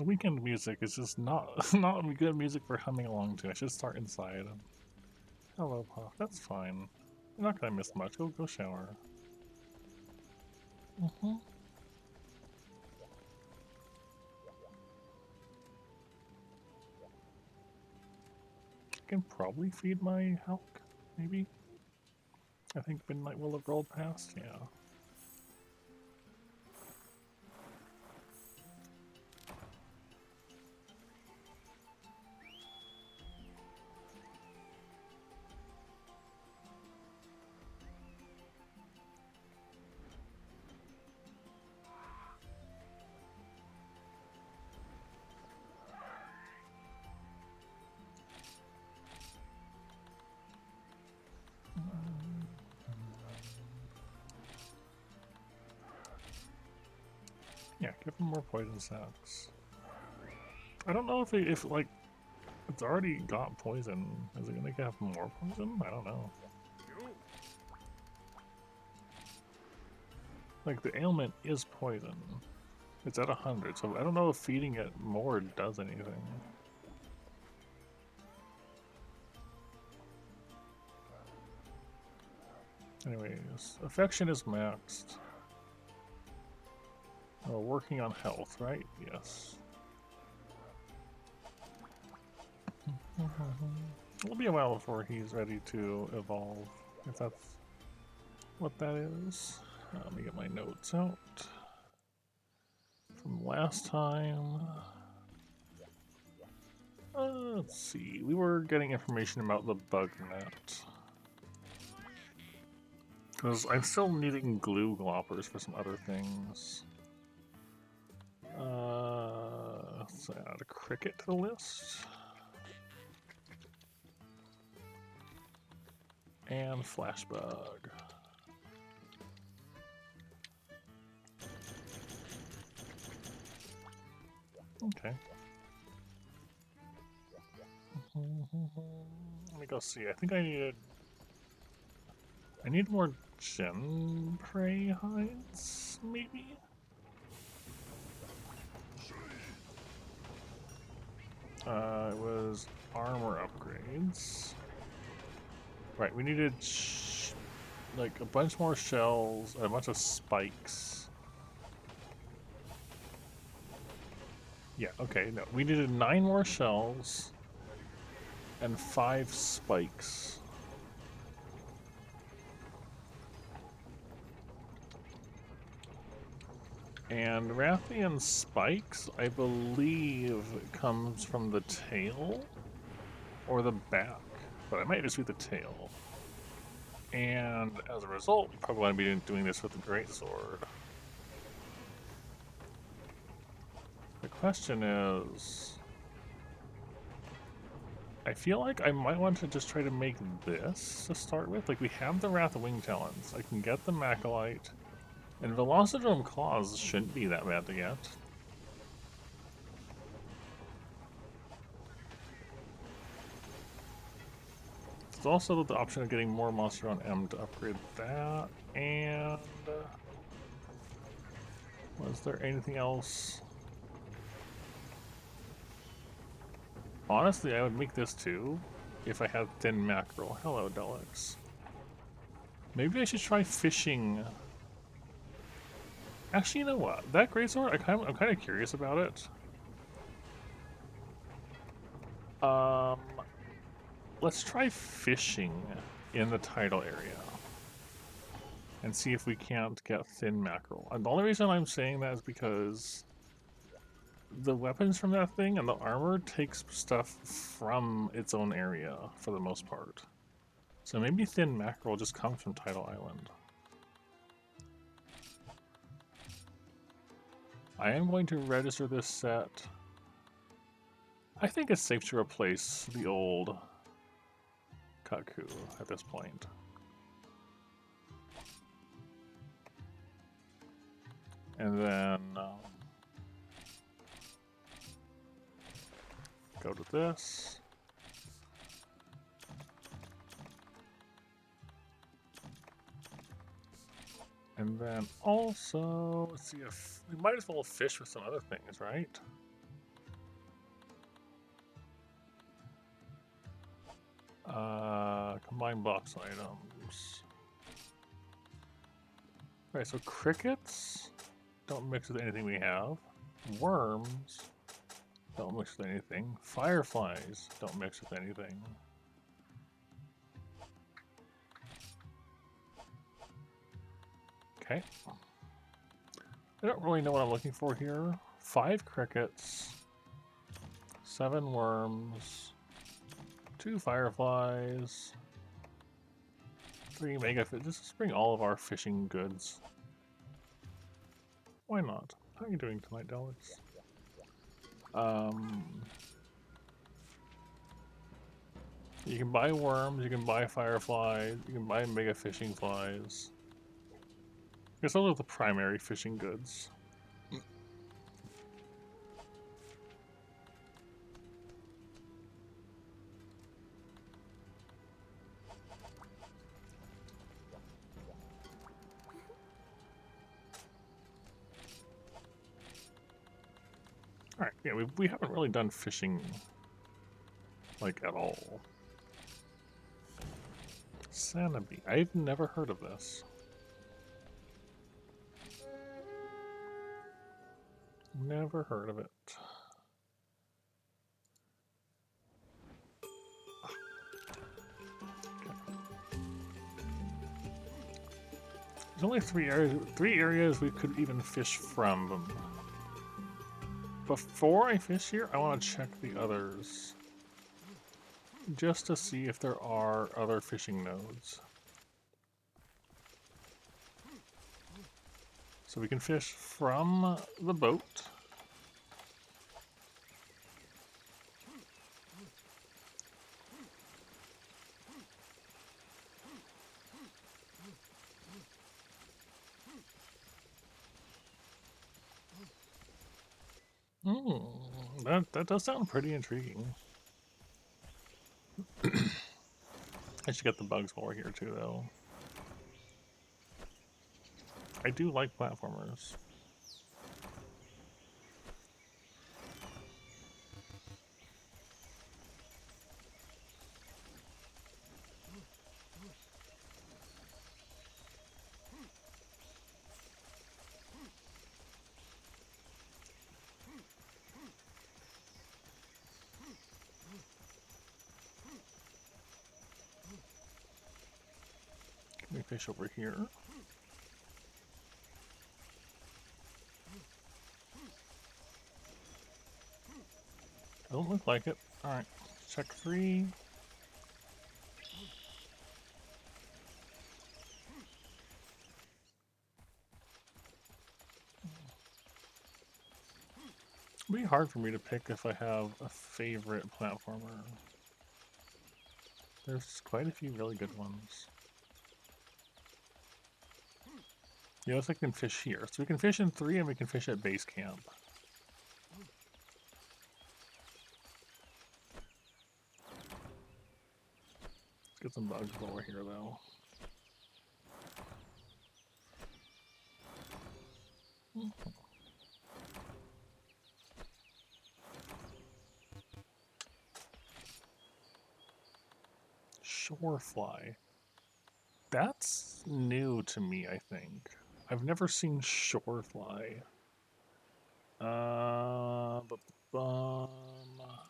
Weekend music is just not not good music for humming along to. I should start inside. Hello, Puff. That's fine. You're not gonna miss much. Go shower. Mm-hmm. I can probably feed my Hulk, maybe. I think midnight will have rolled past. Yeah. Yeah, give him more poison sacks. I don't know if like it's already got poison. Is it gonna have more poison? I don't know. Like the ailment is poison. It's at 100, so I don't know if feeding it more does anything. Anyways, affection is maxed. Oh, working on health, right? Yes. It'll be a while before he's ready to evolve, if that's what that is. Let me get my notes out from last time. Let's see. We were getting information about the bug net. Because I'm still needing glue gloppers for some other things. Let's add a cricket to the list. And flashbug. Okay. Let me go see. I think I need more gem prey hides, maybe? It was armor upgrades. Right, we needed like a bunch more shells, a bunch of spikes. Yeah, okay, no. We needed 9 more shells and 5 spikes. And Rathian spikes, I believe, comes from the tail or the back, but I might just be the tail. And as a result, we probably want to be doing this with the greatsword. The question is, I feel like I might want to just try to make this to start with. Like, we have the Wrath of Wing Talons. I can get the Macalite. And Velocidrome Claws shouldn't be that bad to get. There's also the option of getting more Monster on M to upgrade that. And was there anything else? Honestly, I would make this too if I had thin mackerel. Hello, Deluxe. Maybe I should try fishing. Actually, you know what? That greatsword, I'm kind of curious about it. Let's try fishing in the tidal area and see if we can't get thin mackerel. And the only reason I'm saying that is because the weapons from that thing and the armor takes stuff from its own area for the most part. So maybe thin mackerel just comes from Tidal Island. I am going to register this set. I think it's safe to replace the old Kaku at this point. And then go to this. And then also, let's see if we might as well fish with some other things, right? Combine box items. Alright, so crickets don't mix with anything we have. Worms don't mix with anything. Fireflies don't mix with anything. Okay. I don't really know what I'm looking for here. 5 crickets, 7 worms, 2 fireflies, 3 mega fish. Just bring all of our fishing goods. Why not? How are you doing tonight, Daleks? You can buy worms, you can buy fireflies, you can buy mega fishing flies. I guess those are the primary fishing goods. Alright, yeah, we haven't really done fishing, like, at all. Sanabi. I've never heard of this. Never heard of it. There's only 3 areas we could even fish from. Before I fish here, I want to check the others. Just to see if there are other fishing nodes. So we can fish from the boat. That does sound pretty intriguing. I should get the bugs while we're here too, though. I do like platformers. Can we fish over here? Don't look like it. Alright, check 3. It'll be hard for me to pick if I have a favorite platformer. There's quite a few really good ones. Yeah, let's can fish here. So we can fish in 3 and we can fish at base camp. Let's get some bugs while we're here though. Shorefly. That's new to me, I think. I've never seen shorefly.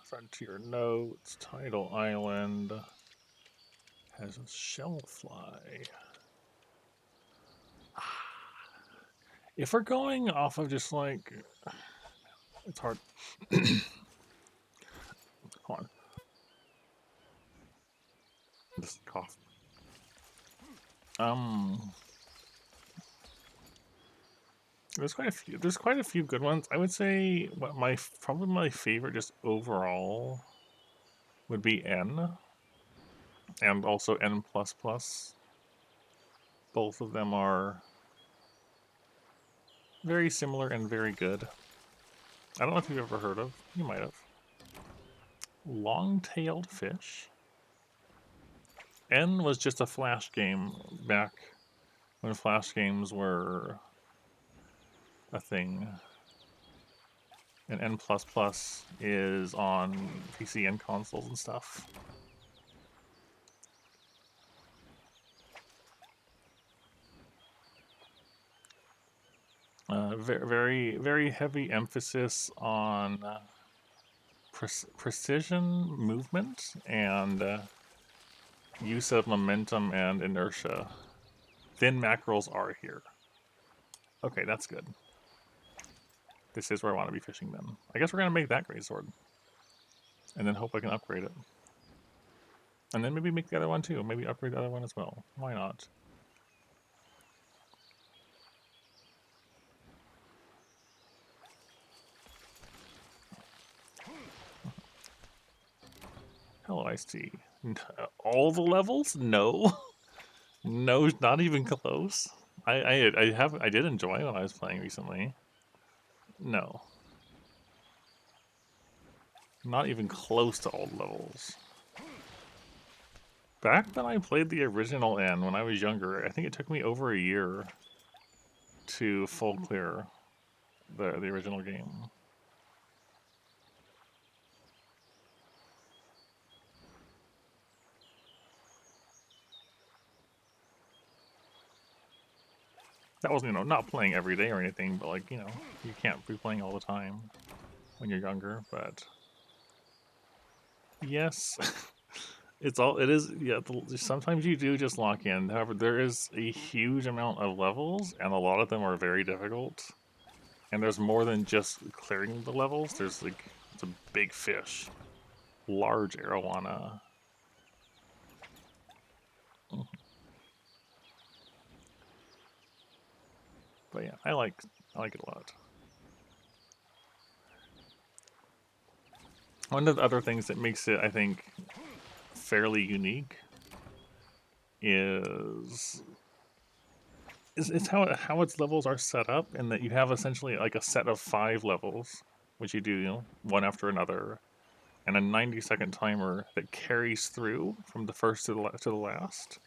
Frontier Notes, Tidal Island has a shellfly. If we're going off of just like, it's hard. Hold on. Just cough. There's quite a few good ones. I would say probably my favorite just overall would be N and also N++. Both of them are very similar and very good. I don't know if you've ever heard of. You might have. Long-tailed fish. N was just a flash game back when flash games were a thing. And N++ is on PC and consoles and stuff. Very heavy emphasis on precision movement and use of momentum and inertia. Thin mackerels are here. Okay, that's good. This is where I want to be fishing then. I guess we're going to make that greatsword. And then hope I can upgrade it. And then maybe make the other one too. Maybe upgrade the other one as well. Why not? Hello, Ice Tea. All the levels? No. No, not even close. I did enjoy when I was playing recently. No. Not even close to all the levels. Back when I played the original N when I was younger, I think it took me over a year to full clear the original game. That wasn't, not playing every day or anything, but like, you can't be playing all the time when you're younger, but yes, it is, yeah, sometimes you do just lock in. However, there is a huge amount of levels, and a lot of them are very difficult. And there's more than just clearing the levels. There's like, it's a big fish. Large arowana. But yeah, I like it a lot. One of the other things that makes it, I think, fairly unique is it's how its levels are set up, and that you have essentially like a set of 5 levels, which you do, one after another, and a 90-second timer that carries through from the first to the last.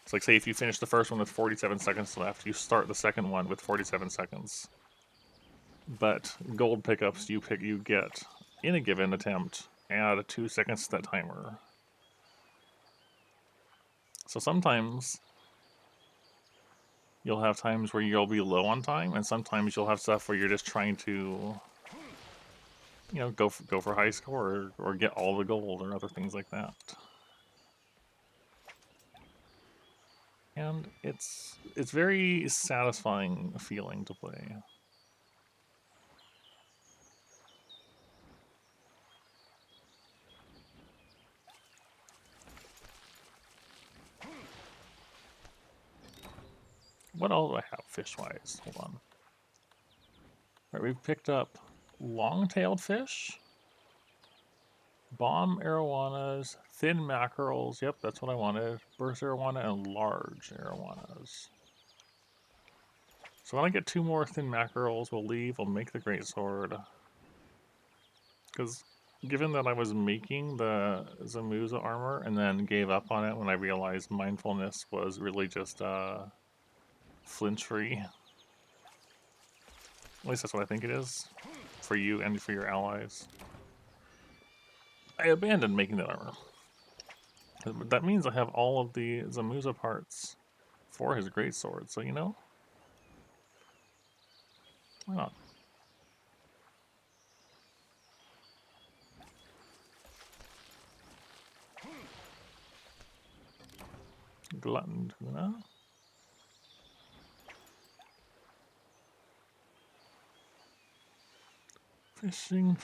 It's like, say if you finish the first one with 47 seconds left, you start the second one with 47 seconds. But gold pickups you get in a given attempt add 2 seconds to that timer. So sometimes you'll have times where you'll be low on time, and sometimes you'll have stuff where you're just trying to, go for high score or get all the gold or other things like that. And it's very satisfying feeling to play. What all do I have fish-wise? Hold on. All right, we've picked up long-tailed fish, bomb arowanas, thin mackerels. Yep, that's what I wanted. Burst arowana and large arowanas. So when I get 2 more thin mackerels, we'll leave. We'll make the greatsword. Because given that I was making the Zamuza armor and then gave up on it when I realized mindfulness was really just flinch-free. At least that's what I think it is. For you and for your allies. I abandoned making that armor. That means I have all of the Zamuza parts for his greatsword, so why not? Glutton tuna. Fishing.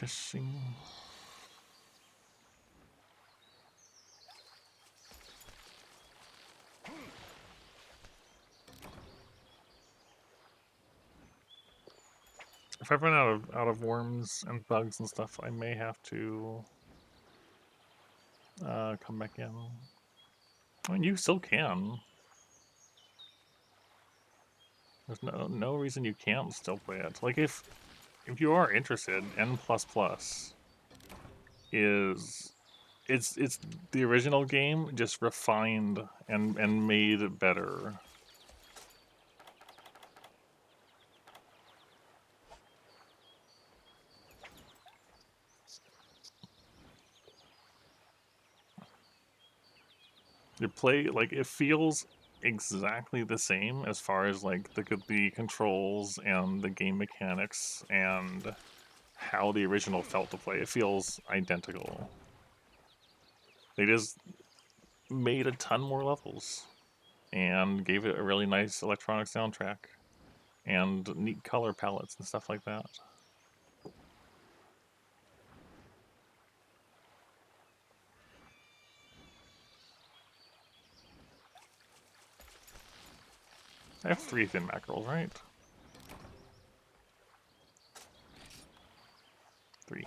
If I run out of worms and bugs and stuff, I may have to come back in. I mean, you still can. There's no reason you can't still play it. Like if you are interested, N++ is it's the original game just refined and made better. You play like it feels exactly the same as far as like the controls and the game mechanics and how the original felt to play. It feels identical. They just made a ton more levels and gave it a really nice electronic soundtrack and neat color palettes and stuff like that. I have 3 thin mackerels, right? 3.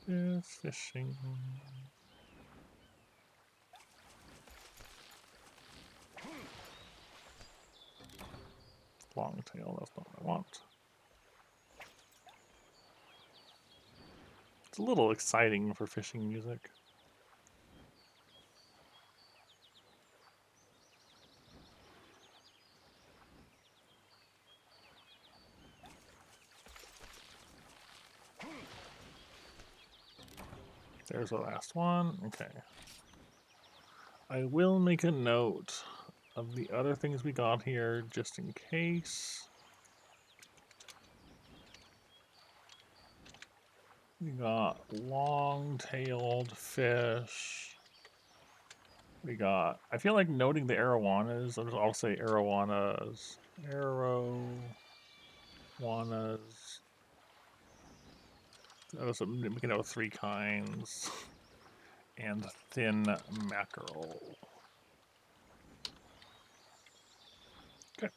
Just fishing. Long tail, that's not what I want. It's a little exciting for fishing music. There's the last one. Okay. I will make a note of the other things we got here just in case. We got long-tailed fish. We got, I feel like noting the arowanas. I'll say arowanas. Arowanas. We can have 3 kinds. And thin mackerel. Okay.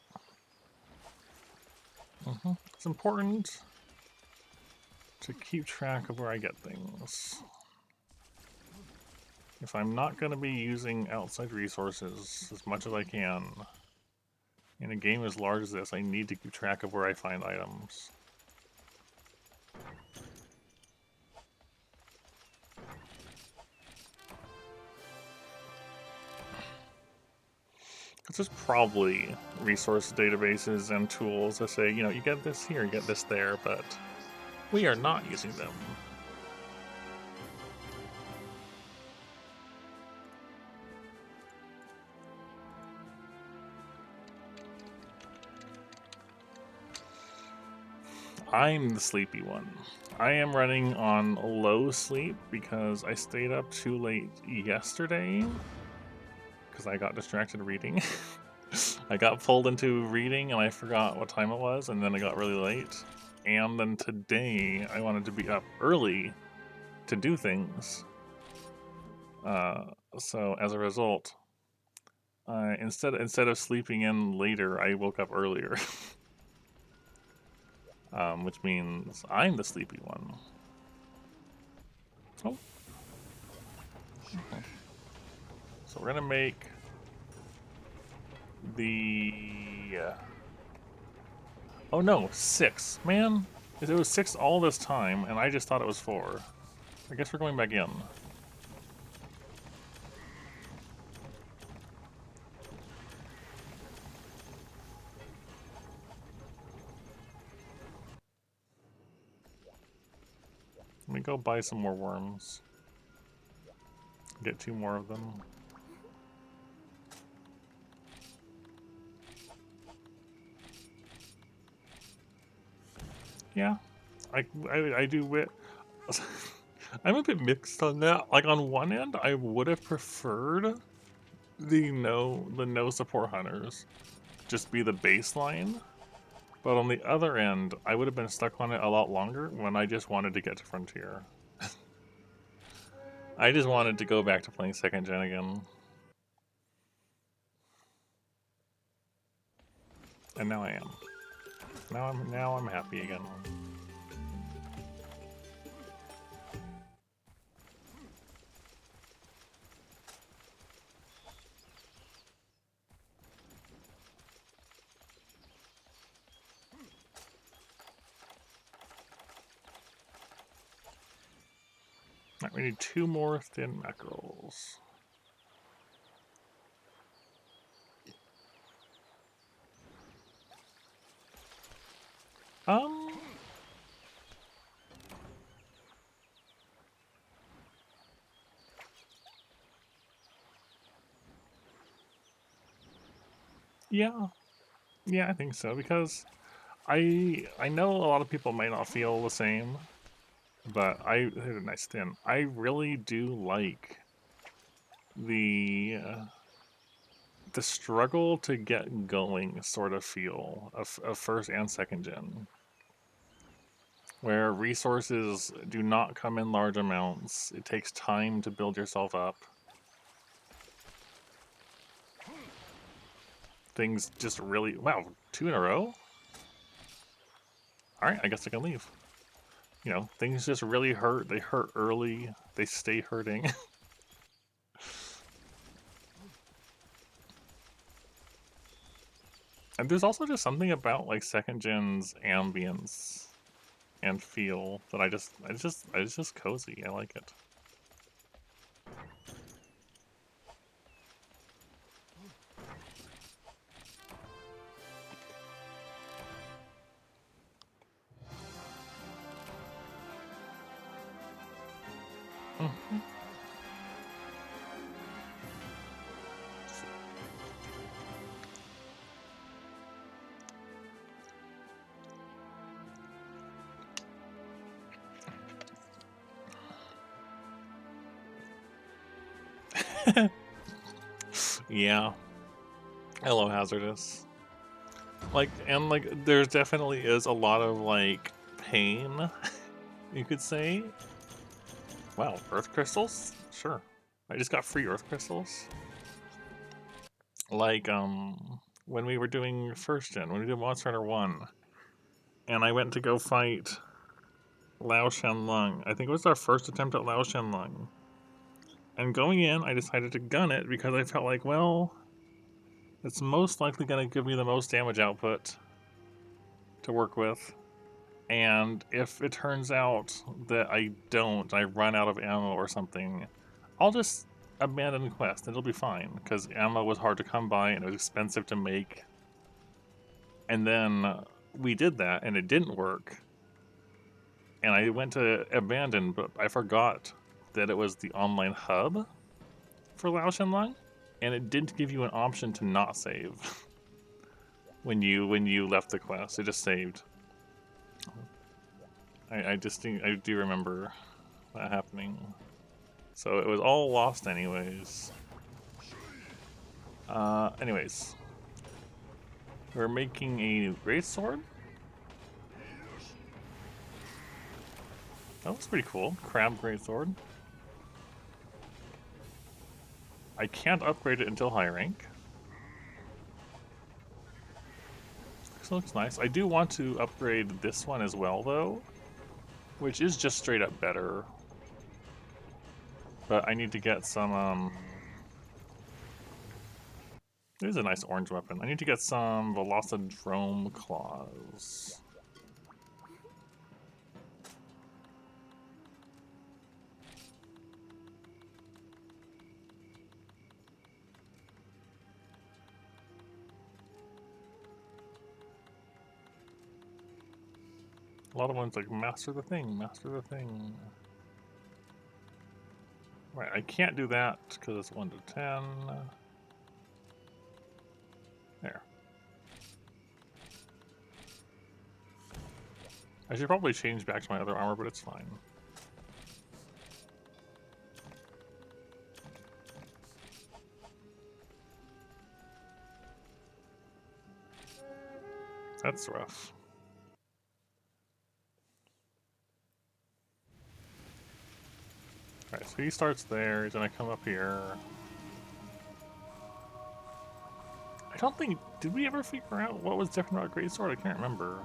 It's important to keep track of where I get things. If I'm not going to be using outside resources as much as I can, in a game as large as this, I need to keep track of where I find items. There's probably resource databases and tools that say, you know, you get this here, you get this there, but we are not using them. I'm the sleepy one. I am running on low sleep because I stayed up too late yesterday because I got distracted reading. I got pulled into reading and I forgot what time it was, and then I got really late. And then today I wanted to be up early to do things. So as a result, instead of sleeping in later, I woke up earlier. Which means I'm the sleepy one. Oh. Okay. So we're gonna make the... Oh no, 6. Man, it was 6 all this time, and I just thought it was 4. I guess we're going back in. Let me go buy some more worms. Get 2 more of them. Yeah, I do wit. I'm a bit mixed on that. Like on one end, I would have preferred the no support hunters just be the baseline, but on the other end, I would have been stuck on it a lot longer when I just wanted to get to Frontier. I just wanted to go back to playing 2nd gen again. And now I am. Now I'm happy again. Right, we need 2 more thin mackerels. Yeah. Yeah, I think so, because I know a lot of people might not feel the same, but I hit a nice thin. I really do like the struggle to get going sort of feel of first and second gen, where resources do not come in large amounts. It takes time to build yourself up. Things just really, wow, 2 in a row? All right, I guess I can leave. You know, things just really hurt. They hurt early. They stay hurting. And there's also just something about like second gen's ambience and feel that it's just cozy. I like it. Mhm. Yeah. Hello, hazardous. Like, and like, there definitely is a lot of like pain, you could say. Wow, earth crystals? Sure. I just got free earth crystals. Like, when we were doing first gen, when we did Monster Hunter 1, and I went to go fight Lao Shenlong. I think it was our first attempt at Lao Shenlong. And going in, I decided to gun it because I felt like, well, it's most likely going to give me the most damage output to work with. And if it turns out that I run out of ammo or something, I'll just abandon the quest. It'll be fine, because ammo was hard to come by and it was expensive to make. And then we did that and it didn't work. And I went to abandon, but I forgot that it was the online hub for Lao Shenlong, and it didn't give you an option to not save when you left the quest. It just saved. I do remember that happening. So it was all lost anyways. Anyways, we're making a new greatsword. That looks pretty cool. Crab greatsword. I can't upgrade it until high rank. This looks nice. I do want to upgrade this one as well, though, which is just straight up better. But I need to get some, This is a nice orange weapon. I need to get some Velocidrome claws. A lot of ones like master the thing, master the thing. Right, I can't do that because it's 1 to 10. There. I should probably change back to my other armor, but it's fine. That's rough. Alright, so he starts there, he's gonna come up here. I don't think... Did we ever figure out what was different about Greatsword? I can't remember.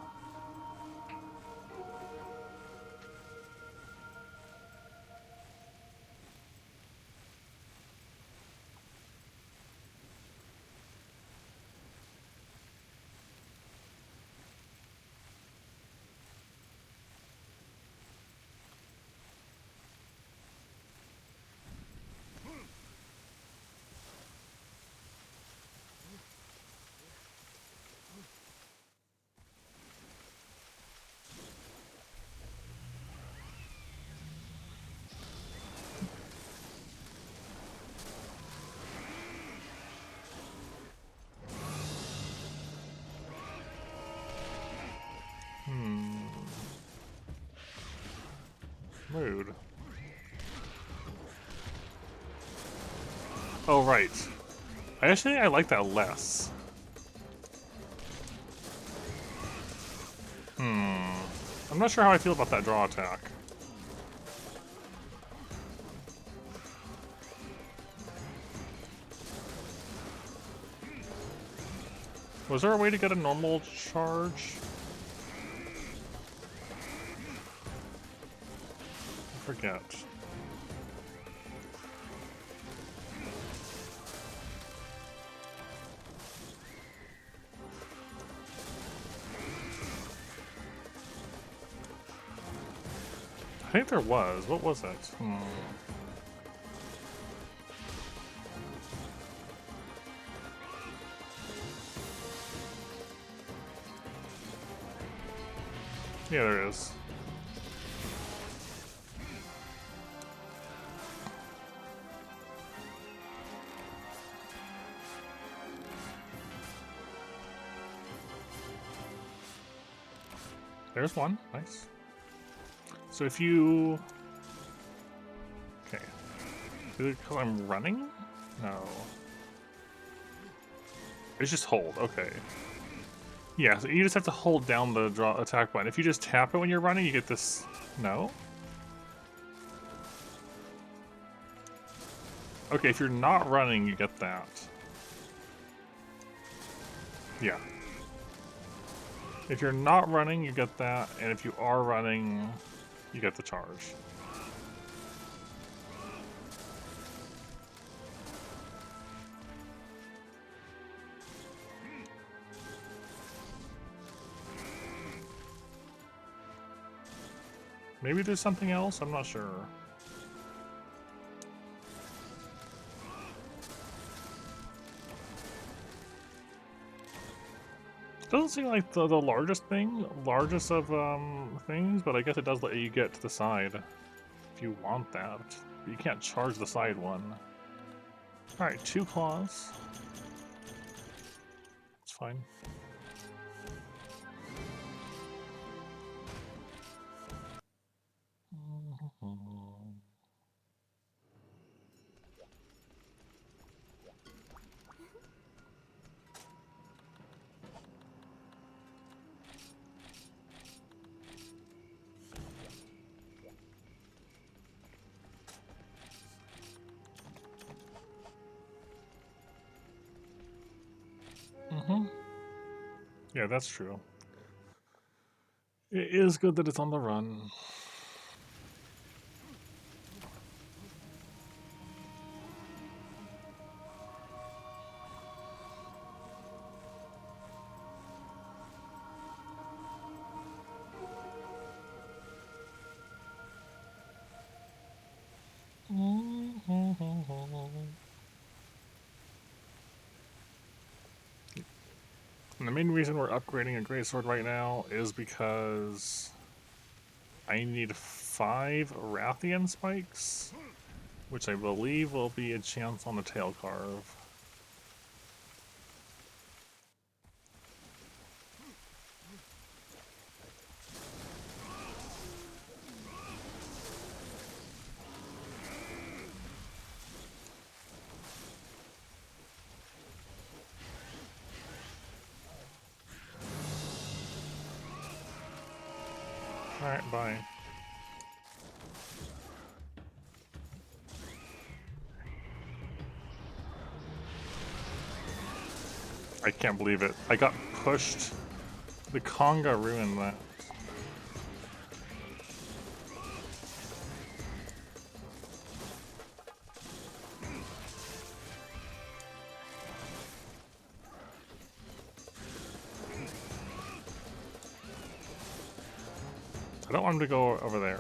Rude. Oh, right. I like that less. I'm not sure how I feel about that draw attack. Was there a way to get a normal charge? I forget. I think there was. What was it? Yeah, there is. There's one. Nice. So if you... Okay. Is it because I'm running? No. It's just hold. Okay. Yeah, so you just have to hold down the draw attack button. If you just tap it when you're running, you get this... No? Okay, if you're not running, you get that. Yeah. If you're not running, you get that, and if you are running, you get the charge. Maybe there's something else? I'm not sure. Doesn't seem like the largest of things, but I guess it does let you get to the side if you want that. But you can't charge the side one. Alright, 2 claws. It's fine. Yeah, that's true. It is good that it's on the run. And the main reason we're upgrading a greatsword right now is because I need 5 Rathian spikes, which I believe will be a chance on the tail carve. Alright, bye. I can't believe it. I got pushed. The Conga ruined that. I don't want him to go over there.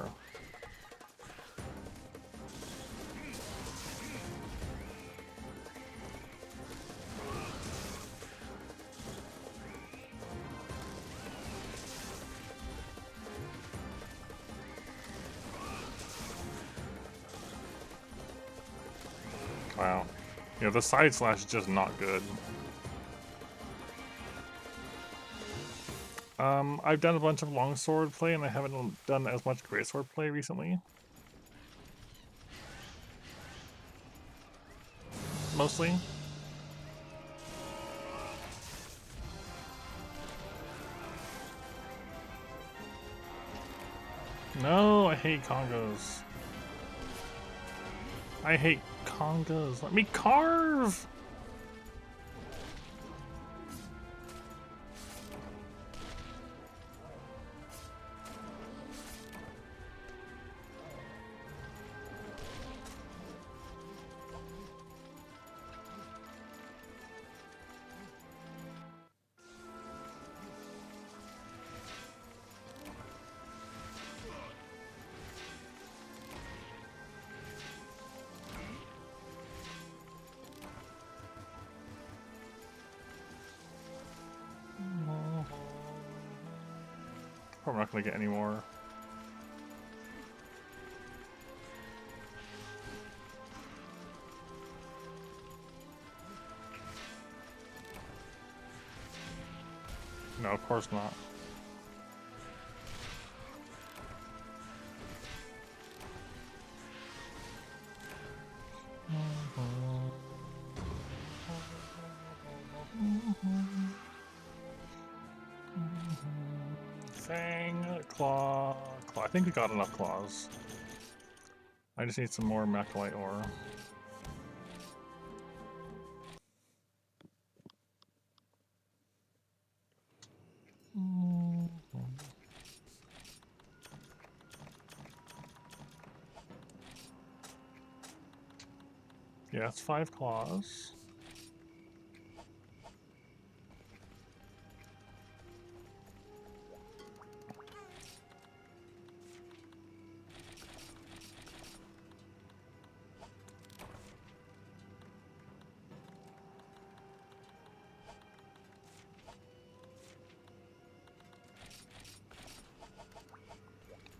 Wow. Yeah, the side slash is just not good. I've done a bunch of longsword play, and I haven't done as much greatsword play recently. mostly. No, I hate Congos. I hate Congos. Let me carve! I'm not gonna get any more. No, of course not. Fang, claw. I think we got enough claws. I just need some more macrolite ore. Yeah, it's 5 claws.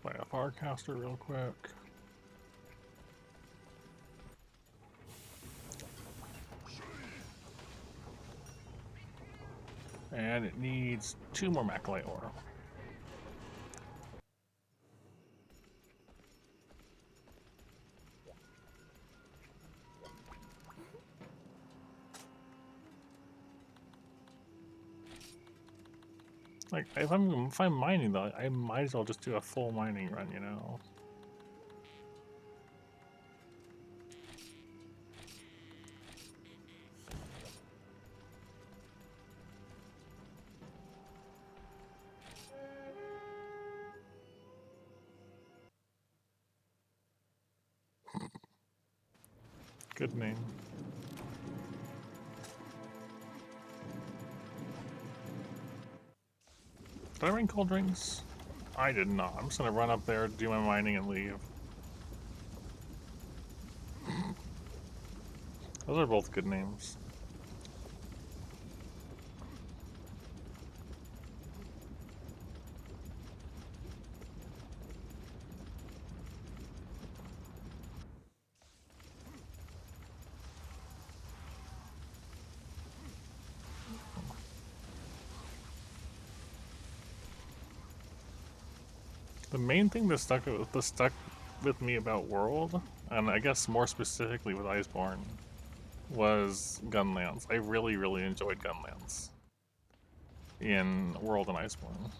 Play a Farcaster real quick. And it needs 2 more macrolite ore. Like, if I'm mining though, I might as well just do a full mining run, you know? Good name. Did I bring cold drinks? I did not. I'm just gonna run up there, do my mining, and leave. Those are both good names. The main thing that stuck with me about World, and I guess more specifically with Iceborne, was Gunlance. I really, really enjoyed Gunlance in World and Iceborne.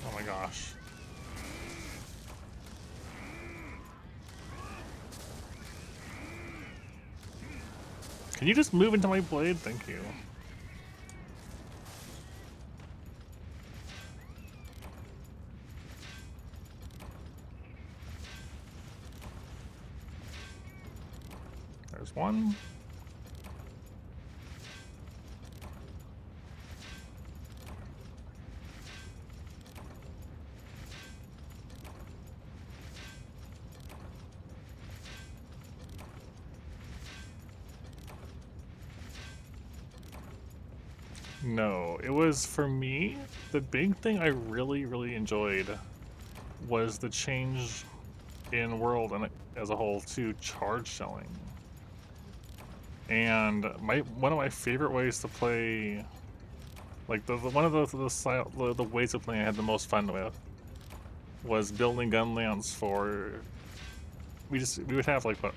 Oh my gosh. Can you just move into my blade? Thank you. There's one. No, it was, for me, the big thing I really, really enjoyed was the change in World and as a whole to charge shelling. And one of my favorite ways to play, like one of the ways of playing I had the most fun with, was building gunlance for. We would have like what,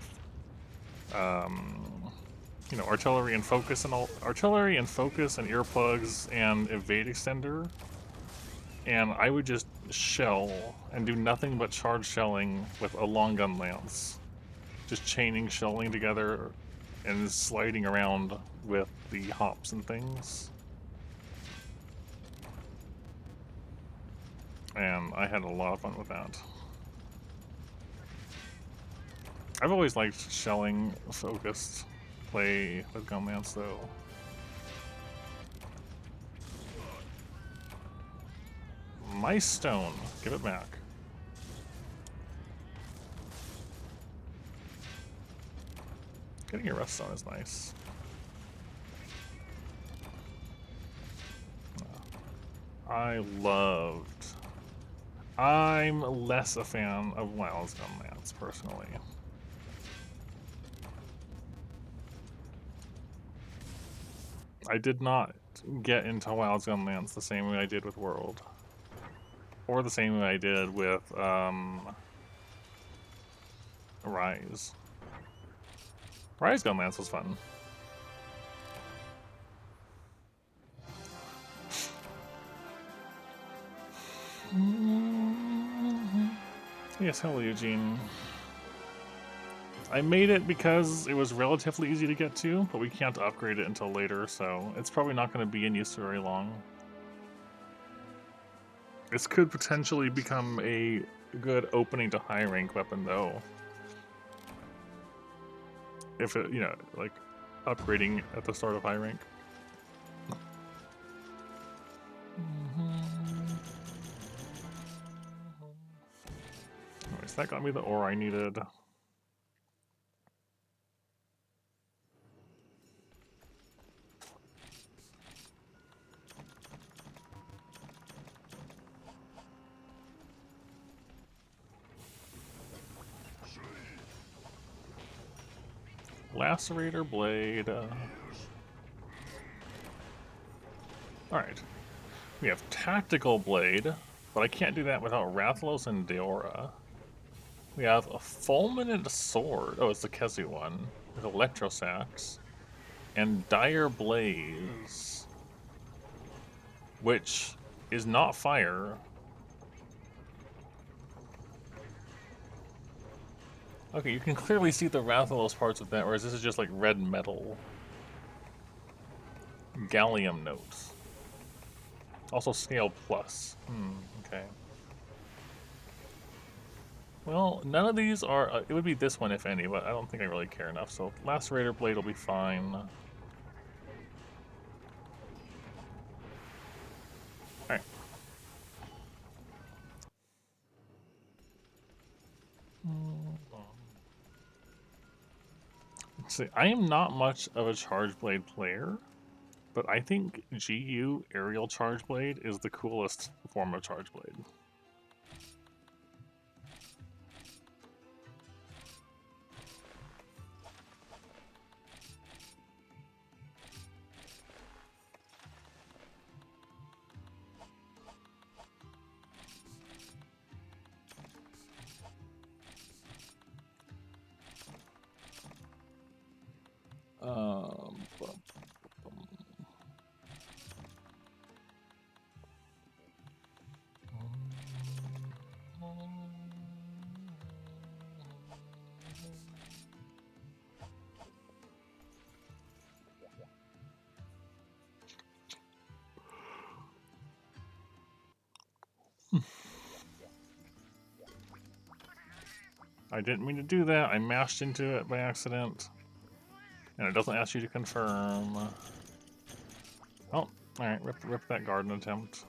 you know, artillery and focus and earplugs and evade extender, and I would just shell and do nothing but charge shelling with a long gun lance, just chaining shelling together and sliding around with the hops and things. And I had a lot of fun with that. I've always liked shelling focused play with gunlance though. My stone, give it back. Getting a rust stone is nice. I'm less a fan of Wild's gunlance personally. I did not get into Wild's gunlance the same way I did with World. Or the same way I did with Rise. Rise gunlance was fun. Yes, hello Eugene. I made it because it was relatively easy to get to, but we can't upgrade it until later, so it's probably not going to be in use for very long. This could potentially become a good opening to high rank weapon though. If it, you know, like upgrading at the start of high rank. Anyways, that got me the ore I needed. Lacerator blade. Alright. We have tactical blade, but I can't do that without Rathalos and Deora. We have a fulminant sword. Oh, it's the Kezu one. With electrosax. And dire blaze. Which is not fire. Okay, you can clearly see the Rathalos parts of that, whereas this is just like red metal. Gallium notes. Also scale plus. Okay. Well, none of these are... it would be this one, if any, but I don't think I really care enough, so Lacerator Blade will be fine. Alright. Let's see, I am not much of a Charge Blade player, but I think GU Aerial Charge Blade is the coolest form of Charge Blade. I didn't mean to do that. I mashed into it by accident. And it doesn't ask you to confirm. Oh, alright, rip that garden attempt.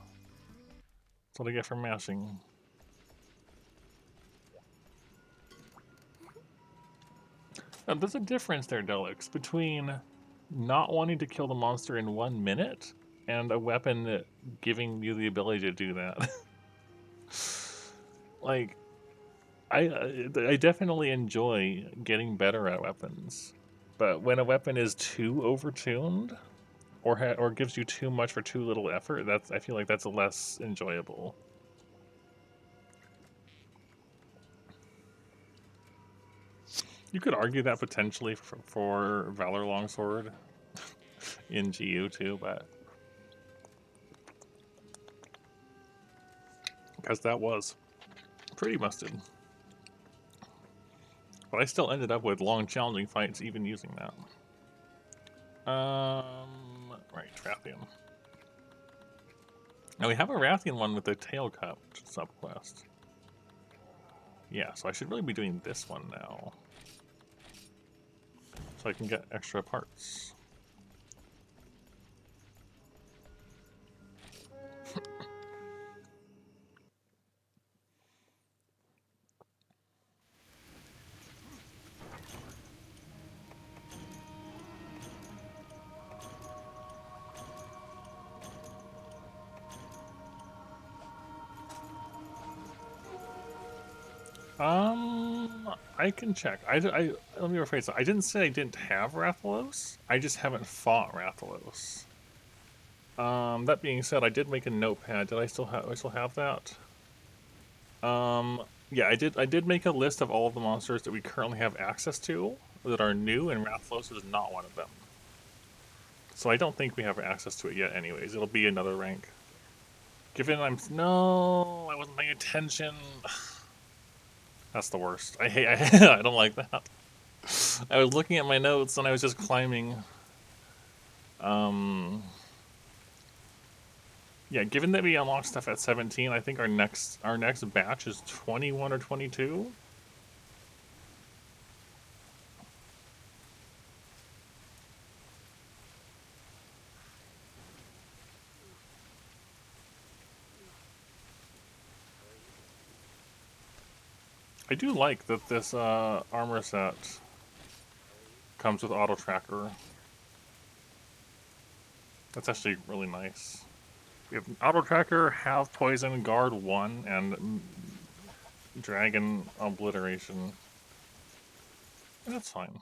That's what I get for mashing. Now, there's a difference there, Delix, between not wanting to kill the monster in 1 minute and a weapon giving you the ability to do that. Like, I definitely enjoy getting better at weapons. But when a weapon is too overtuned, or gives you too much for too little effort, I feel like that's less enjoyable. You could argue that potentially for Valor Longsword in GU too, but because that was pretty busted. But I still ended up with long, challenging fights even using that. Right, Rathian. Now we have a Rathian one with the tail cut subquest. Yeah, so I should really be doing this one now. So I can get extra parts. I can check. Let me rephrase that. I didn't say I didn't have Rathalos. I just haven't fought Rathalos. That being said, I did make a notepad. Did I still have that? Yeah, I did make a list of all of the monsters that we currently have access to that are new, and Rathalos is not one of them. So I don't think we have access to it yet. Anyways, it'll be another rank. Given I wasn't paying attention. That's the worst. I don't like that. I was looking at my notes and I was just climbing. Yeah, given that we unlock stuff at 17, I think our next batch is 21 or 22. I do like that this armor set comes with auto tracker. That's actually really nice. We have auto tracker, have poison, guard 1, and dragon obliteration. And that's fine.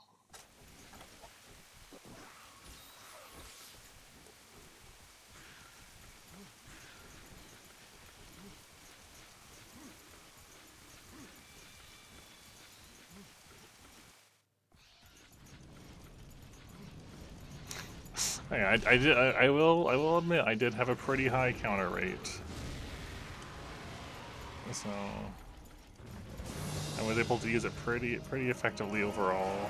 Yeah, I will admit I did have a pretty high counter rate. So I was able to use it pretty effectively overall.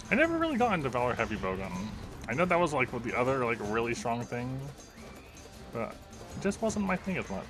I never really got into Valor Heavy Bowgun. I know that was like the other like really strong thing, but it just wasn't my thing as much.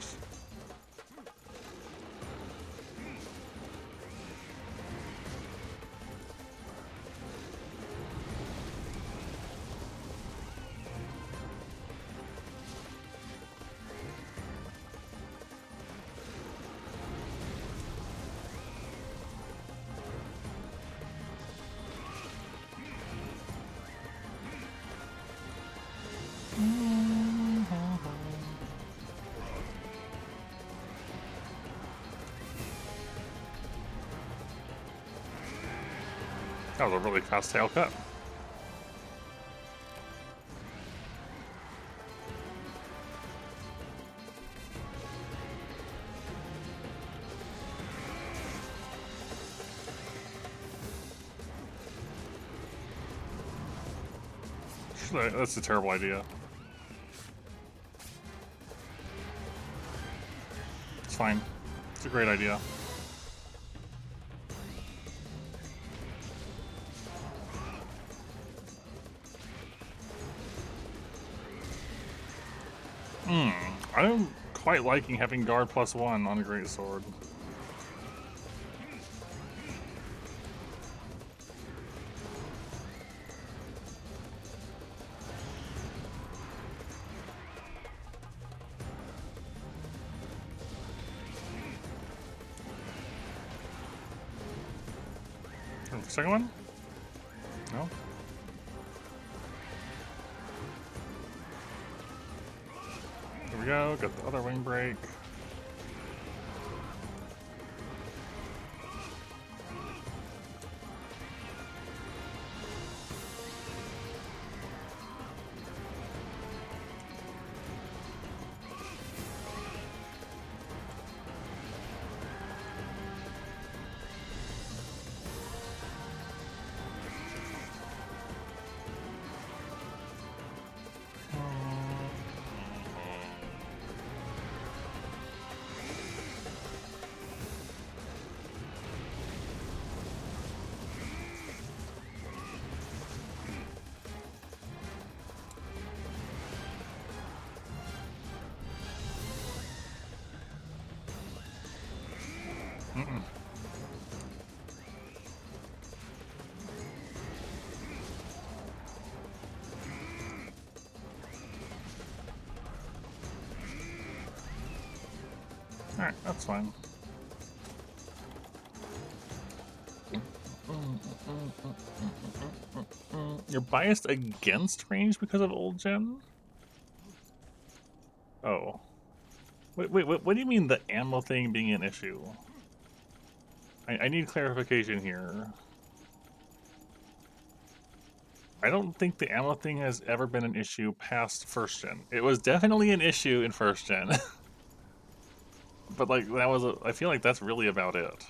That was a really fast tail cut. That's a terrible idea. It's fine. It's a great idea. I'm quite liking having guard +1 on a greatsword. Second one? No? Here we go, got the other wing break. Mm-mm. Alright, that's fine. You're biased against range because of old gen? Oh. Wait, what do you mean the ammo thing being an issue? I need clarification here. I don't think the ammo thing has ever been an issue past first gen. It was definitely an issue in first gen. But like that was I feel like that's really about it.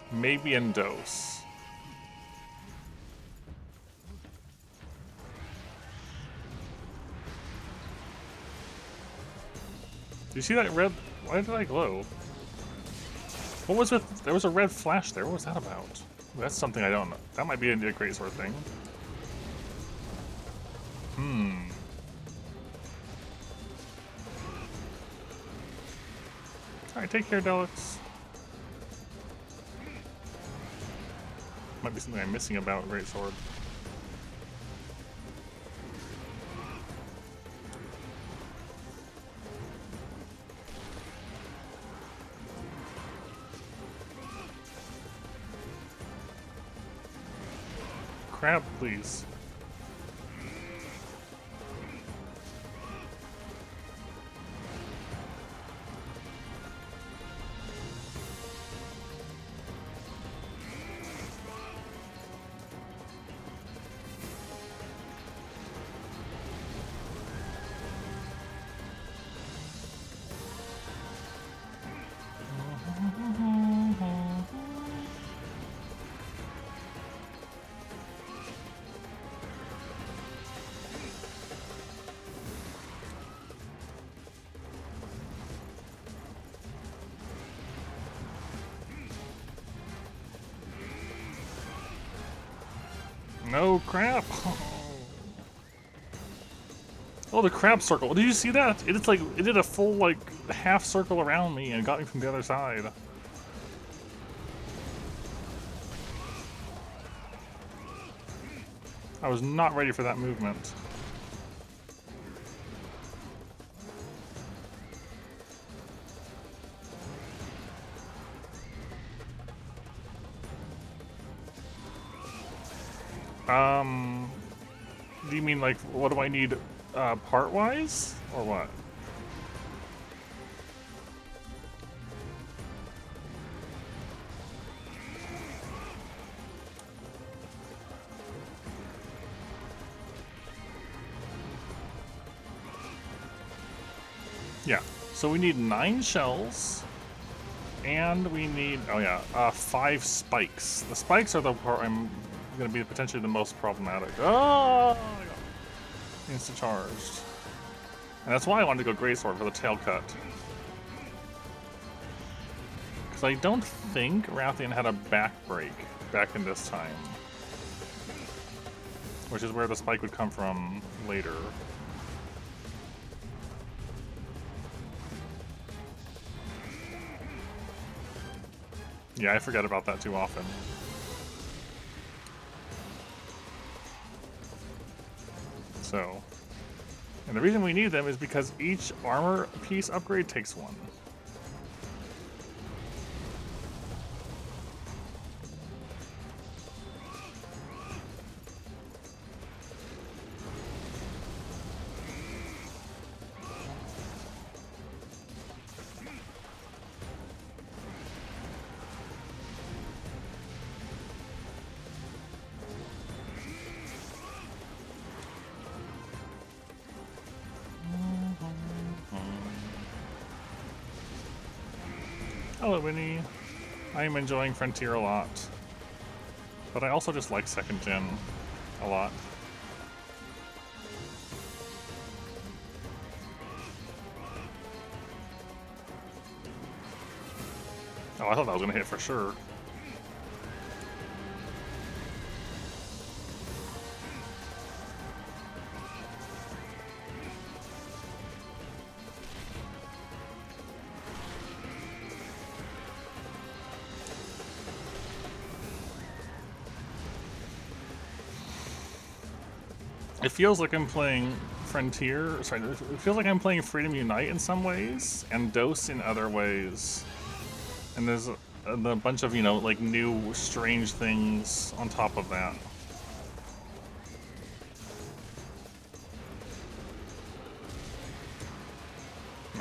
Maybe in dose. Do you see that red? Why did I glow? What was with? There was a red flash there. What was that about? That's something I don't know. That might be a greatsword thing. Alright, take care, Delix. Might be something I'm missing about greatsword. Crab, please. No crap! Oh, the crab circle. Did you see that? It's like, it did a full, like, half circle around me and got me from the other side. I was not ready for that movement. Do you mean like, what do I need, part-wise? Or what? Yeah, so we need 9 shells, and we need, 5 spikes. The spikes are the part I'm going to be potentially the most problematic. Oh! Insta-charged. And that's why I wanted to go greatsword for the tail cut. Because I don't think Rathian had a back break back in this time. Which is where the spike would come from later. Yeah, I forget about that too often. So, And the reason we need them is because each armor piece upgrade takes one. Hello, Winnie. I am enjoying Frontier a lot. But I also just like 2nd gen a lot. Oh, I thought that was gonna hit for sure. It feels like I'm playing Frontier, sorry, it feels like I'm playing Freedom Unite in some ways, and Dose in other ways. And there's a bunch of, you know, like new strange things on top of that.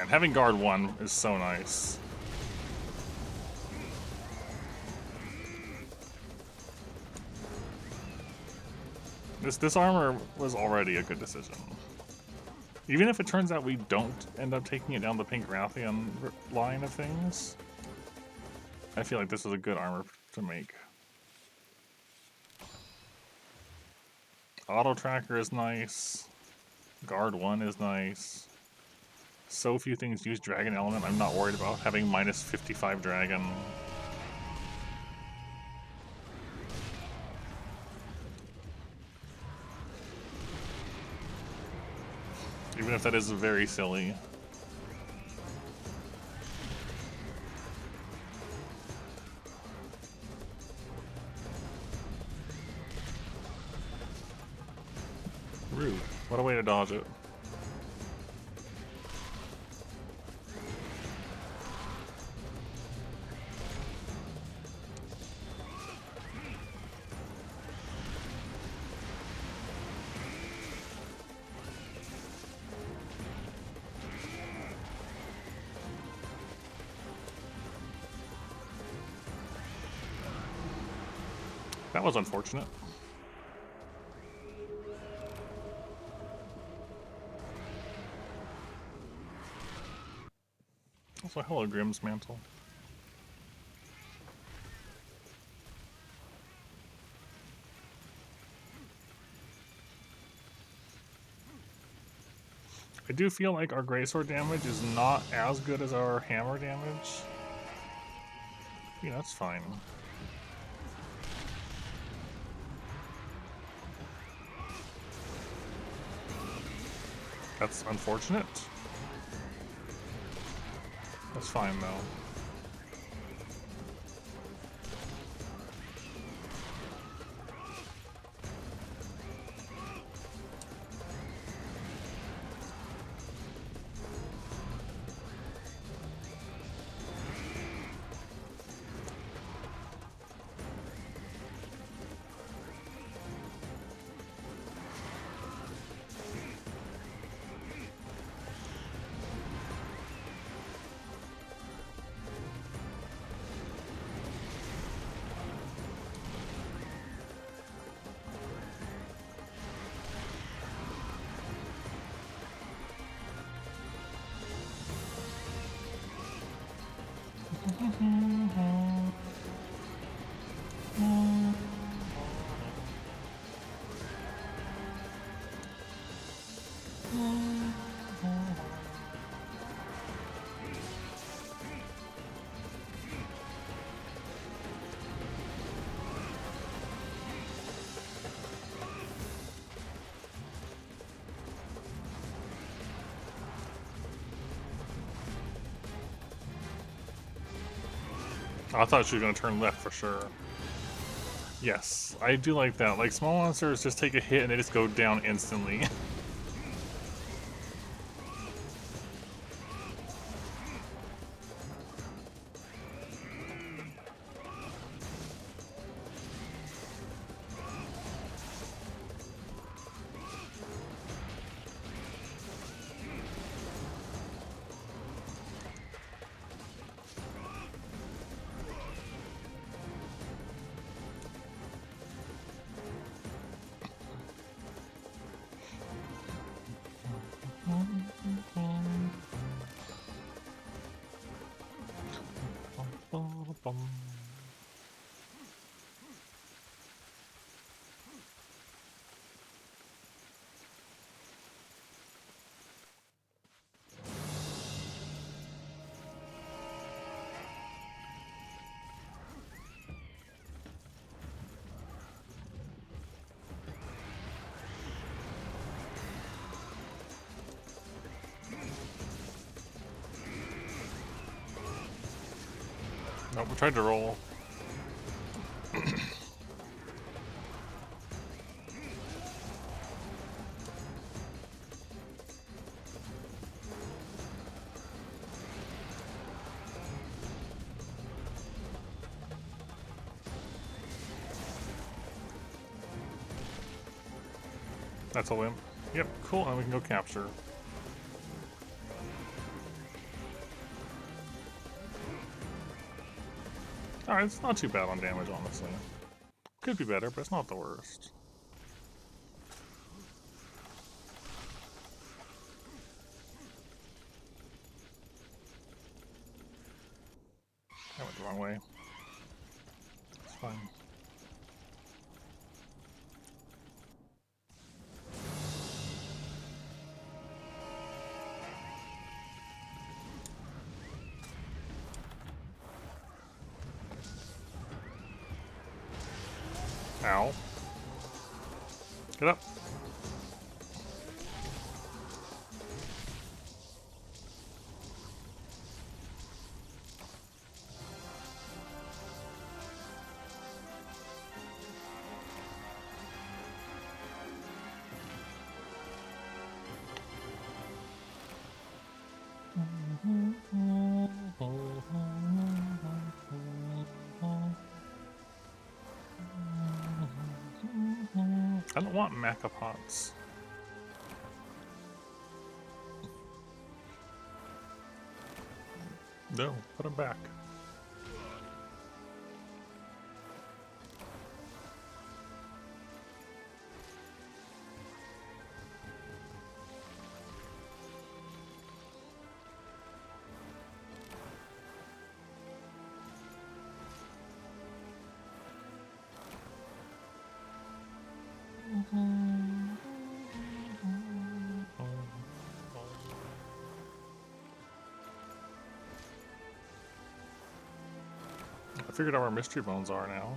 And having guard 1 is so nice. This armor was already a good decision. Even if it turns out we don't end up taking it down the pink Rathian line of things, I feel like this is a good armor to make. Auto tracker is nice. Guard 1 is nice. So few things use dragon element, I'm not worried about having minus 55 dragon. Even if that is very silly. Rude. What a way to dodge it. That was unfortunate. Also, hello, Grimm's Mantle. I do feel like our greatsword damage is not as good as our hammer damage. Yeah, that's fine. That's unfortunate. That's fine, though. I thought she was going to turn left for sure. Yes, I do like that. Like, small monsters just take a hit and they just go down instantly. Bum. Nope, we tried to roll. That's a limp. Yep, cool, and we can go capture. Alright, it's not too bad on damage, honestly. Could be better, but it's not the worst. I went the wrong way. It's fine. Ow. Get up. I don't want maca pots. No, put them back. I figured out where mystery bones are now.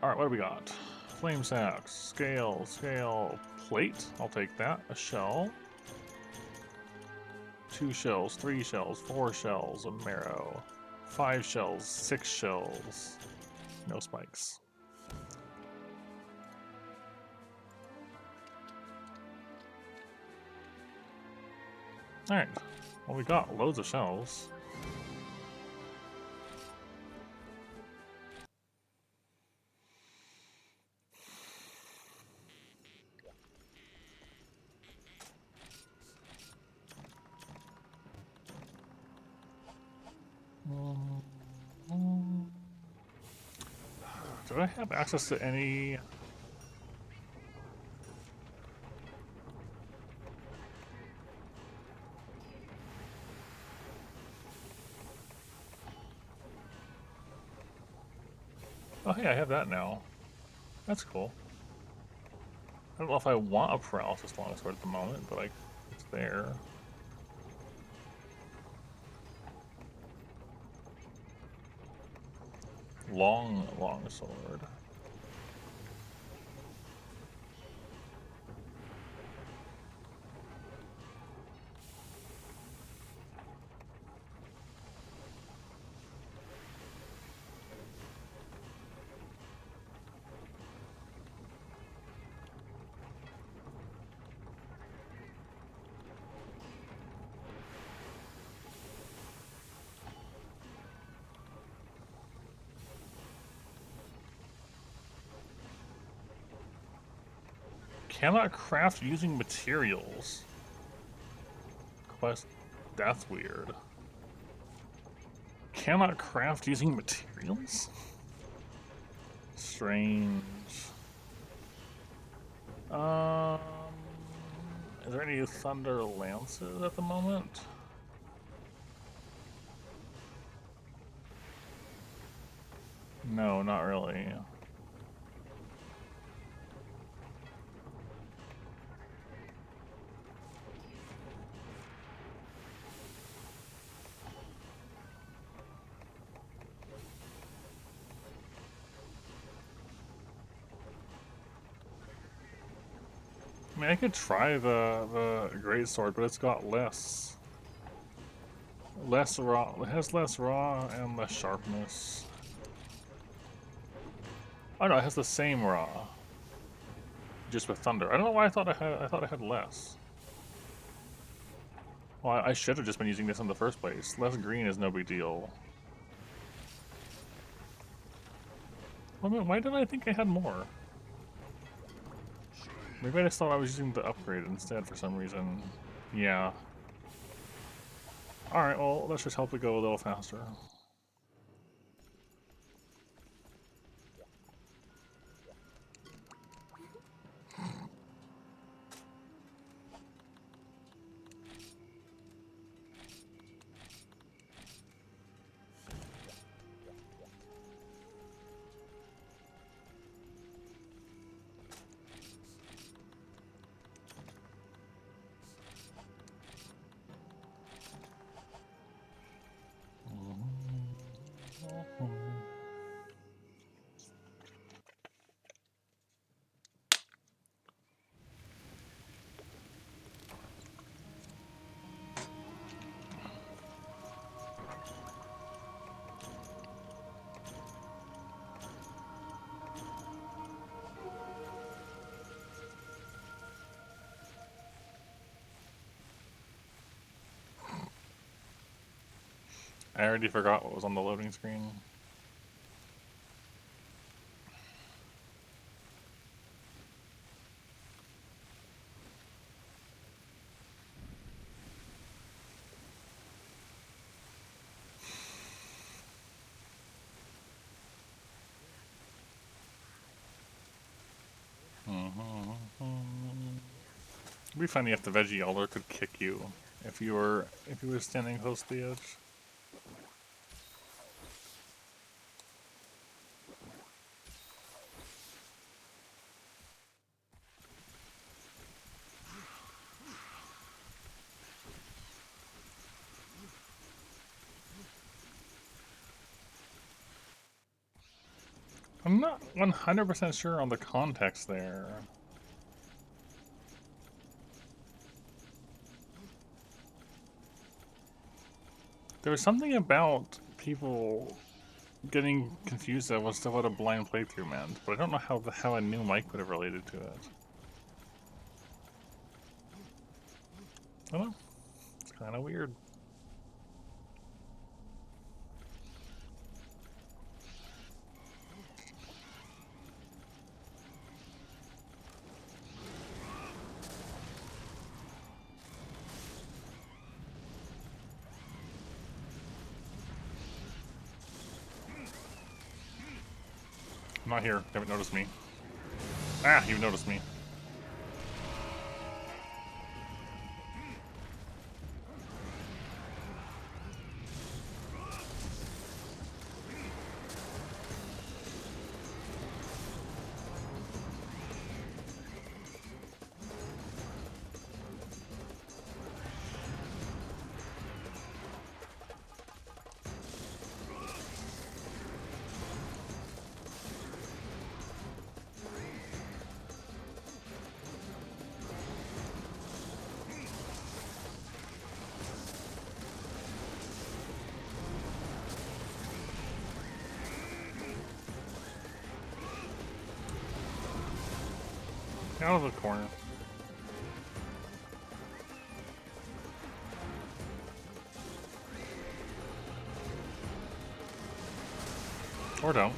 Alright, what do we got? Flame sacks, scale, plate. I'll take that. A shell. 2 shells, 3 shells, 4 shells, a marrow. 5 shells, 6 shells. No spikes. Alright. Well, we got loads of shells. Do I have access to any... Oh, hey, I have that now. That's cool. I don't know if I want a paralysis longsword at the moment, but it's there. Long sword. Cannot craft using materials. Quest. That's weird. Cannot craft using materials? Strange. Is there any Thunder Lances at the moment? No, not really. I mean, I could try the greatsword, but it's got less raw. It has less raw and less sharpness. Oh no, it has the same raw, just with thunder. I don't know why I thought I had less. Well, I should have just been using this in the first place. Less green is no big deal. Well, why did I think I had more? Maybe I just thought I was using the upgrade instead for some reason. Yeah. Alright, well, let's just help it go a little faster. I already forgot what was on the loading screen. It'd be funny if the veggie elder could kick you if you were standing close to the edge. I'm not 100% sure on the context there. There was something about people getting confused as to what a blind playthrough meant, but I don't know how a new mic would have related to it. I don't know. It's kind of weird. I'm not here. They haven't noticed me. Ah, you've noticed me. Out of the corner. Or don't.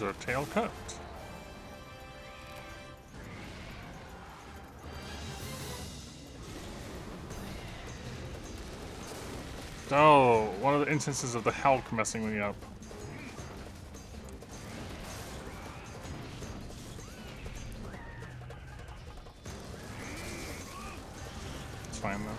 a tail cut. Oh, one of the instances of the Hulk messing me up. It's fine though.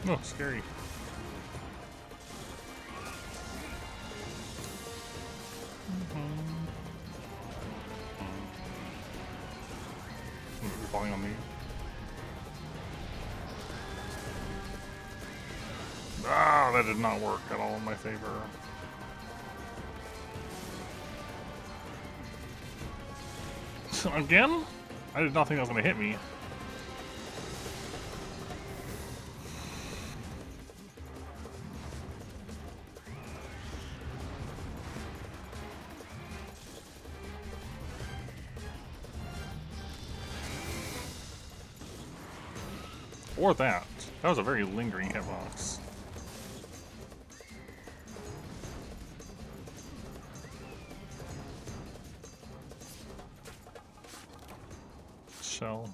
Oh, scary. You're falling on me. Ah, that did not work at all in my favor. Again? I did not think that was going to hit me. Or that. That was a very lingering hitbox. Shell.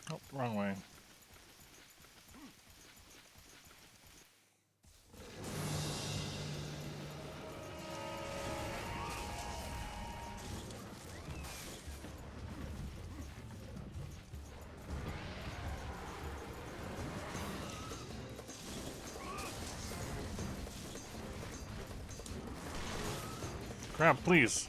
Oh, wrong way. Crap, please.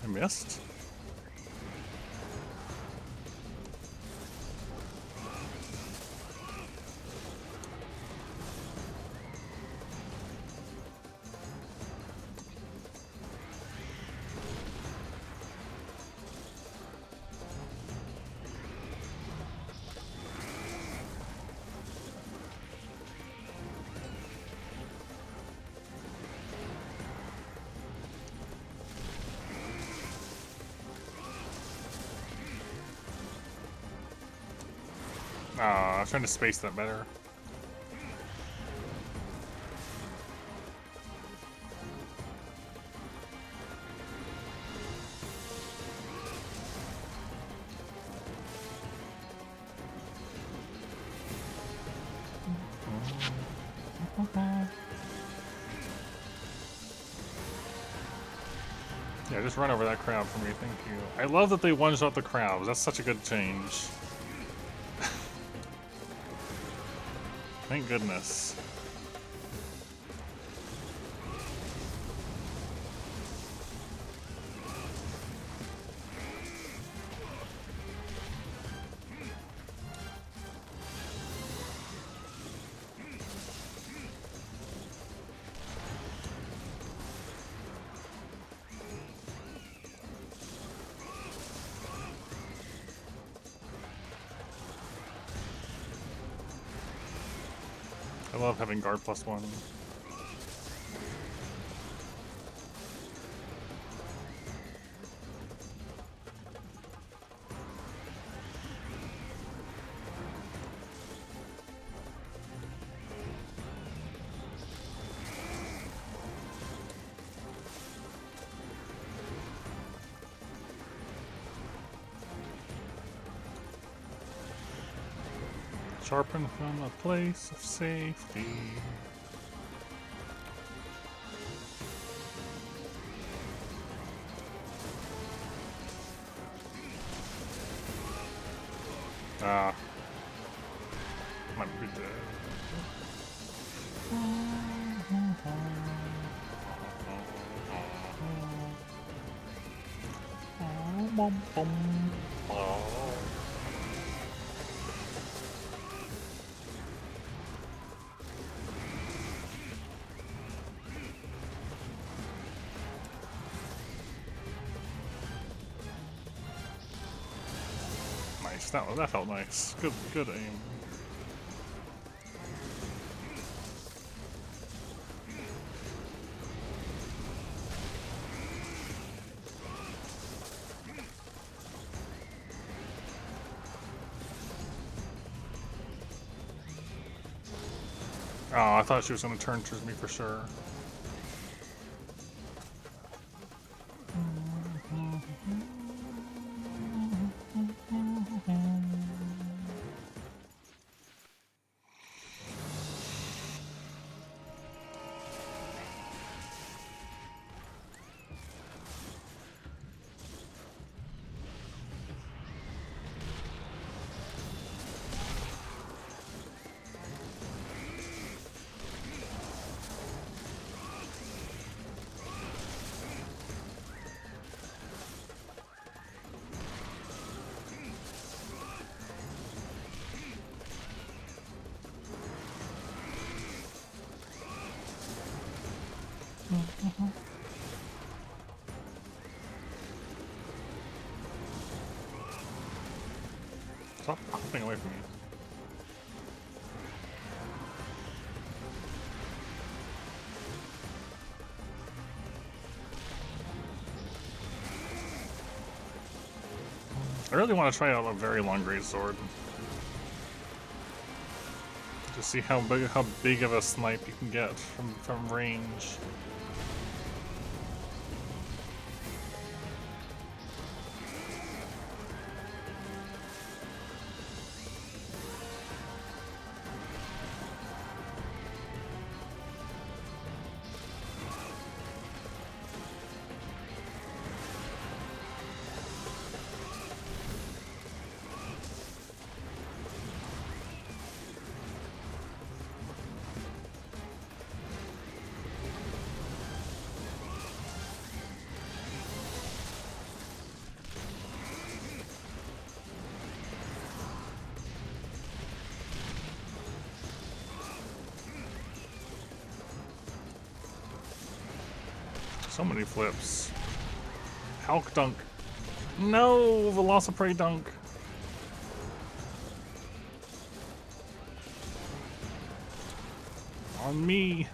I missed. I was trying to space that better. Yeah, just run over that crab for me, thank you. I love that they one-shot the crabs. That's such a good change. Thank goodness. I love having guard +1. Sharpen from a place of safety. Ah. Might be dead. Nice. That felt nice. Good aim. Oh, I thought she was going to turn towards me for sure. Stop hopping away from me. I really want to try out a very long greatsword. To see how big of a snipe you can get from range. So many flips. Hulk dunk. No, Velociprey dunk. On me.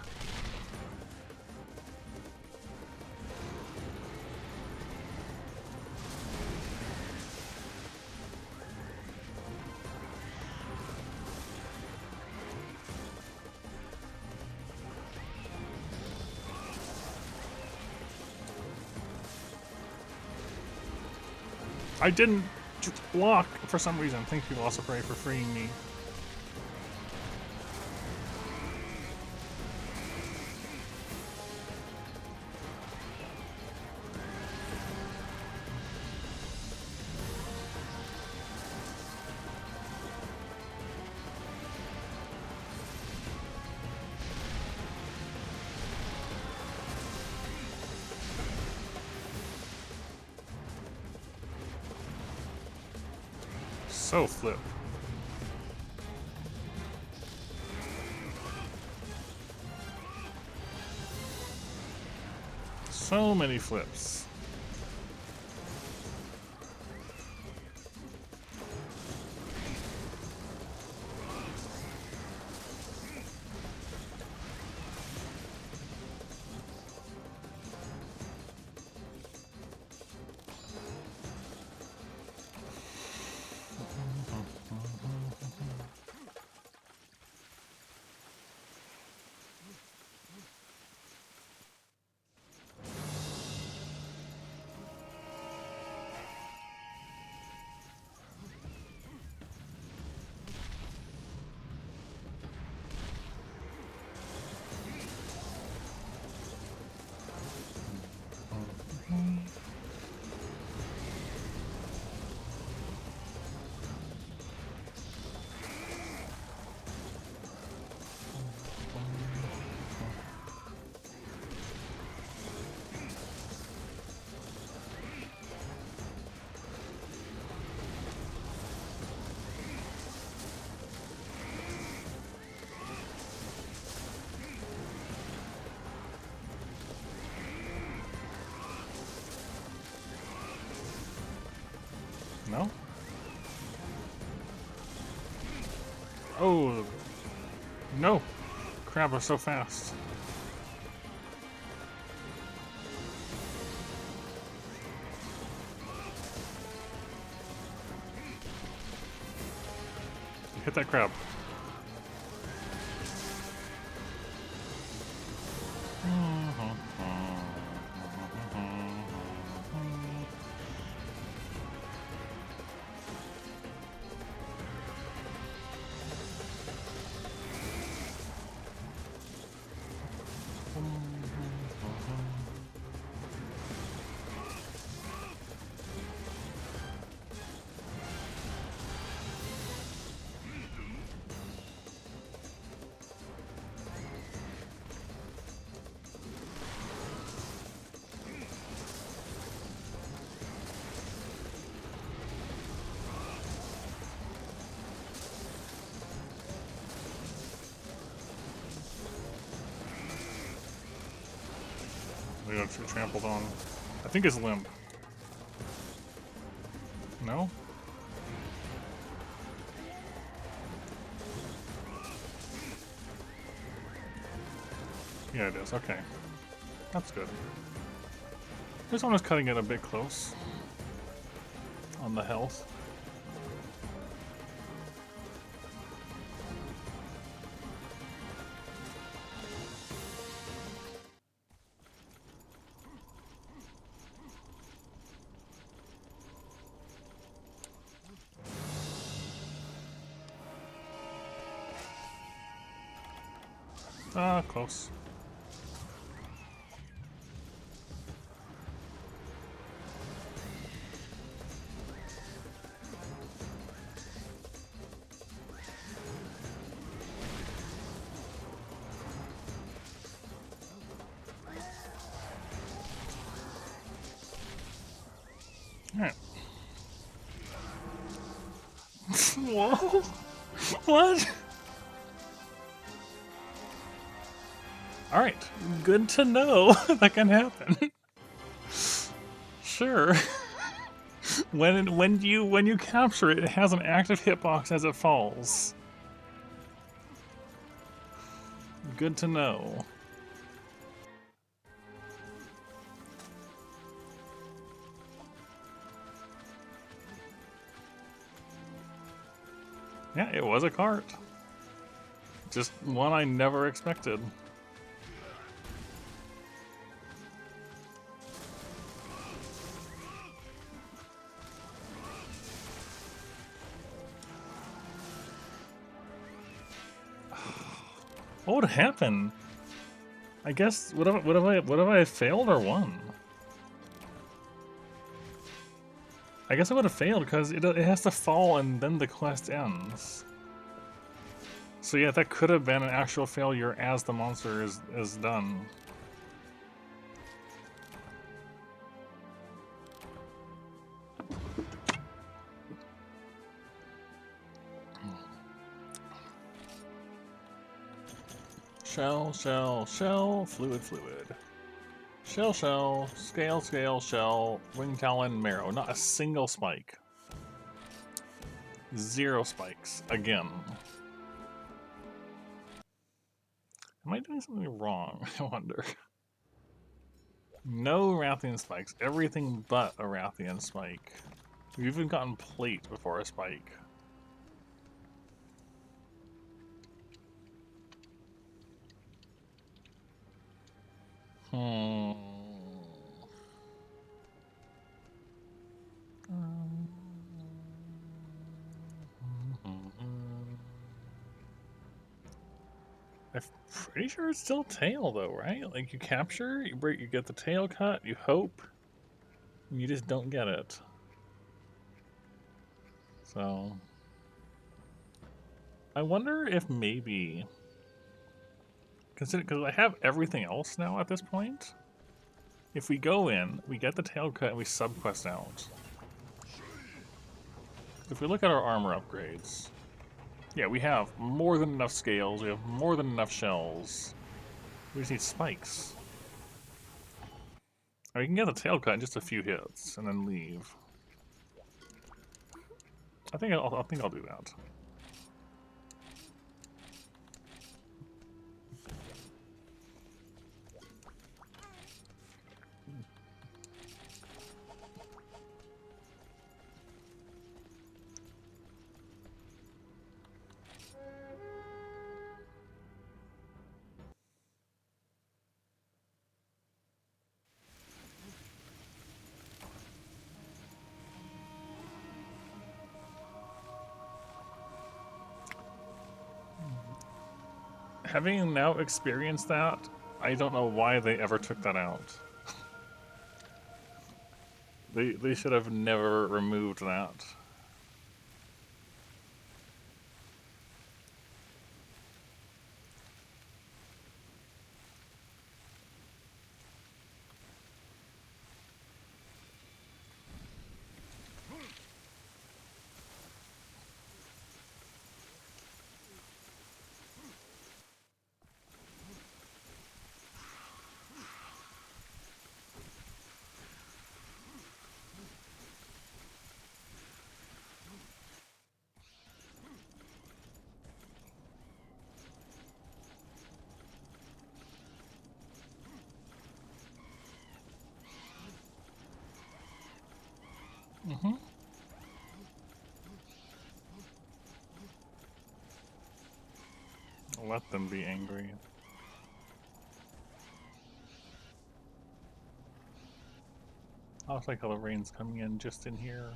I didn't block for some reason. Thank you, Velociprey, for freeing me. so flip. So many flips. No? Oh, no. Crab are so fast. Hit that crab. We got trampled on. I think it's limp. No? Yeah, it is. Okay. That's good. This one is cutting it a bit close on the health. Ah, close. Alright. Whoa! What? Alright, good to know. That can happen. Sure. When you capture it, it has an active hitbox as it falls. Good to know. Yeah, it was a cart. Just one I never expected. What would happen? I guess what have I failed or won? I guess I would have failed because it has to fall and then the quest ends. So yeah, that could have been an actual failure as the monster is done. Shell, shell, shell, fluid, fluid. Shell, shell, scale, scale, shell, wing talon, marrow. Not a single spike. 0 spikes. Again. Am I doing something wrong? I wonder. No Rathian spikes. Everything but a Rathian spike. We've even gotten plate before a spike. I'm pretty sure it's still tail though, right? Like you capture, you break, you get the tail cut, you hope, and you just don't get it. So I wonder if maybe, because I have everything else now at this point, if we go in, we get the tail cut, and we subquest out. If we look at our armor upgrades, yeah, we have more than enough scales, we have more than enough shells. We just need spikes. Or you can get the tail cut in just a few hits and then leave. I think I'll do that. Having now experienced that, I don't know why they ever took that out. They should have never removed that. Mm-hmm. Let them be angry. I also like how the rain's coming in just in here.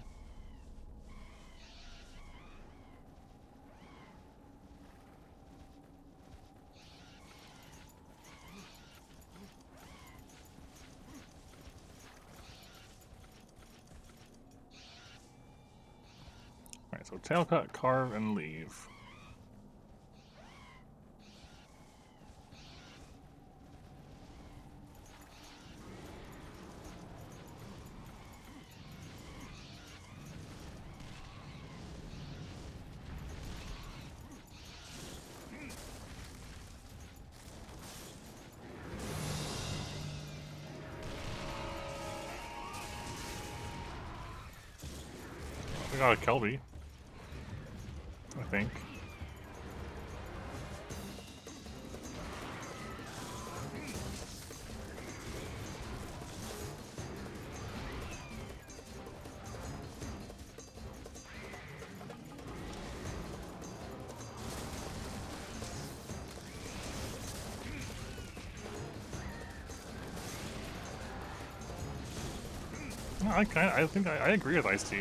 Alright, so tail cut, carve, and leave. We got a Kelby, I think. No, I think I agree with Ice-T.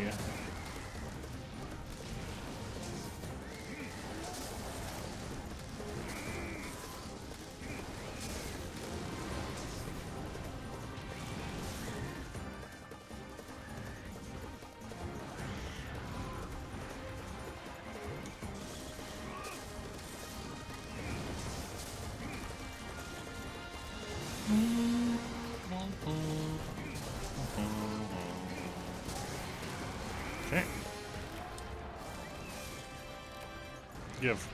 Okay. Give.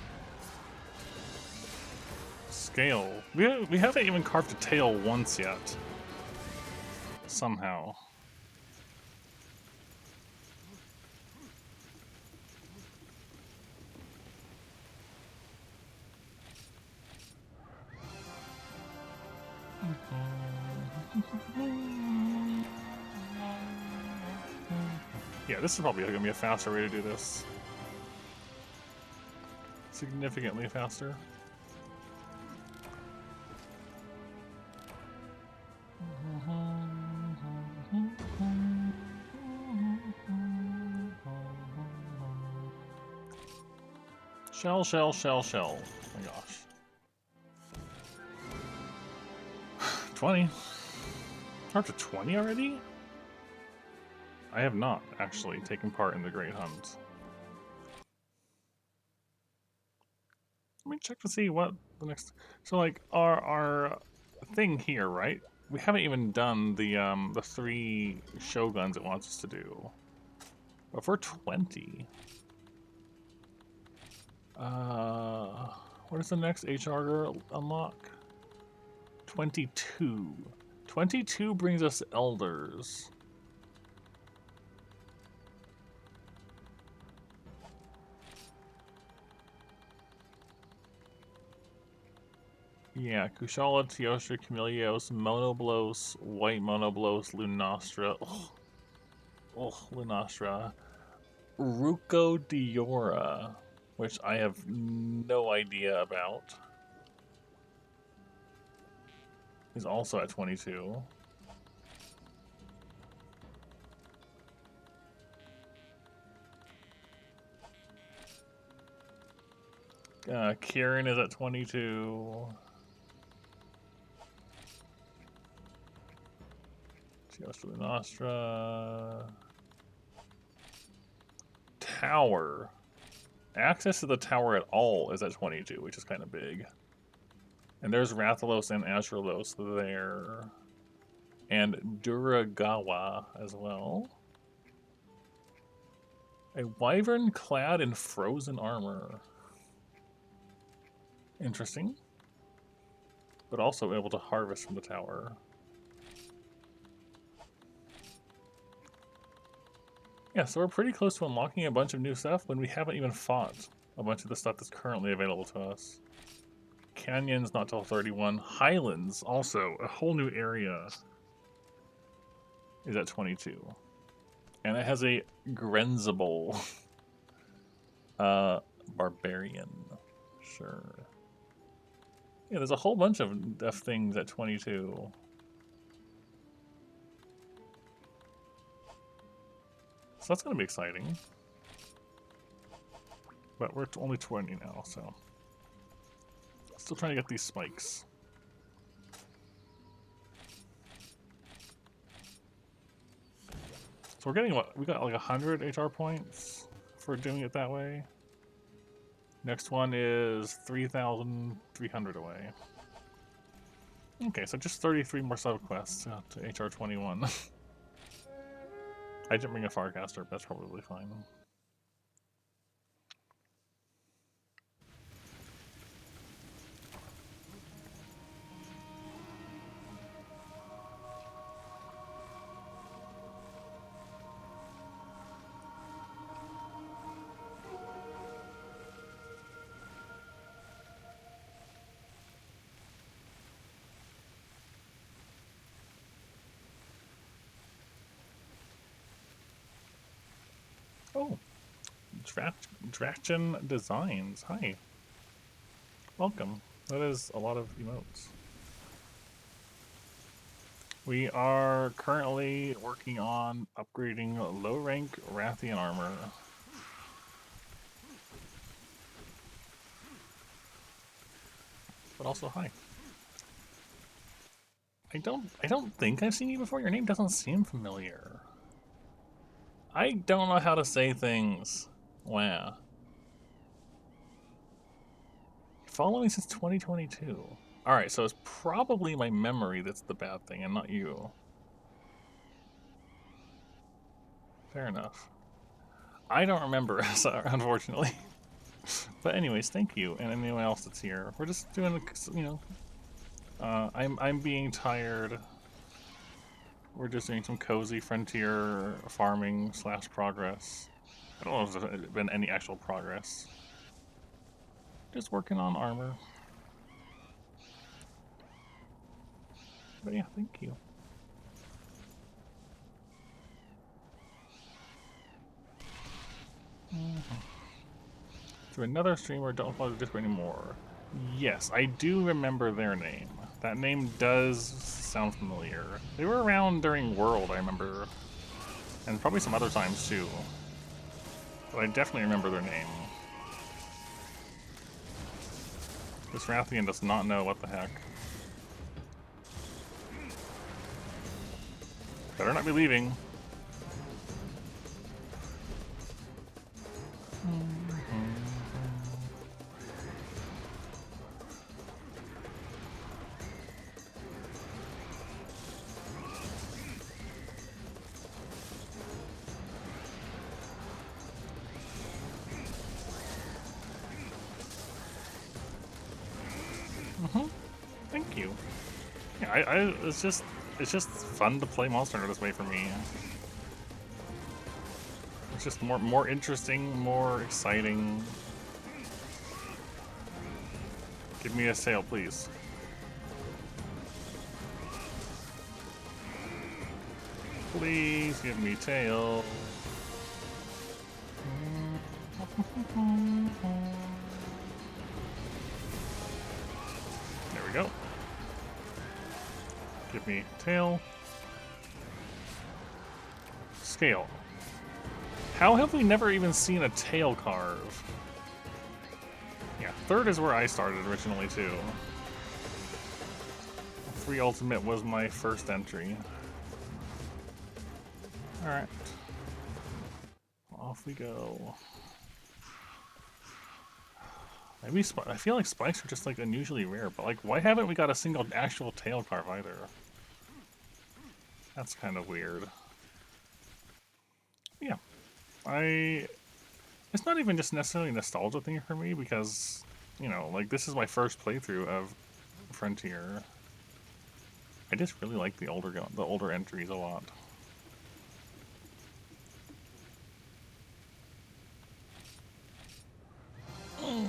scale. We haven't even carved a tail once yet. Somehow. Yeah, this is probably going to be a faster way to do this. Significantly faster. Shell, shell, shell, shell. Oh my gosh. 20. We're up to 20 already? I have not actually taken part in the Great Hunt. Let me check to see what the next. So like our thing here, right? We haven't even done the 3 shoguns it wants us to do. But for 20. What is the next HR unlock? 22. 22 brings us elders. Yeah, Kushala, Teostra, Camelios, Monoblos, White Monoblos, Lunastra. Oh, Lunastra. Ruko Diora, which I have no idea about, is also at 22. Kieran is at 22. Teostra, Lunastra. Tower. Access to the tower at all is at 22, which is kind of big. And there's Rathalos and Azralos there. And Duragawa as well. A wyvern clad in frozen armor. Interesting. But also able to harvest from the tower. Yeah, so we're pretty close to unlocking a bunch of new stuff when we haven't even fought a bunch of the stuff that's currently available to us. Canyons not till 31. Highlands also, a whole new area, is at 22. And it has a Grenzable barbarian. Sure. Yeah, there's a whole bunch of things at 22. So that's going to be exciting. But we're only 20 now, so. Still trying to get these spikes. So we're getting what? We got like 100 HR points for doing it that way. Next one is 3,300 away. Okay, so just 33 more sub-quests to HR 21. I didn't bring a Farcaster, but that's probably fine. Oh, Drachen Designs. Hi. Welcome. That is a lot of emotes. We are currently working on upgrading low-rank Rathian armor. But also, hi. I don't think I've seen you before. Your name doesn't seem familiar. I don't know how to say things. Wow. Following since 2022. Alright, so it's probably my memory that's the bad thing and not you. Fair enough. I don't remember, so, unfortunately. But anyways, thank you, and anyone else that's here. We're just doing, you know, I'm being tired. We're just doing some cozy frontier farming / progress. I don't know if there's been any actual progress. Just working on armor. But yeah, thank you. To another streamer, don't follow the Discord anymore. Yes, I do remember their name. That name does sound familiar. They were around during World, I remember. And probably some other times too. But I definitely remember their name. This Rathian does not know what the heck. Better not be leaving. Thank you. Yeah, it's just fun to play Monster Hunter this way for me. It's just more interesting, more exciting. Give me a sail, please. Please give me tail. There we go. Give me tail. Scale. How have we never even seen a tail carve? Yeah, 3rd is where I started originally too. 3 Ultimate was my first entry. Alright. Off we go. Maybe I feel like spikes are just like unusually rare, but like why haven't we got a single actual tail carve either? That's kind of weird. Yeah. It's not even just necessarily a nostalgia thing for me because, you know, like this is my first playthrough of Frontier. I just really like the older entries a lot. Ooh.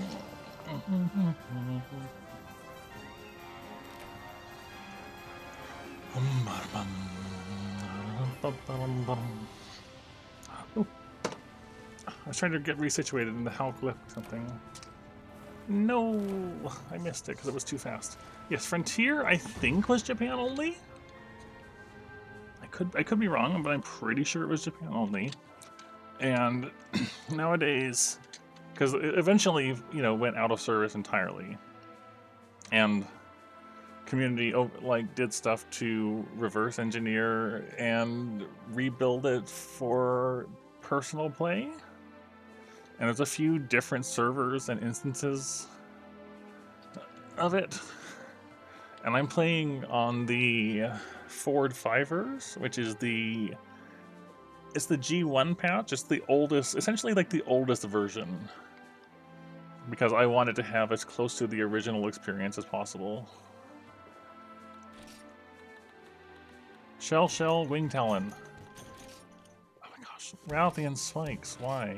I was trying to get resituated in the Hulk lift or something. No, I missed it because it was too fast. Yes, Frontier I think was Japan only. I could be wrong, but I'm pretty sure it was Japan only. And nowadays, because it eventually, you know, went out of service entirely, and community did stuff to reverse engineer and rebuild it for personal play. And there's a few different servers and instances of it. And I'm playing on the Ford Fivers, which is it's the G1 patch. It's the oldest, essentially like the oldest version. Because I wanted to have as close to the original experience as possible. Shell, Wing Talon. Oh my gosh, Rathian spikes, why?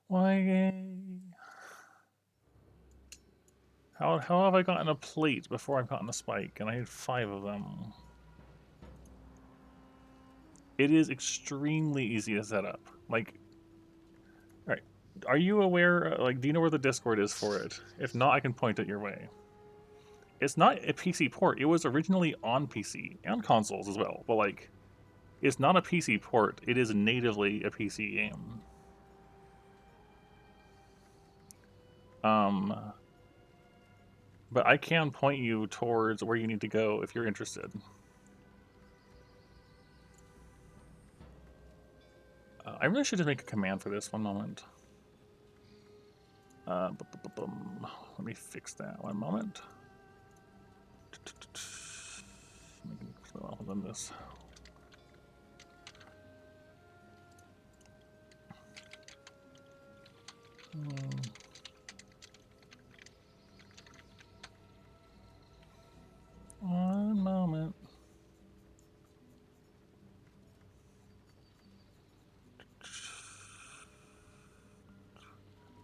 Why? How have I gotten a plate before I've gotten a spike? And I had 5 of them. It is extremely easy to set up. Like, alright, are you aware, like, do you know where the Discord is for it? If not, I can point it your way. It's not a PC port. It was originally on PC and consoles as well, but like, it's not a PC port. It is natively a PC game. But I can point you towards where you need to go if you're interested. I really should just make a command for this. One moment. Let me fix that. One moment. Hold on this.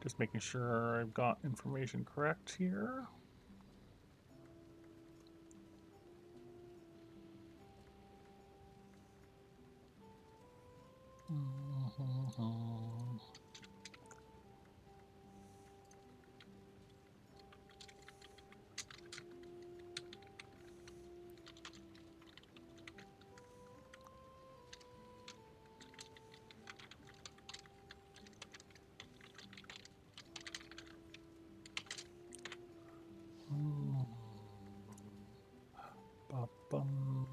Just making sure I've got information correct here. Ba-bum.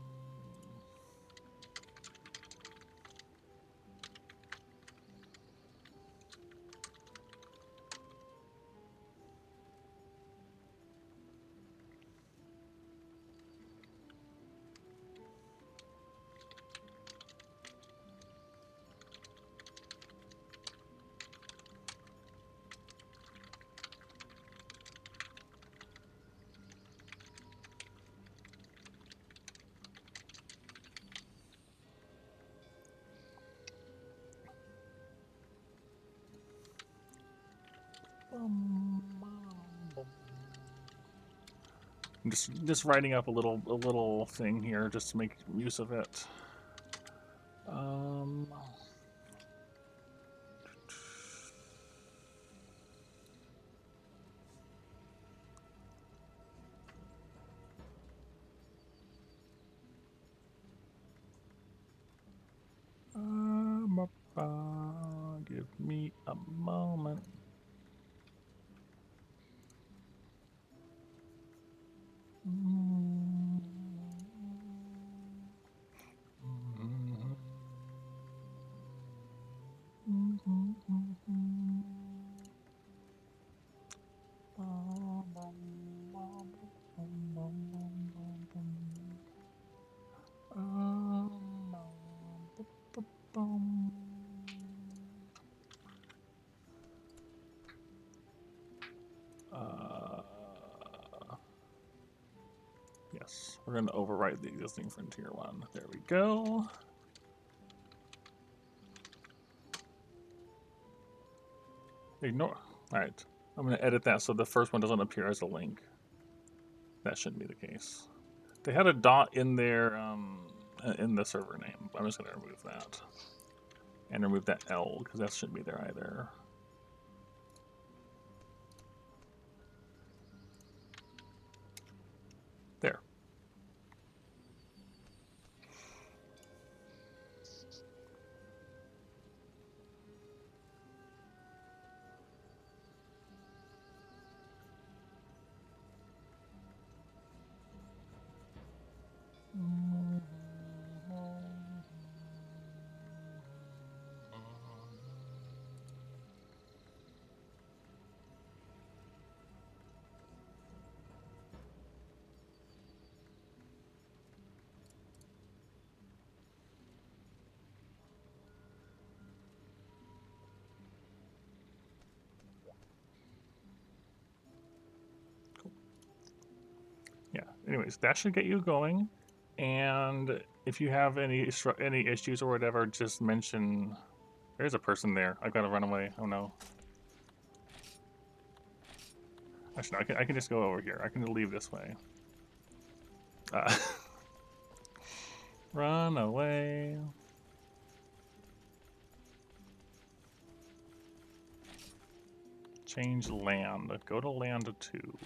I'm just writing up a little thing here just to make use of it. Give me a moment. Yes, we're going to overwrite the existing Frontier one. There we go. Ignore. Alright, I'm going to edit that so the first one doesn't appear as a link. That shouldn't be the case. They had a dot in there in the server name. I'm just going to remove that. And remove that L, because that shouldn't be there either. There. Yeah, anyways, that should get you going. And if you have any issues or whatever, just mention. There's a person there. I've got to run away. Oh no. Actually, no, I can just go over here. I can leave this way. Run away. Change land. Go to land 2.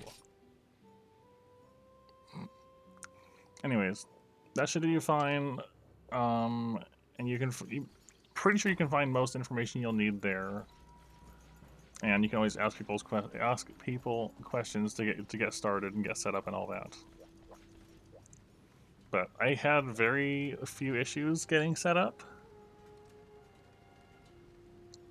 Anyways, that should do you fine. And you can, pretty sure you can find most information you'll need there. And you can always ask people questions to get started and get set up and all that. But I had very few issues getting set up.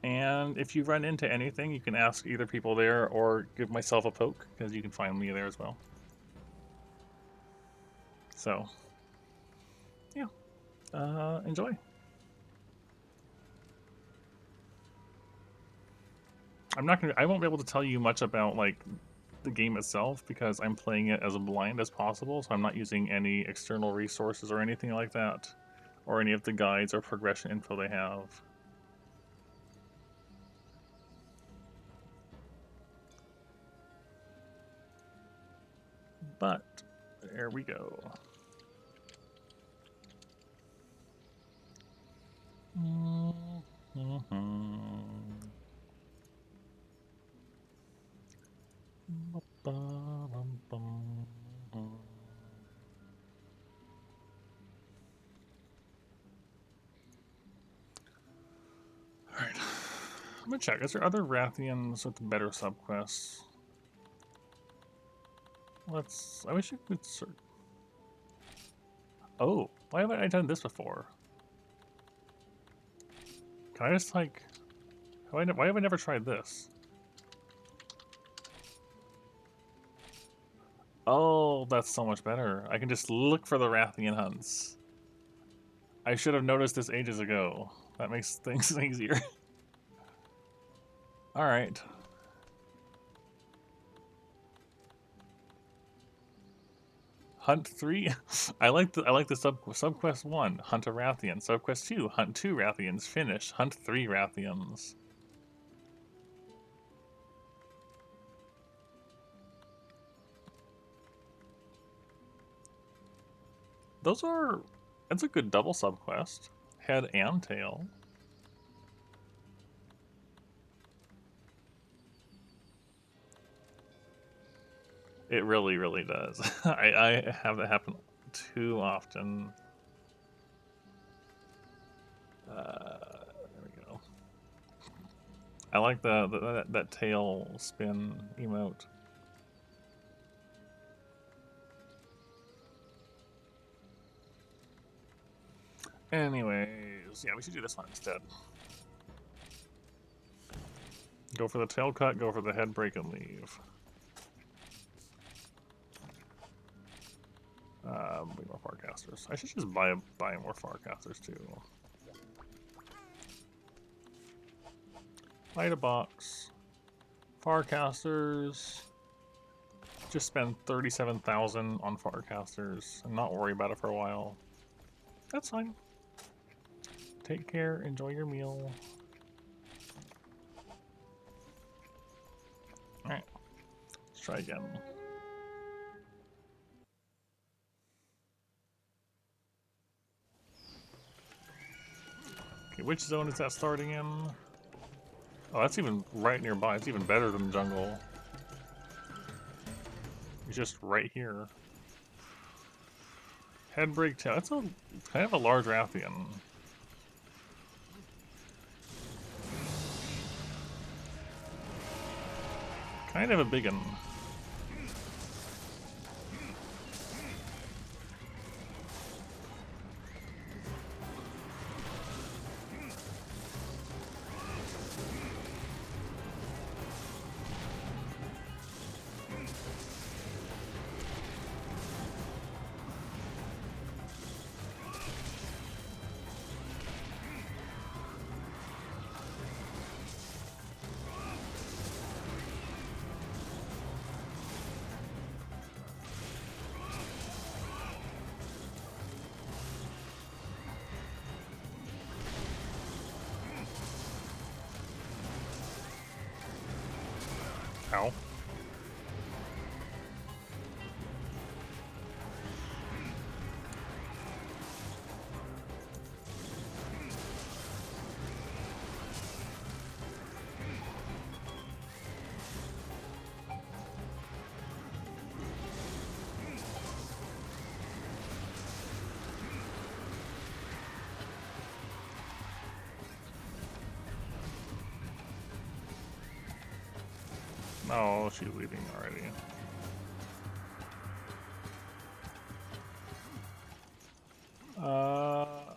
And if you run into anything, you can ask either people there or give myself a poke, because you can find me there as well. So, yeah, enjoy. I won't be able to tell you much about like the game itself because I'm playing it as blind as possible, so I'm not using any external resources or anything like that, or any of the guides or progression info they have. But there we go. Alright. I'm gonna check. Is there other Rathians with better subquests? I wish I could search. Oh, why haven't I done this before? Can I just like... why have I never tried this? Oh, that's so much better. I can just look for the Rathian hunts. I should have noticed this ages ago. That makes things easier. Alright. Hunt 3? I like the subquest 1, hunt a Rathian. Subquest 2, hunt 2 Rathians. Finish. Hunt 3 Rathians. That's a good double subquest. Head and tail. It really, really does. I have that happen too often. There we go. I like that tail spin emote. Anyways, yeah, we should do this one instead. Go for the tail cut, go for the head break and leave. Way more Farcasters. I should just buy more Farcasters too. Light a box. Farcasters. Just spend 37,000 on Farcasters and not worry about it for a while. That's fine. Take care, enjoy your meal. Alright, let's try again. Okay, which zone is that starting in? Oh, that's even right nearby. It's even better than jungle. It's just right here. Head break tail. That's a kind of a large Rathian. Kind of a big one. Ow. Oh, she's leaving already.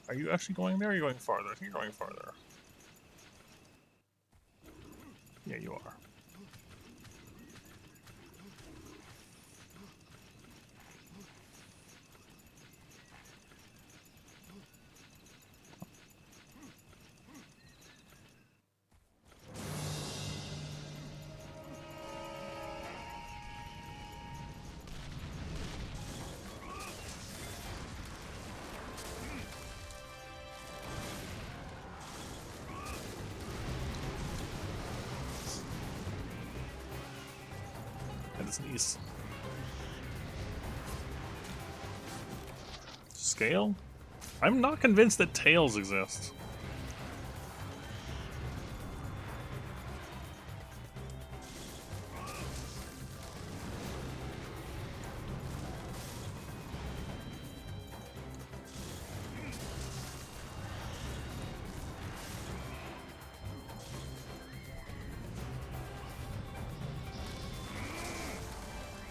Are you actually going there or are you going farther? I think you're going farther. Yeah, you are. Had to sneeze. Scale? I'm not convinced that tails exist.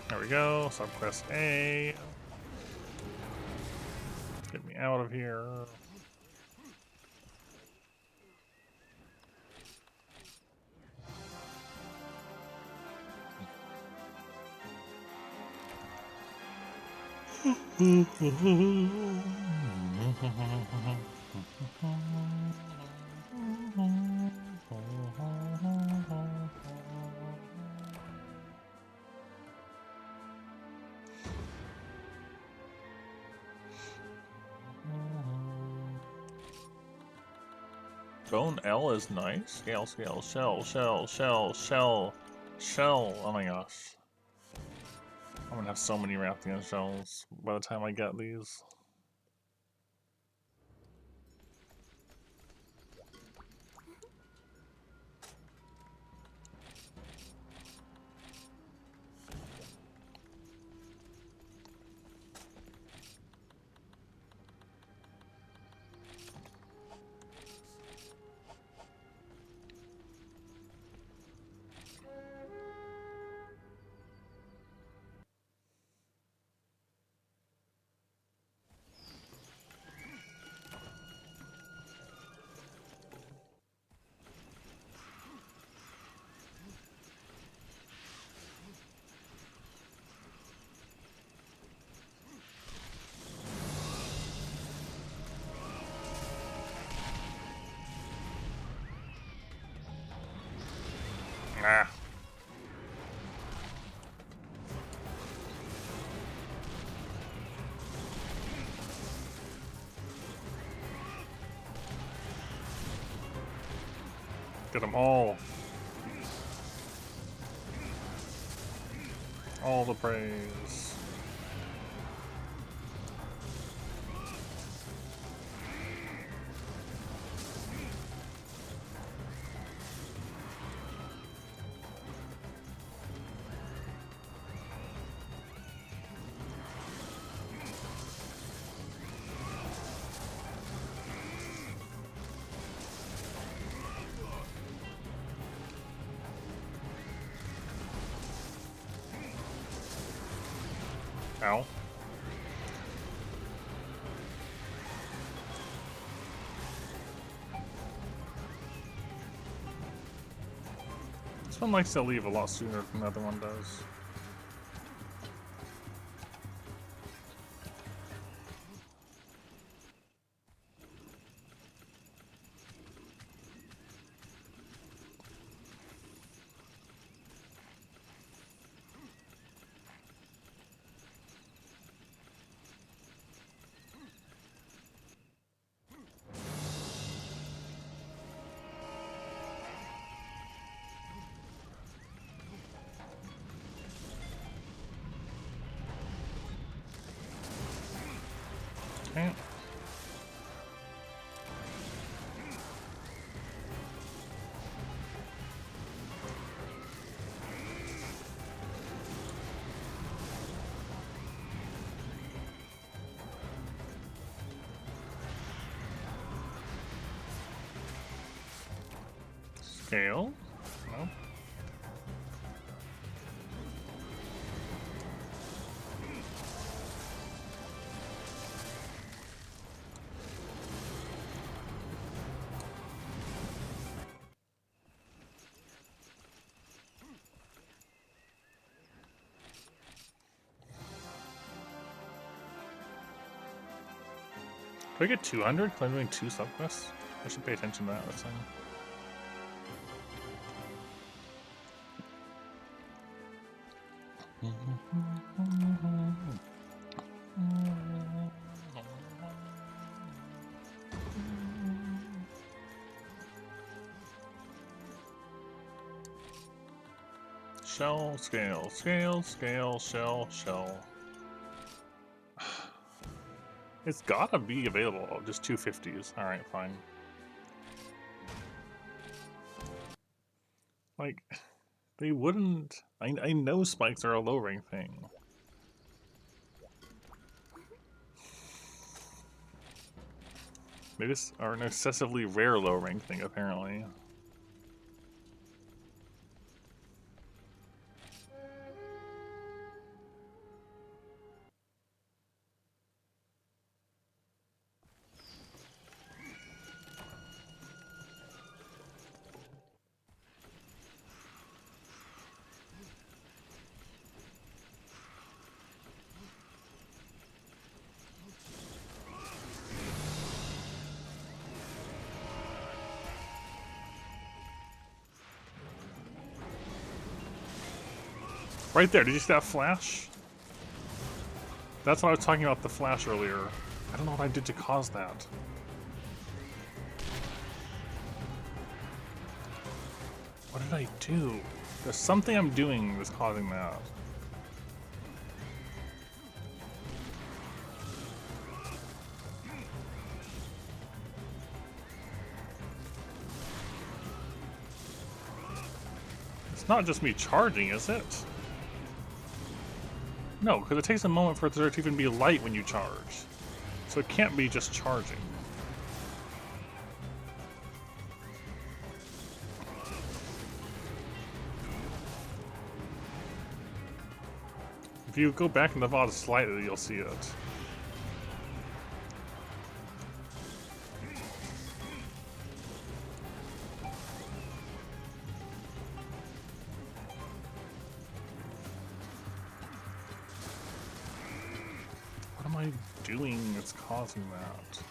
There we go. So press A. Get me out of here. Bone L is nice. Scale, scale, shell, shell, shell, shell, shell. Oh my gosh. I'm gonna have so many Rathian shells by the time I get these. Ah. Get them all. All the praise. Ow. This one likes to leave a lot sooner than the other one does. Okay. Scale? No. Do I get 200 because I'm doing 2 subquests? I should pay attention to that this time. Shell, scale, scale, scale, shell, shell. It's gotta be available. Oh, just 250s. Alright, fine. Like, they wouldn't... I know spikes are a low rank thing. They just are an excessively rare low rank thing, apparently. Right there, did you see that flash? That's what I was talking about, the flash earlier. I don't know what I did to cause that. What did I do? There's something I'm doing that's causing that. It's not just me charging, is it? No, because it takes a moment for it to even be light when you charge. So it can't be just charging. If you go back in the VOD slightly, you'll see it. What am I doing that's causing that?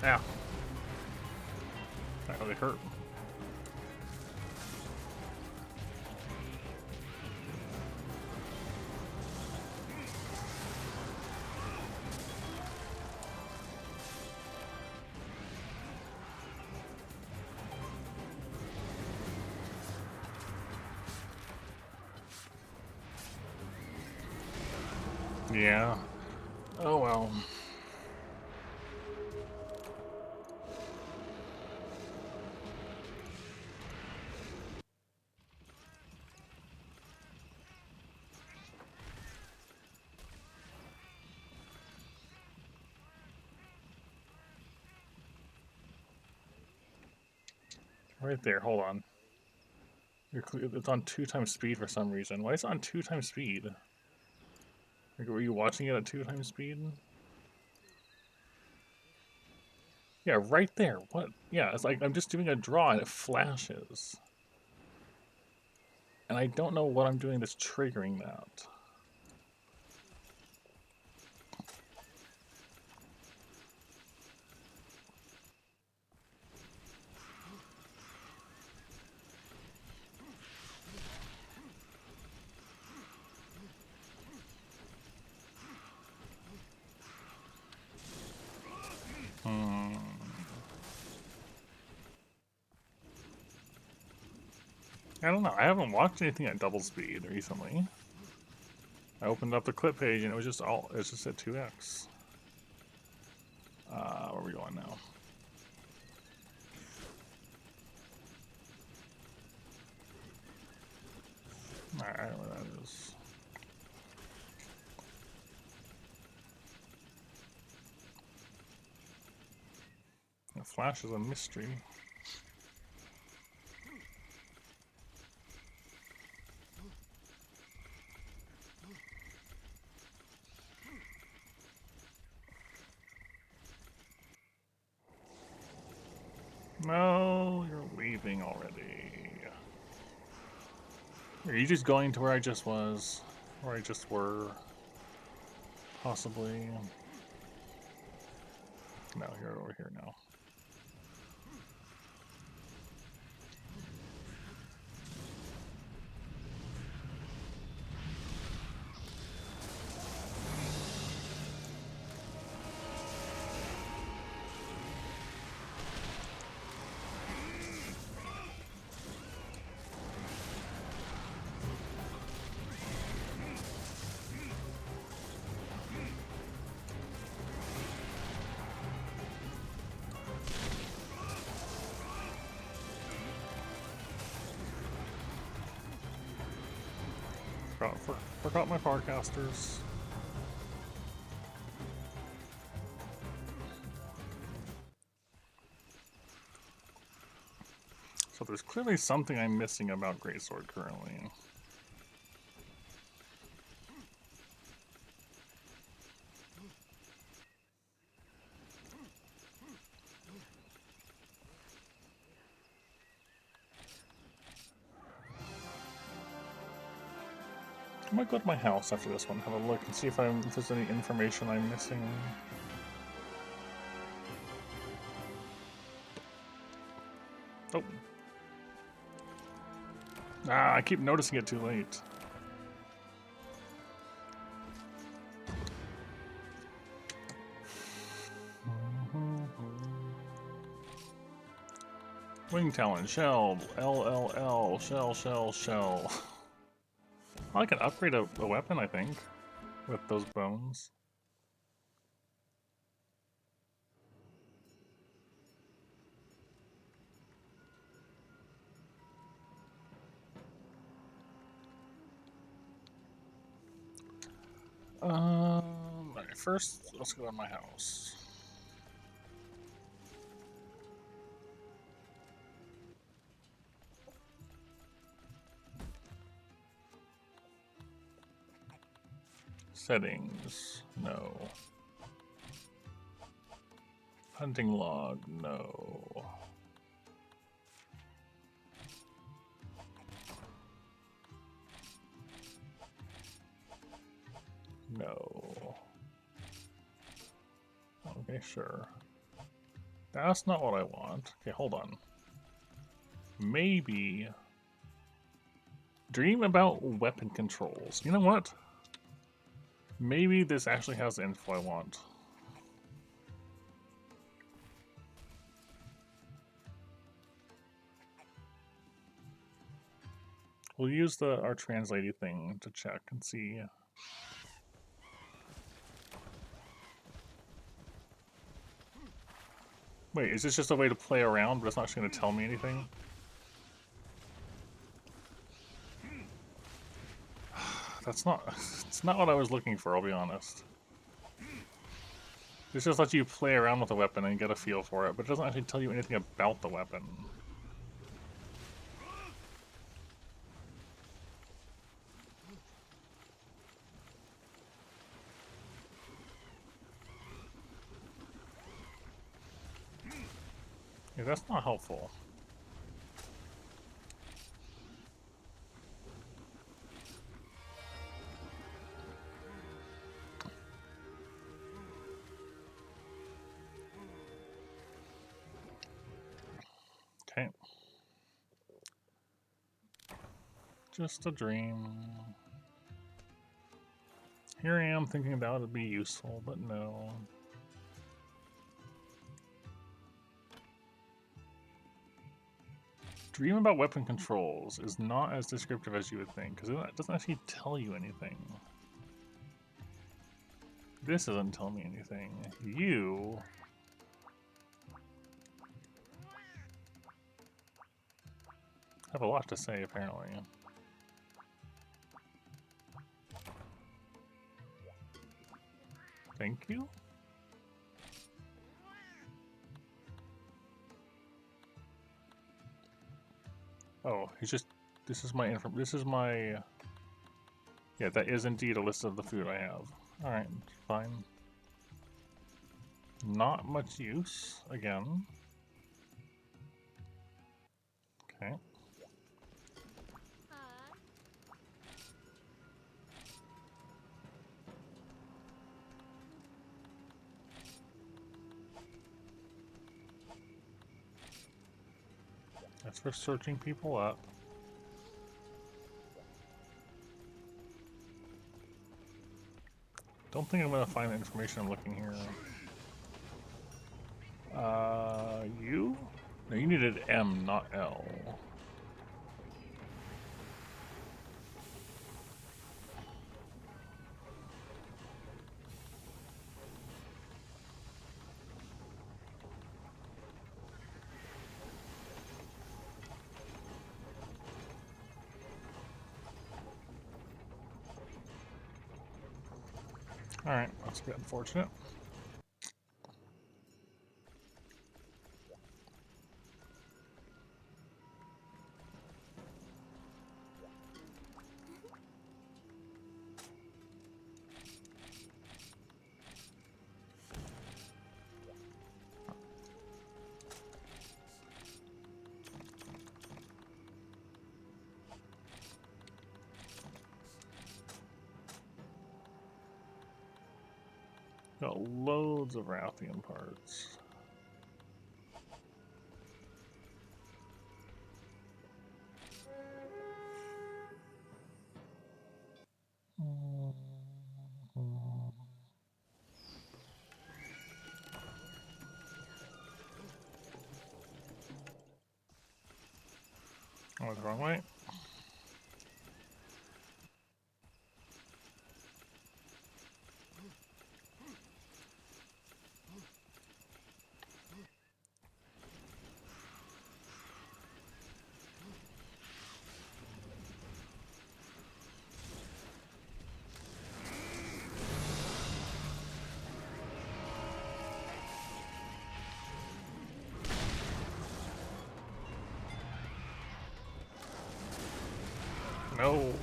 Ow. That really hurt. Yeah. Oh well. Right there, hold on. It's on 2 times speed for some reason. Why is it on 2 times speed? Like, were you watching it at 2 times speed? Yeah, right there. What? Yeah, it's like I'm just doing a draw and it flashes. And I don't know what I'm doing that's triggering that. I don't know. I haven't watched anything at double speed recently. I opened up the clip page and it was just at 2x. Where are we going now? Alright, where that is. The flash is a mystery. No, you're leaving already. Are you just going to where I just was? Where I just were? Possibly. No, you're over here now. Forgot my farcasters. So there's clearly something I'm missing about Greatsword currently. I might go to my house after this one, have a look and see if there's any information I'm missing. Oh. Ah, I keep noticing it too late. Wing Talon, Shell, LLL, Shell. I can upgrade a weapon, I think, with those bones. Alright, first, let's go to my house. Settings, no. Hunting log, no. No. Okay, sure. That's not what I want. Okay, hold on. Maybe dream about weapon controls. You know what? Maybe this actually has the info I want. We'll use our translating thing to check and see. Wait, is this just a way to play around, but it's not actually going to tell me anything? It's not what I was looking for, I'll be honest. This just lets you play around with the weapon and get a feel for it, but it doesn't actually tell you anything about the weapon. Yeah, that's not helpful. Okay. Just a dream. Here I am thinking that would be useful, but no. Dream about weapon controls is not as descriptive as you would think, because it doesn't actually tell you anything. This doesn't tell me anything. You have a lot to say, apparently. Thank you. Oh, he's just. This is my info. This is my. Yeah, that is indeed a list of the food I have. All right, fine. Not much use again. Okay. That's for searching people up. Don't think I'm gonna find the information I'm looking here. You? No, you needed M, not L. Alright, that's a bit unfortunate. Got loads of Rathian parts. I went the wrong way. No.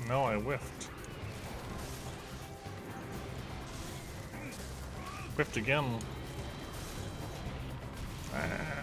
No, I whiffed. Whiffed again. Ah.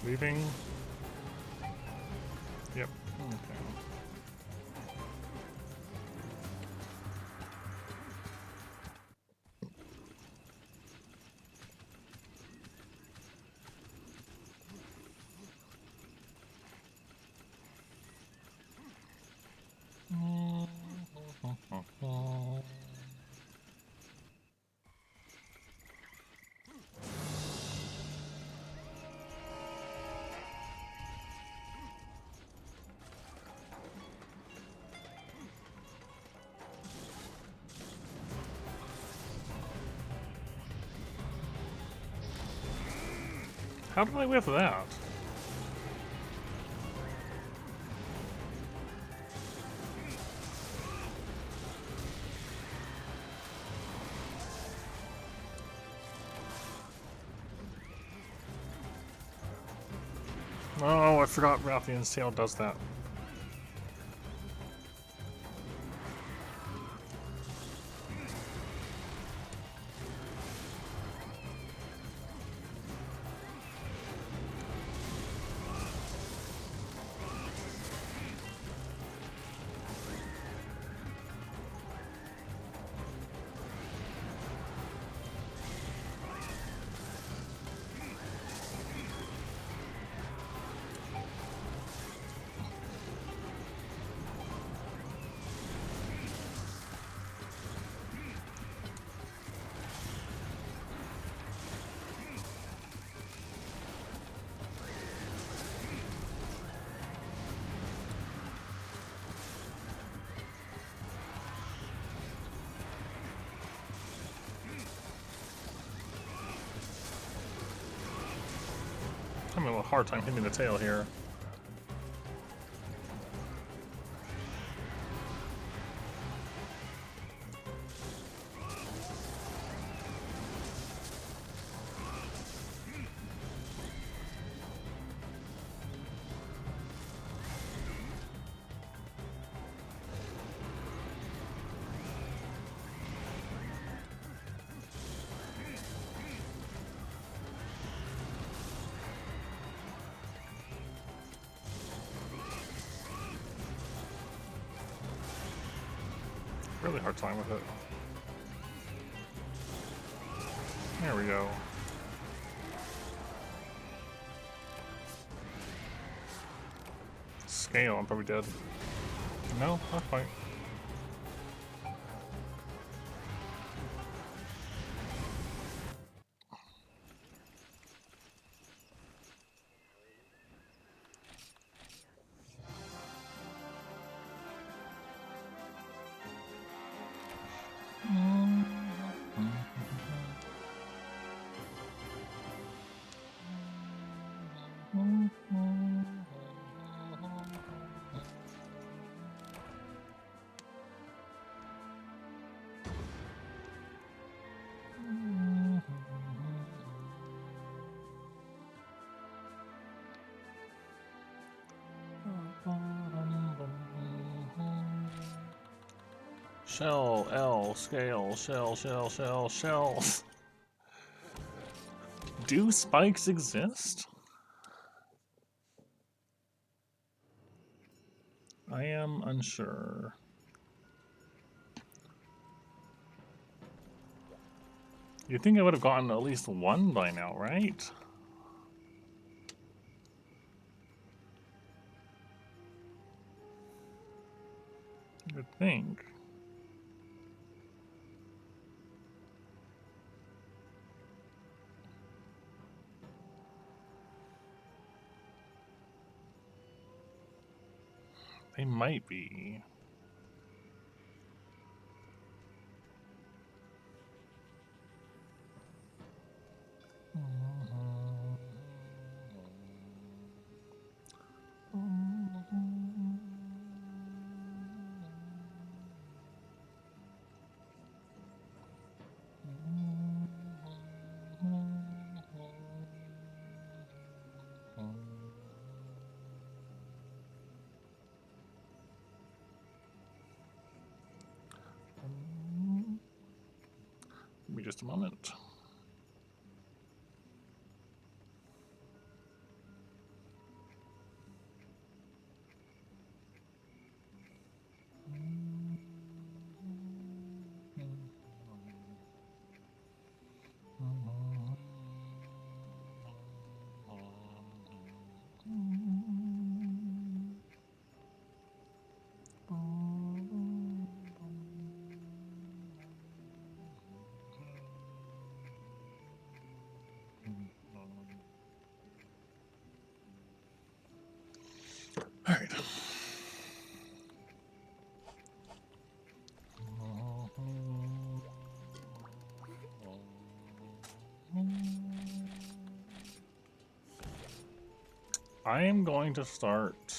Leaving. Yep. Okay. How did I whiff that? Oh, I forgot Rathian's tail does that. having a hard time hitting the tail here. Really hard time with it. There we go. Scale, I'm probably dead. No, not quite. Shell, L, scale, shell, shell, shell, shell. Do spikes exist? I am unsure. You'd think I would have gotten at least one by now, right? You'd think. They might be. Give me just a moment. All right. I am going to start.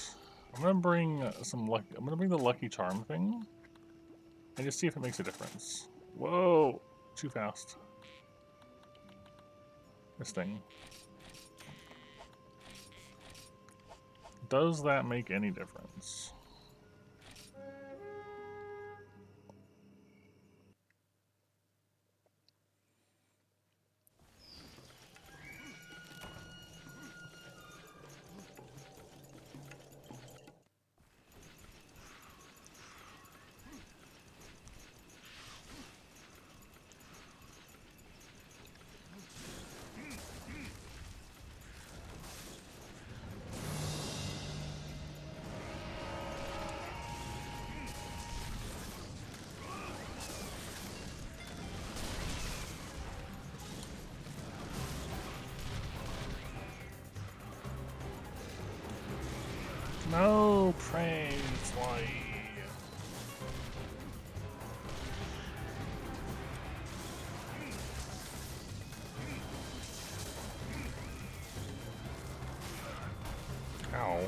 I'm gonna bring some luck. I'm gonna bring the Lucky Charm thing, and just see if it makes a difference. Whoa! Too fast. This thing. Does that make any difference? No, praise, why? Ow.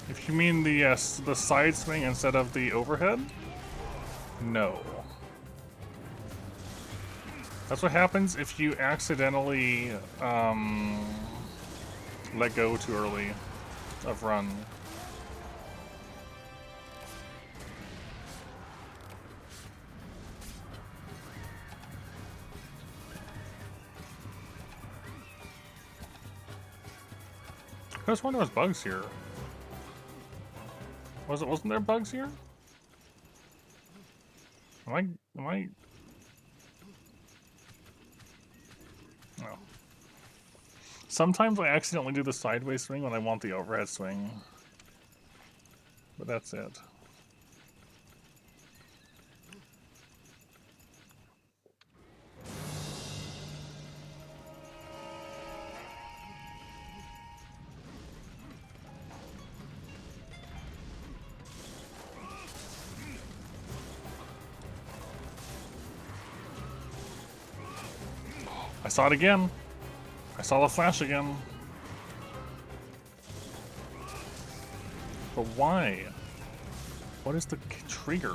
If you mean the side swing instead of the overhead, no. That's what happens if you accidentally let go too early of run. I was wondering if there was bugs here. Wasn't there bugs here? Am I? No. Sometimes I accidentally do the sideways swing when I want the overhead swing. But that's it. I saw it again. I saw the flash again. But why? What is the trigger?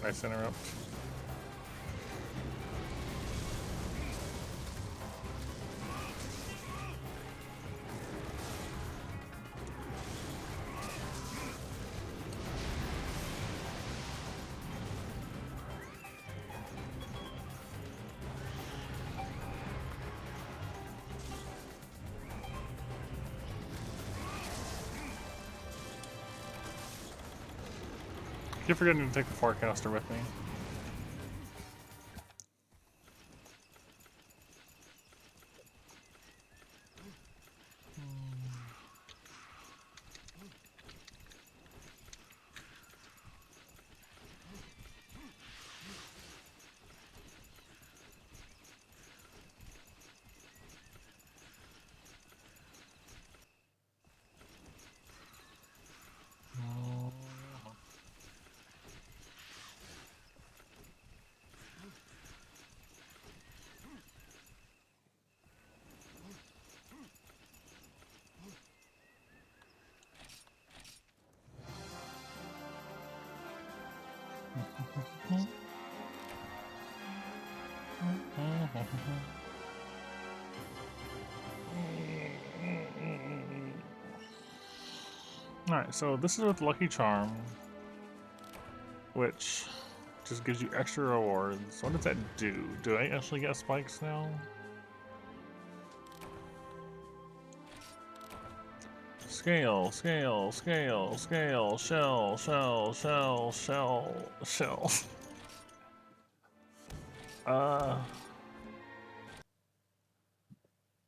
Nice interrupt. Keep forgetting to take the forecaster with me. Alright, so this is with Lucky Charm, which just gives you extra rewards. What does that do? Do I actually get spikes now? Scale, scale, scale, scale, shell, shell, shell, shell, shell. I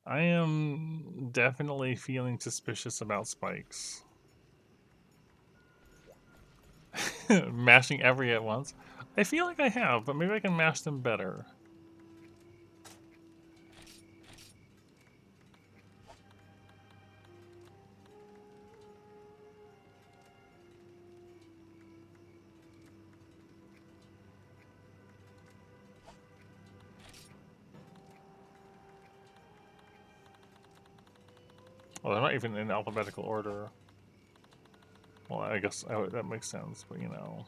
am definitely feeling suspicious about spikes. Mashing every at once. I feel like I have, but maybe I can mash them better. Well, they're not even in alphabetical order. Well, I guess that makes sense, but you know.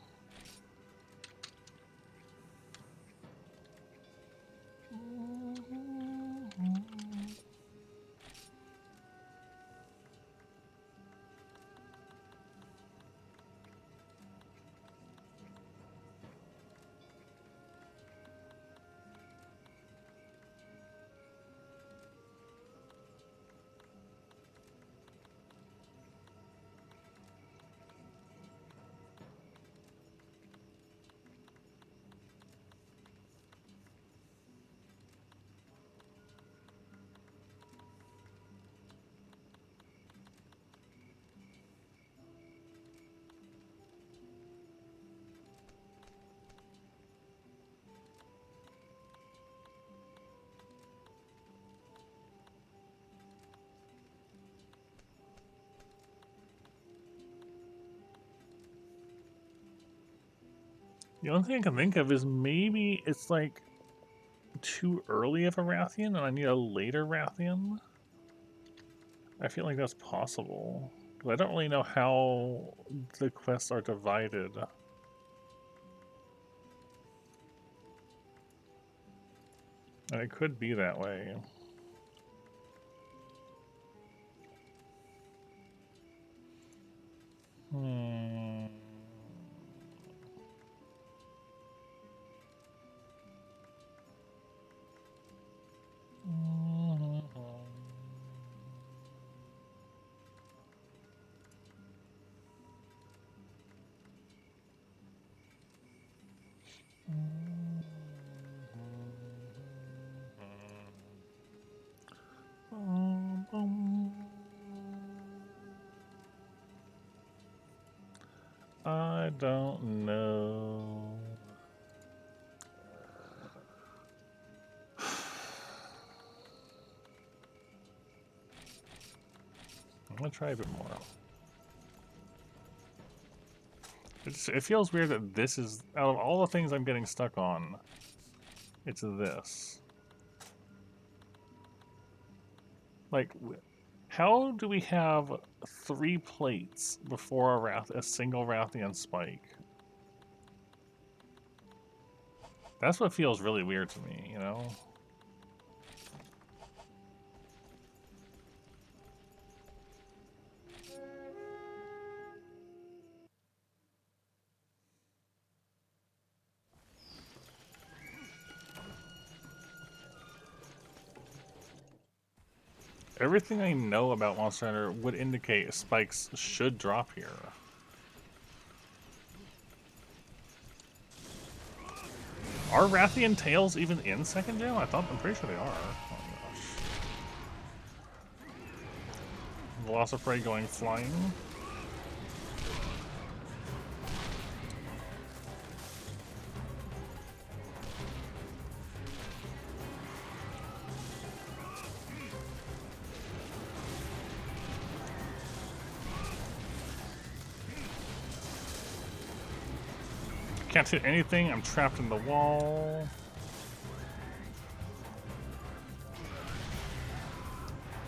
The only thing I can think of is maybe it's like too early of a Rathian and I need a later Rathian. I feel like that's possible. But I don't really know how the quests are divided. And it could be that way. Hmm. I don't know. I'm gonna try a bit more. It feels weird that this is, out of all the things I'm getting stuck on, it's this. Like, how do we have 3 plates before a single Rathian spike? That's what feels really weird to me, you know? Everything I know about Monster Hunter would indicate spikes should drop here. Are Rathian tails even in second gen? I'm pretty sure they are. Oh gosh. Velociprey going flying. Can't hit anything, I'm trapped in the wall.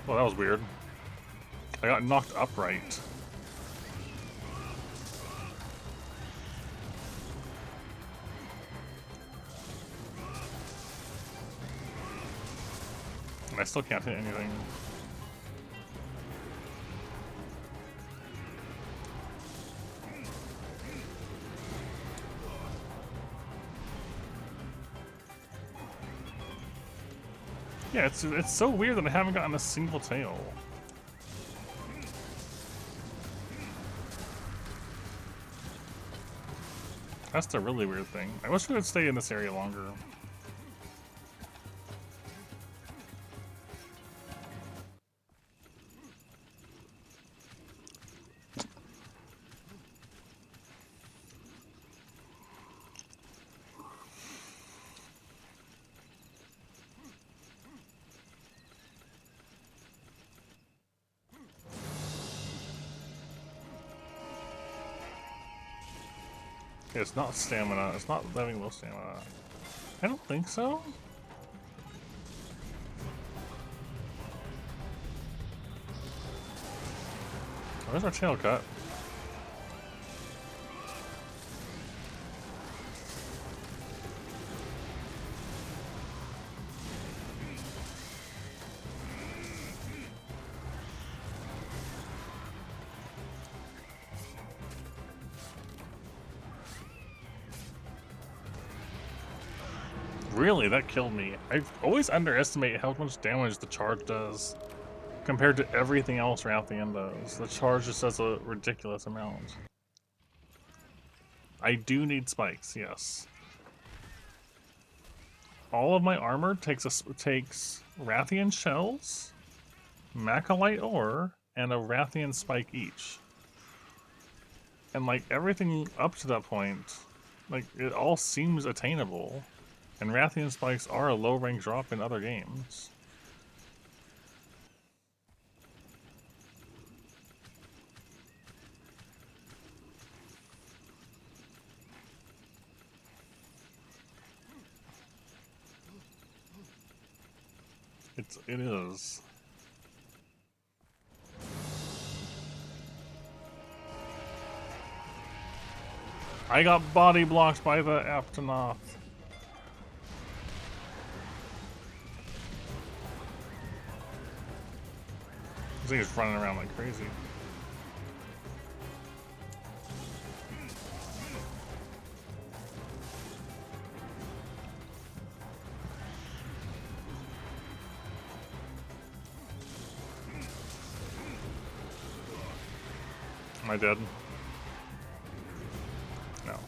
Well, that was weird. I got knocked upright. And I still can't hit anything. Yeah, it's so weird that I haven't gotten a single tail. That's the really weird thing. I wish we would stay in this area longer. It's not stamina. It's not having low stamina. I don't think so. Where's our tail cut? Really, that killed me. I always underestimate how much damage the charge does compared to everything else Rathian does. The charge just does a ridiculous amount. I do need spikes, yes. All of my armor takes Rathian shells, Macalite ore, and a Rathian spike each. And like everything up to that point, like it all seems attainable. And Rathian spikes are a low rank drop in other games. It is. I got body blocked by the Aptonoth. This thing is running around like crazy. Am I dead? No.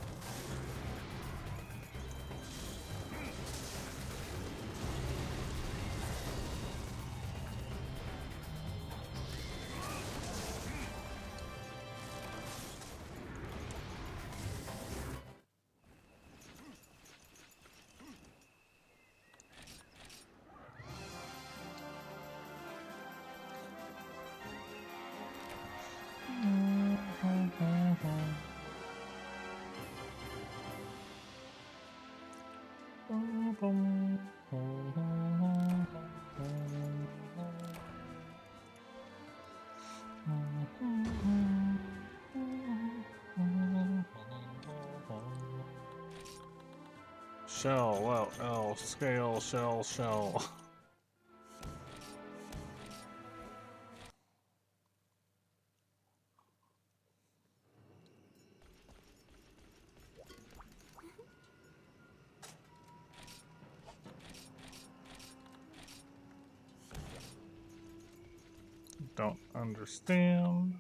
Shell, well, L, scale, shell, shell. Don't understand.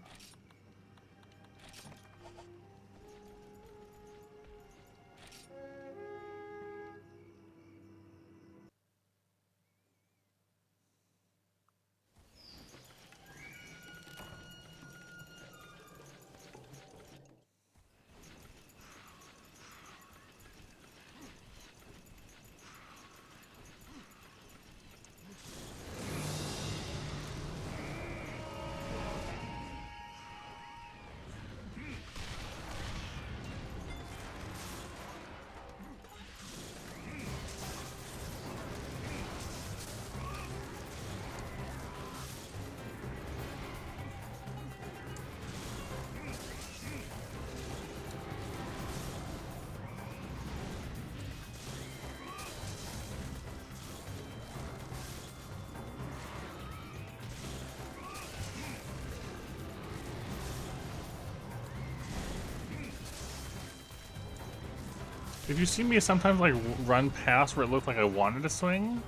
If you see me sometimes like run past where it looked like I wanted to swing,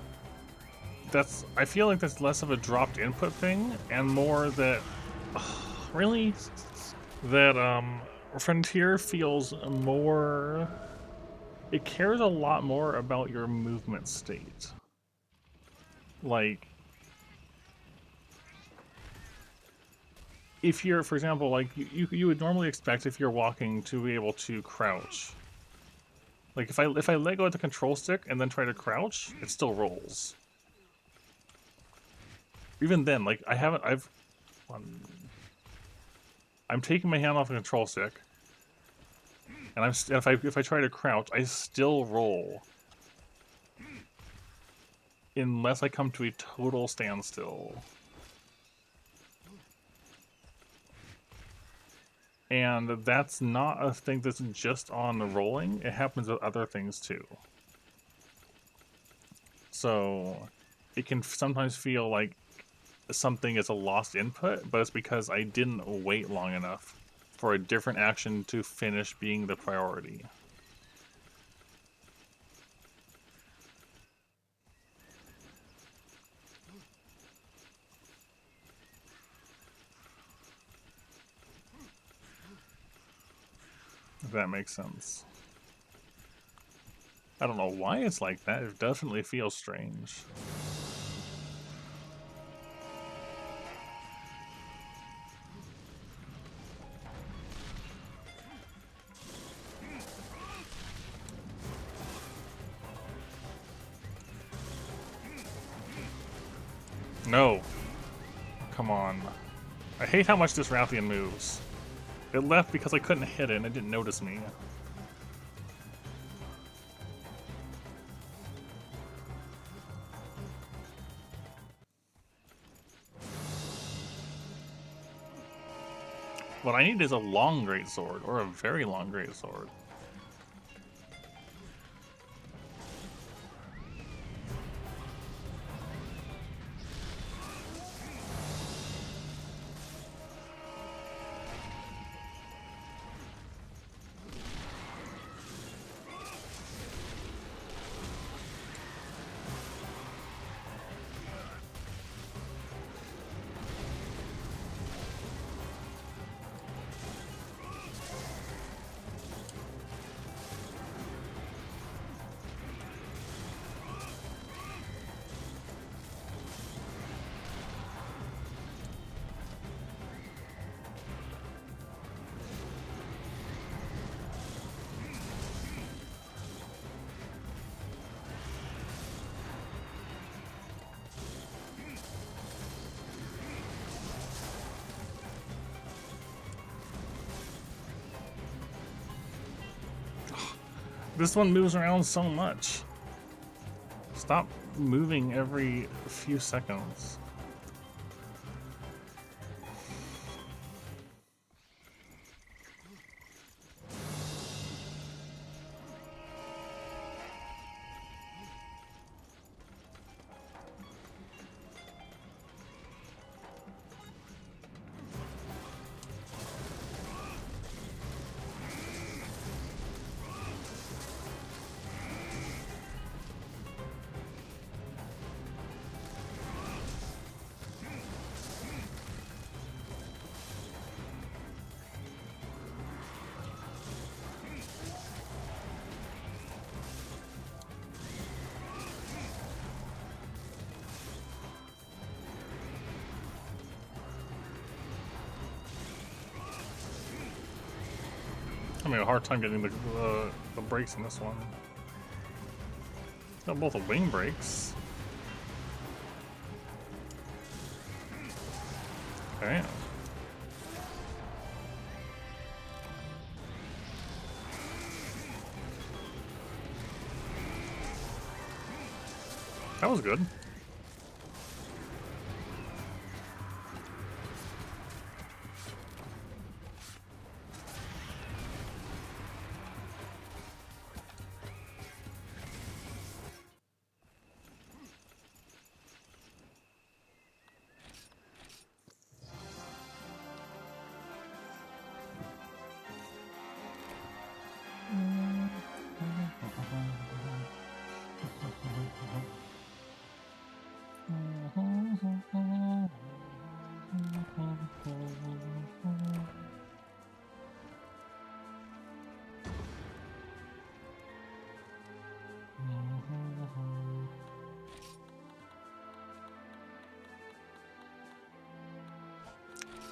I feel like that's less of a dropped input thing and more that, really, that Frontier feels more, it cares a lot more about your movement state. Like, if you're, for example, like you would normally expect if you're walking to be able to crouch. Like if I let go of the control stick and then try to crouch, it still rolls. Even then, like I'm taking my hand off the control stick, and if I try to crouch, I still roll. Unless I come to a total standstill. And that's not a thing that's just on the rolling, it happens with other things too. So it can sometimes feel like something is a lost input, but it's because I didn't wait long enough for a different action to finish being the priority. If that makes sense. I don't know why it's like that, it definitely feels strange. No. Come on. I hate how much this Rathian moves. It left because I couldn't hit it and it didn't notice me. What I need is a long greatsword, or a very long greatsword. This one moves around so much. Stop moving every few seconds. I'm having a hard time getting the brakes in this one. Got both the wing brakes. Okay. That was good.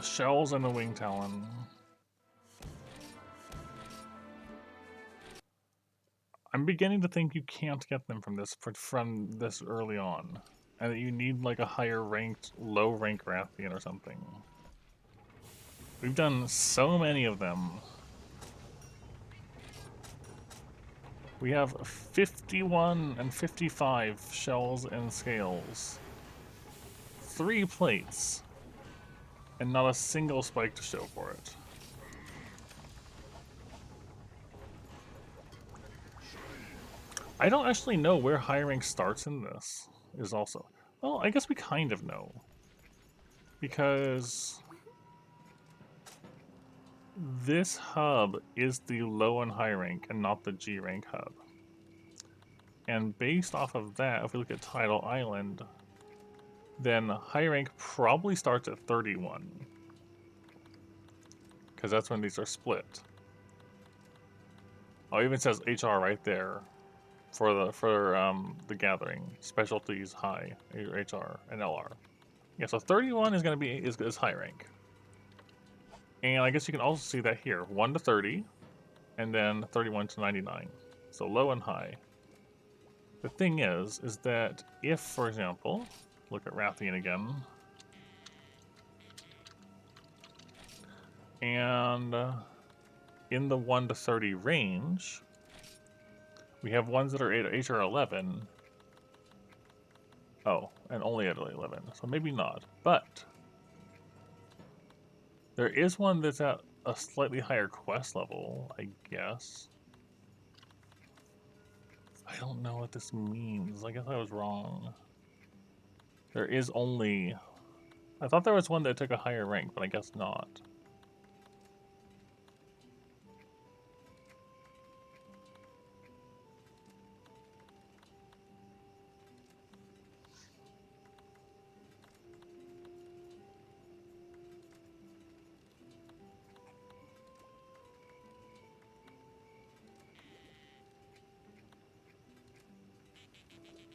Shells and the wing talon. I'm beginning to think you can't get them from this early on, and that you need like a higher ranked, low rank Rathian or something. We've done so many of them. We have 51 and 55 shells and scales, 3 plates, and not a single spike to show for it. I don't actually know where high rank starts in this, is also. Well, I guess we kind of know. Because this hub is the low and high rank and not the G rank hub. And based off of that, if we look at Tidal Island, then high rank probably starts at 31. Because that's when these are split. Oh, it even says HR right there for the gathering. Specialties high, HR and LR. Yeah, so 31 is gonna be is high rank. And I guess you can also see that here. 1 to 30, and then 31 to 99. So low and high. The thing is that if, for example, look at Rathian again, and in the 1 to 30 range, we have ones that are at HR 11. Oh, and only at 11, so maybe not. But There is one that's at a slightly higher quest level, I guess. I don't know what this means. I guess I was wrong. There is only... I thought there was one that took a higher rank, but I guess not.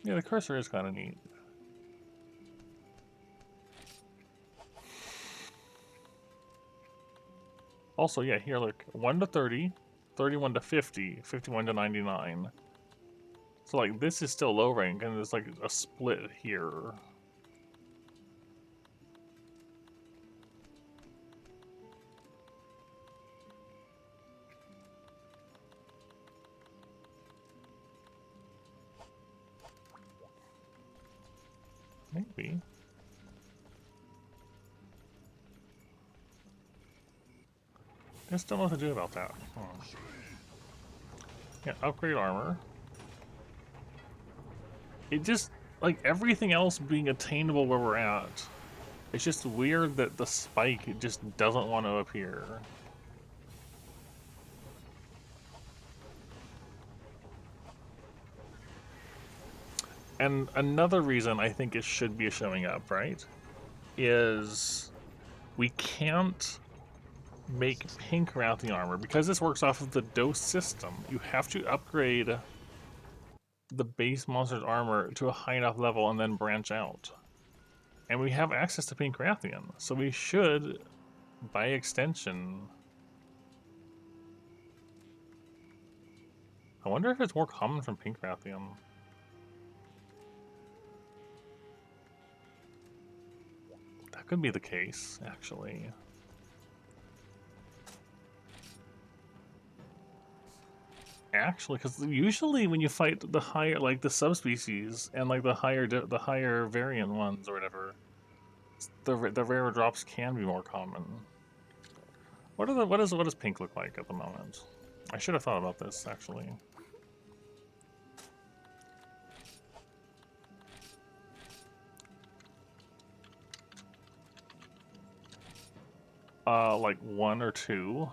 Yeah, the cursor is kind of neat. Also, yeah, here, look. 1 to 30, 31 to 50, 51 to 99. So, like, this is still low rank, and there's, like, a split here. Maybe. I just don't know what to do about that. Yeah, upgrade armor. It just, like, everything else being attainable where we're at. It's just weird that the spike just doesn't want to appear. And another reason I think it should be showing up, right, is we can't make pink Rathian armor because this works off of the dose system. You have to upgrade the base monster's armor to a high enough level and then branch out. And we have access to pink Rathian, so we should, by extension... I wonder if it's more common from pink Rathian. That could be the case, actually. Actually, because usually when you fight the higher, like the subspecies and like the higher variant ones or whatever, the rarer drops can be more common. What does pink look like at the moment? I should have thought about this actually. Like 1 or 2.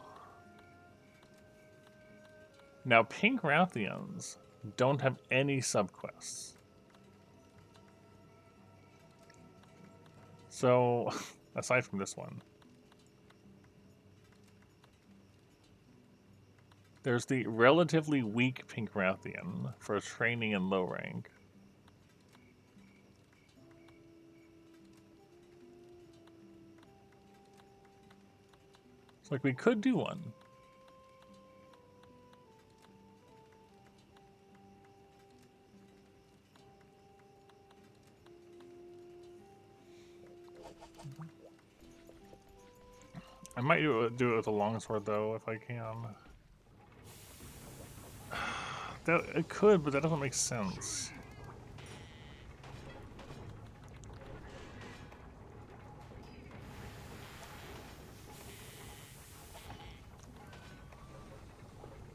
Now, pink Rathians don't have any subquests. So, aside from this one, there's the relatively weak pink Rathian for training in low rank. It's like we could do one. I might do it with a longsword though, if I can. That it could, but that doesn't make sense.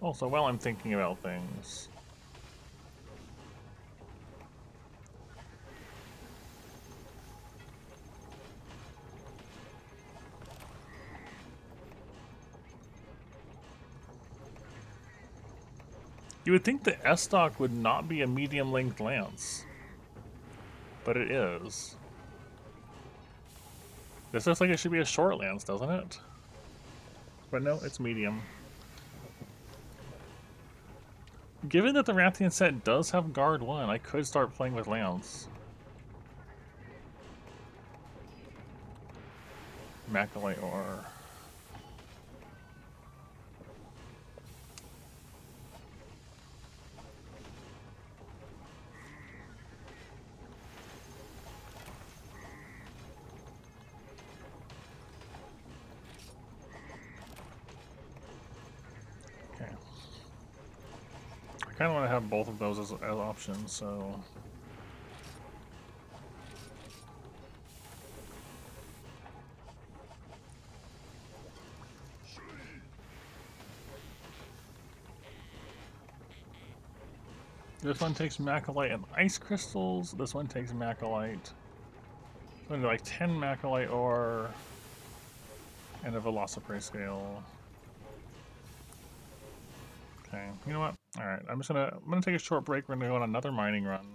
Also, while I'm thinking about things, you would think the S-Stock would not be a medium-length lance, but it is. This looks like it should be a short lance, doesn't it? But no, it's medium. Given that the Rathian set does have guard 1, I could start playing with lance. Macalite ore. Okay. I kind of want to have both of those as options, so... This one takes Macalite and ice crystals. This one takes Macalite. So like 10 Macalite ore and a Velociprey scale. Okay, you know what? Alright, I'm gonna take a short break. We're gonna go on another mining run.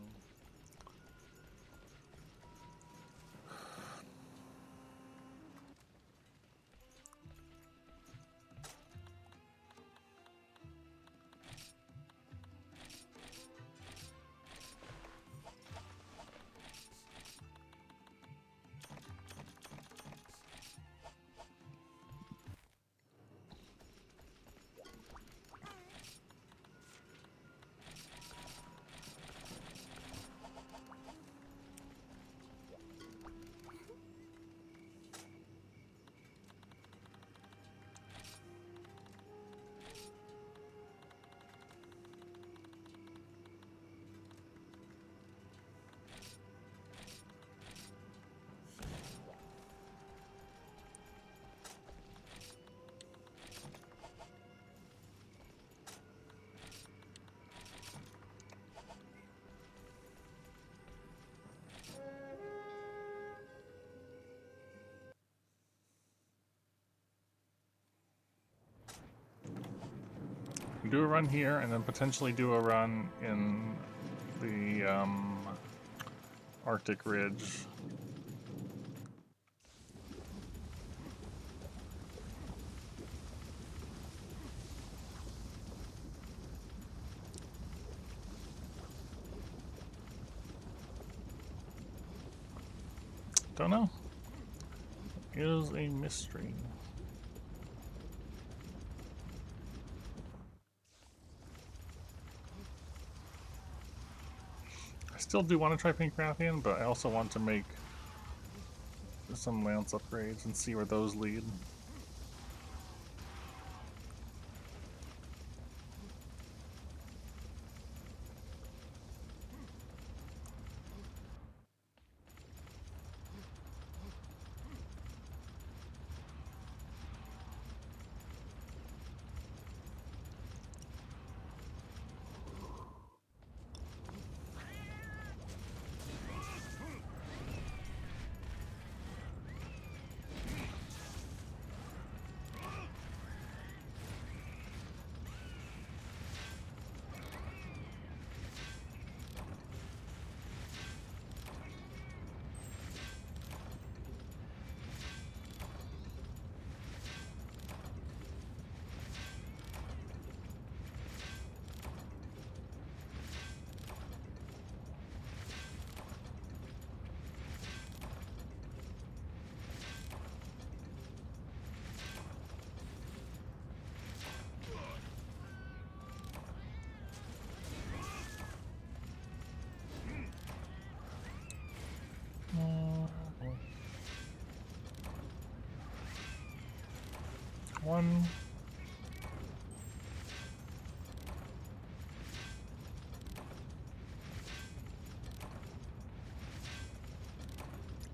Do a run here, and then potentially do a run in the Arctic Ridge. Don't know. It is a mystery. I still do want to try Pink Rathian, but I also want to make some lance upgrades and see where those lead. One.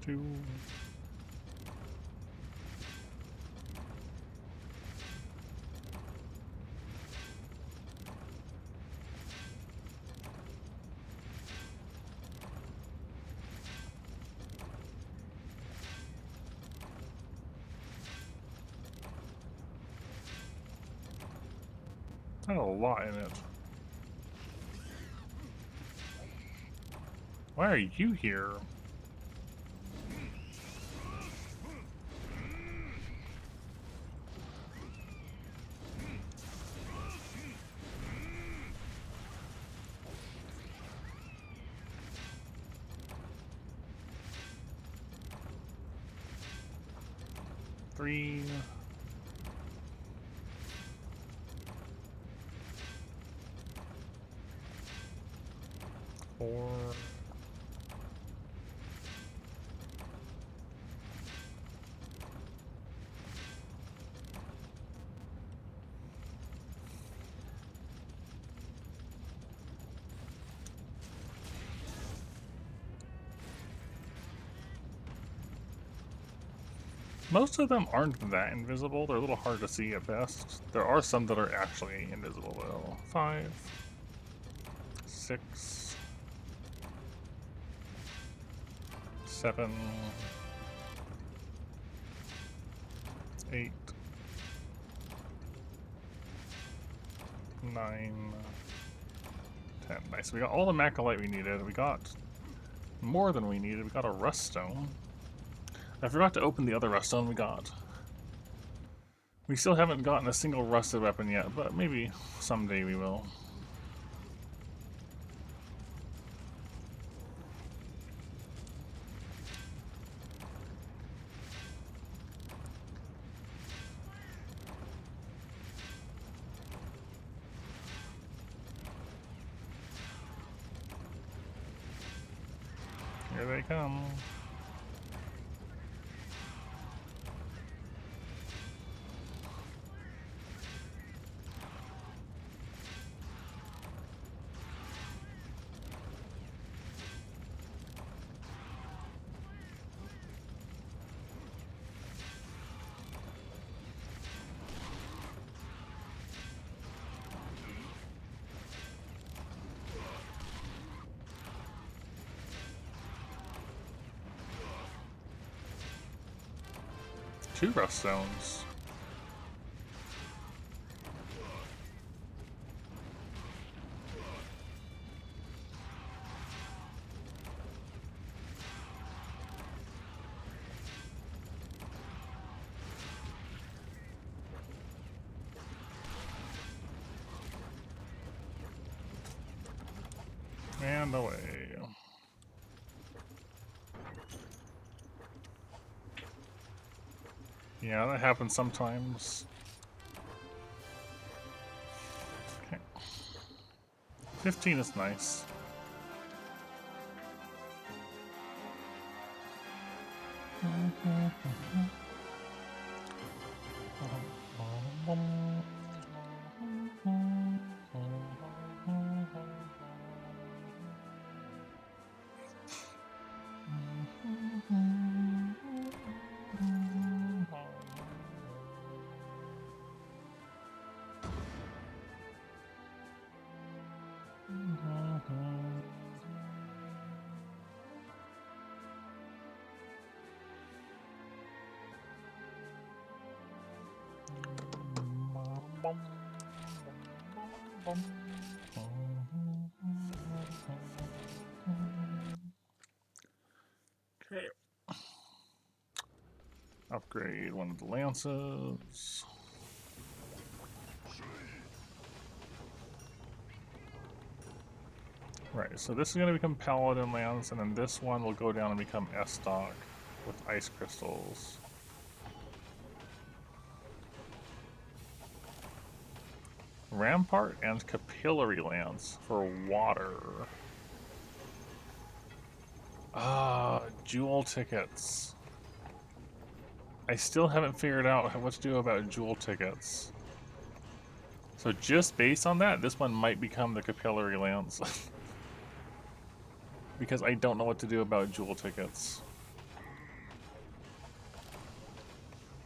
Two. That's a lot in it. Why are you here? Three. Four. Most of them aren't that invisible. They're a little hard to see at best. There are some that are actually invisible though. 5, 6. 6, 7, 8, 9, 10. Nice. We got all the macrolite we needed. We got more than we needed. We got a rust stone. I forgot to open the other rust stone we got. We still haven't gotten a single rusted weapon yet, but maybe someday we will. Here they come. Two rust stones. And away. Yeah, that happens sometimes. Okay. 15 is nice. Okay. Upgrade one of the lances. Right, so this is going to become Paladin Lance, and then this one will go down and become S-Stock with ice crystals. Rampart and Capillary Lance for water. Ah, jewel tickets. I still haven't figured out what to do about jewel tickets. So just based on that, this one might become the Capillary Lance. Because I don't know what to do about jewel tickets.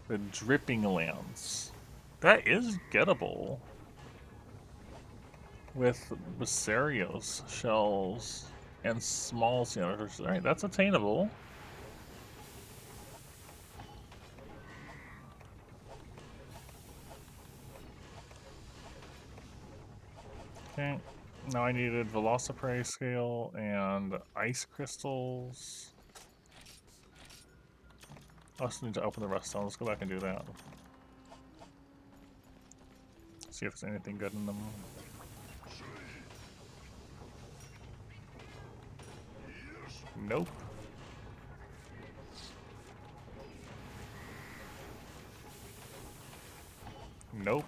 The Dripping Lance. That is gettable. With Basarios shells and small senators. Alright, that's attainable. Okay. Now I needed Velociprey scale and ice crystals. I also need to open the rust stone. Let's go back and do that. See if there's anything good in them. Nope. Nope.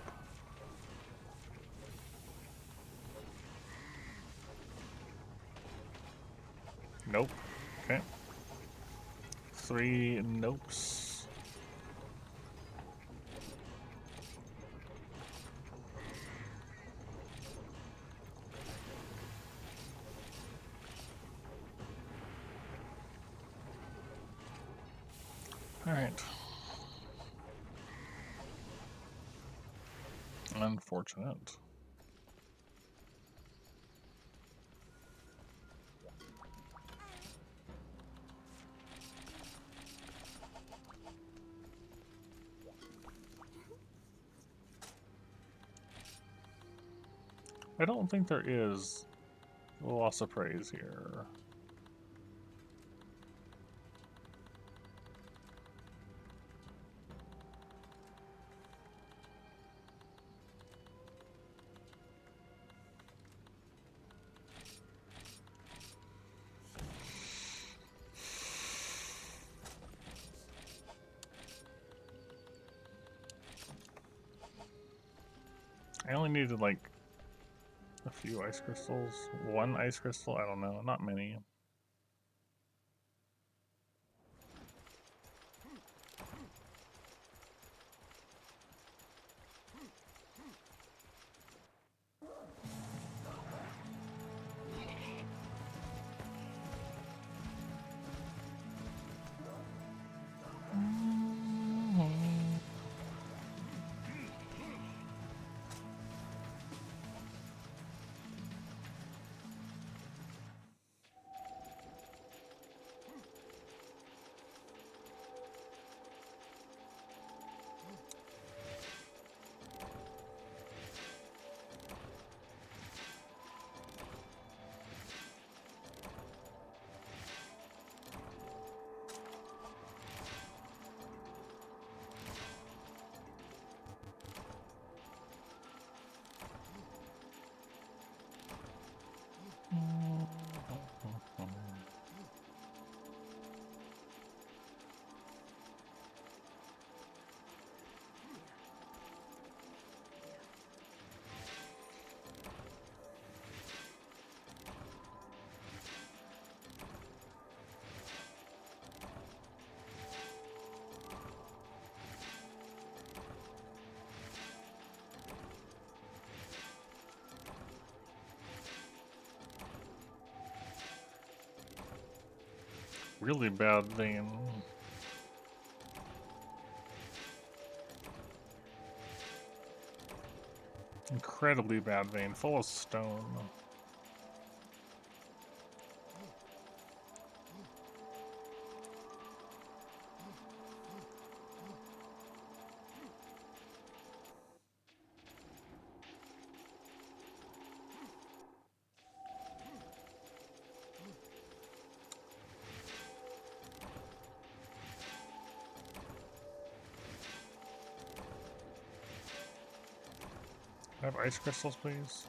Nope. Okay. 3 nopes. Alright. Unfortunate. I don't think there is a loss of praise here. I only needed like a few ice crystals. One ice crystal? I don't know. Not many. Really bad vein. Incredibly bad vein, full of stone. Can I have ice crystals, please?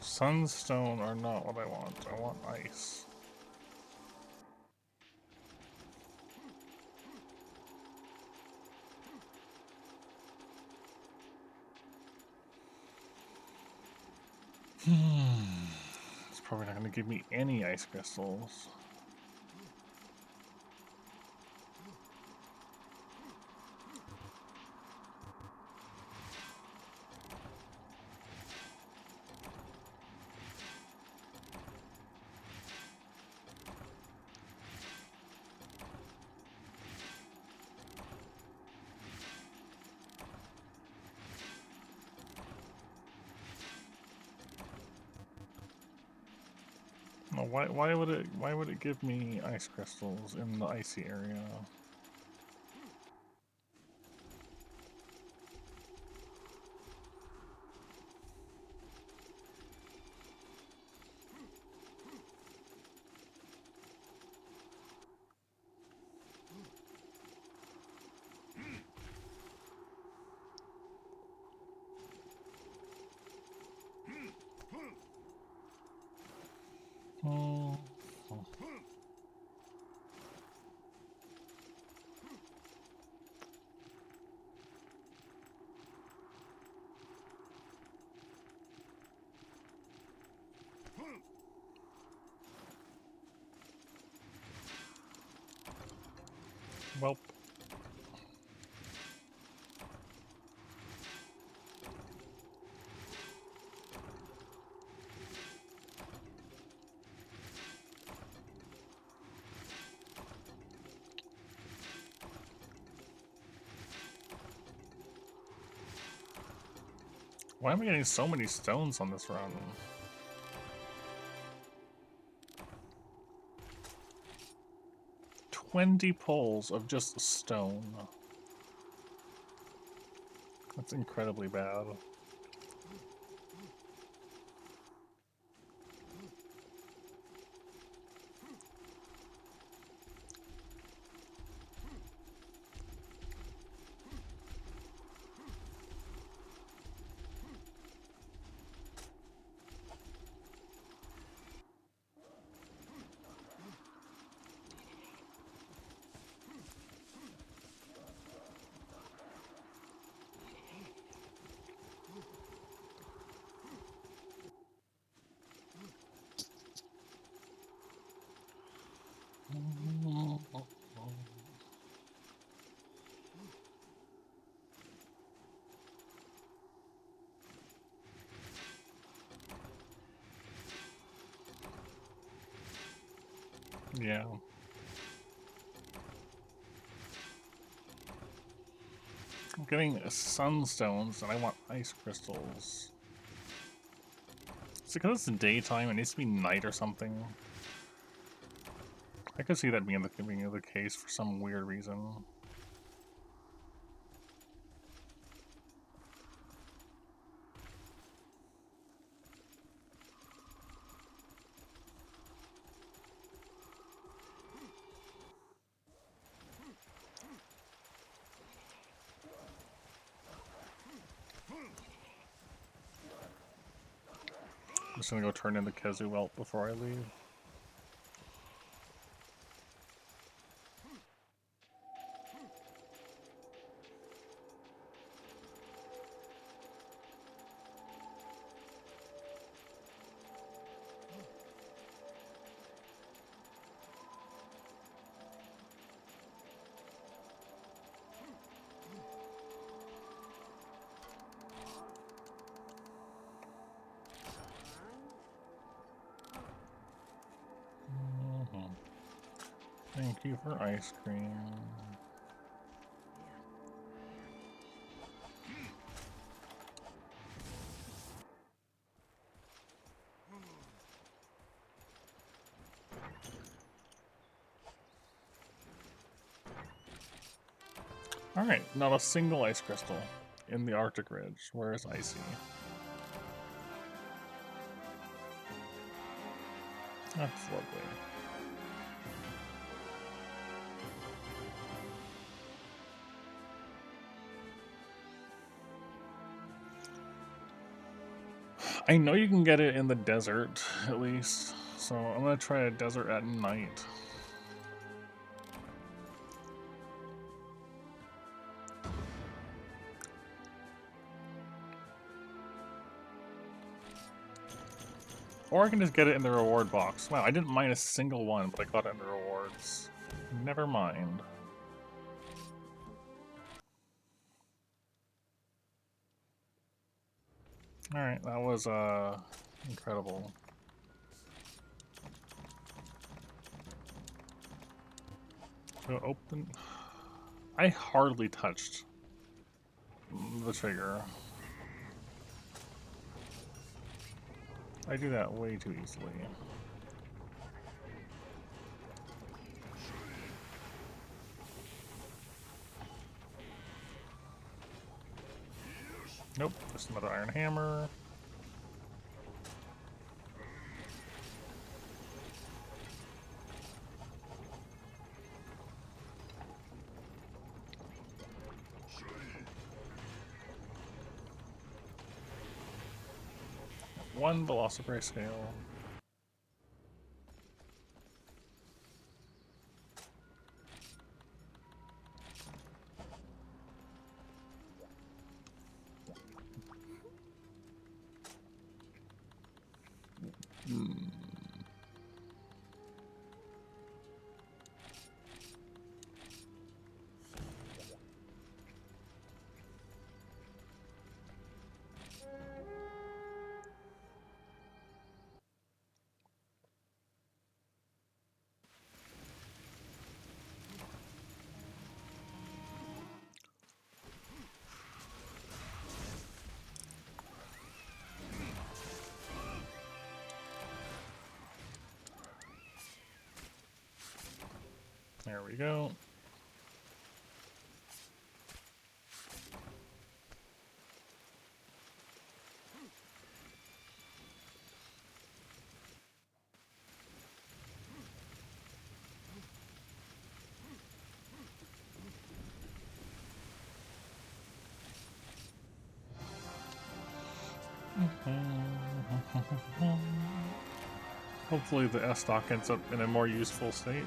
Sunstone are not what I want. I want ice. It's probably not going to give me any ice crystals. No, why would it give me ice crystals in the icy area? Well, Why am I getting so many stones on this run? "20 pulls of just stone. That's incredibly bad. Yeah. I'm getting sunstones and I want ice crystals. Is it because it's daytime? It needs to be night or something? I could see that being the case for some weird reason. I'm just gonna go turn in the Kezu Welt before I leave. Thank you for ice cream. Alright, not a single ice crystal in the Arctic Ridge. Where is Icy? That's lovely. I know you can get it in the desert, at least. So I'm gonna try a desert at night. Or I can just get it in the reward box. Wow, I didn't mine a single one, but I got it in the rewards. Never mind. Alright, that was incredible. So open. I hardly touched the trigger. I do that way too easily. Nope, just another iron hammer. One Velociprey scale. There we go. Hopefully the S-Stock ends up in a more useful state.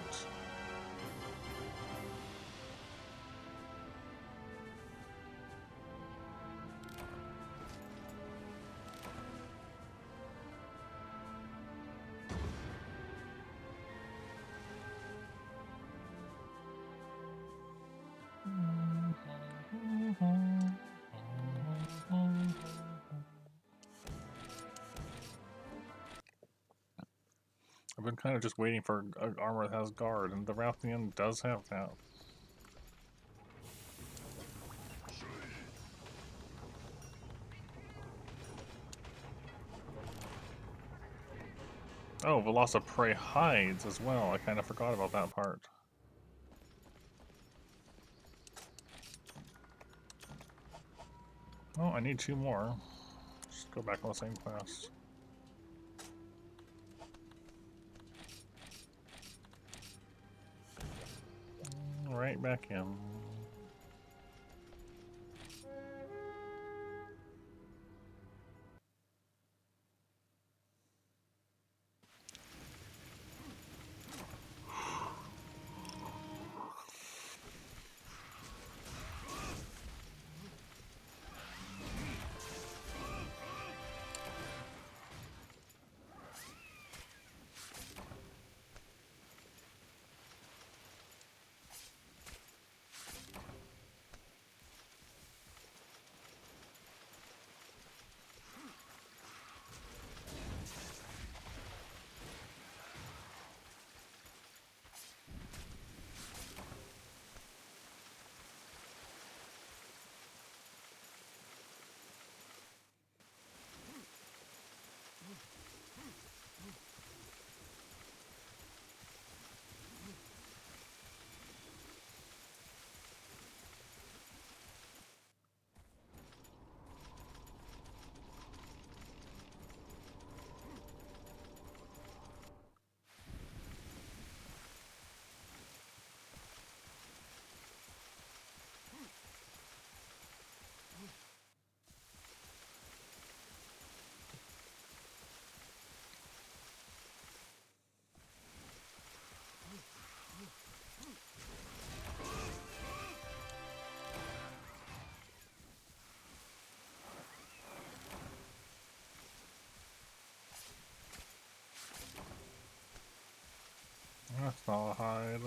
I've been kind of just waiting for an armor that has guard, and the Rathian does have that. Oh, Velociprey hides as well. I kind of forgot about that part. Oh, I need 2 more. Just go back on the same quest. Right back in. That's not a hide.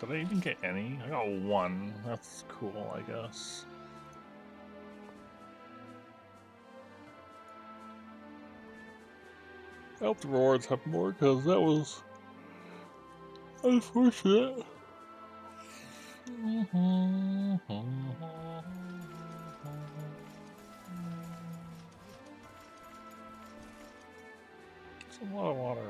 Did I even get any? I got 1. That's cool, I guess. I hope the rewards have more, because that was unfortunate. It's a lot of water.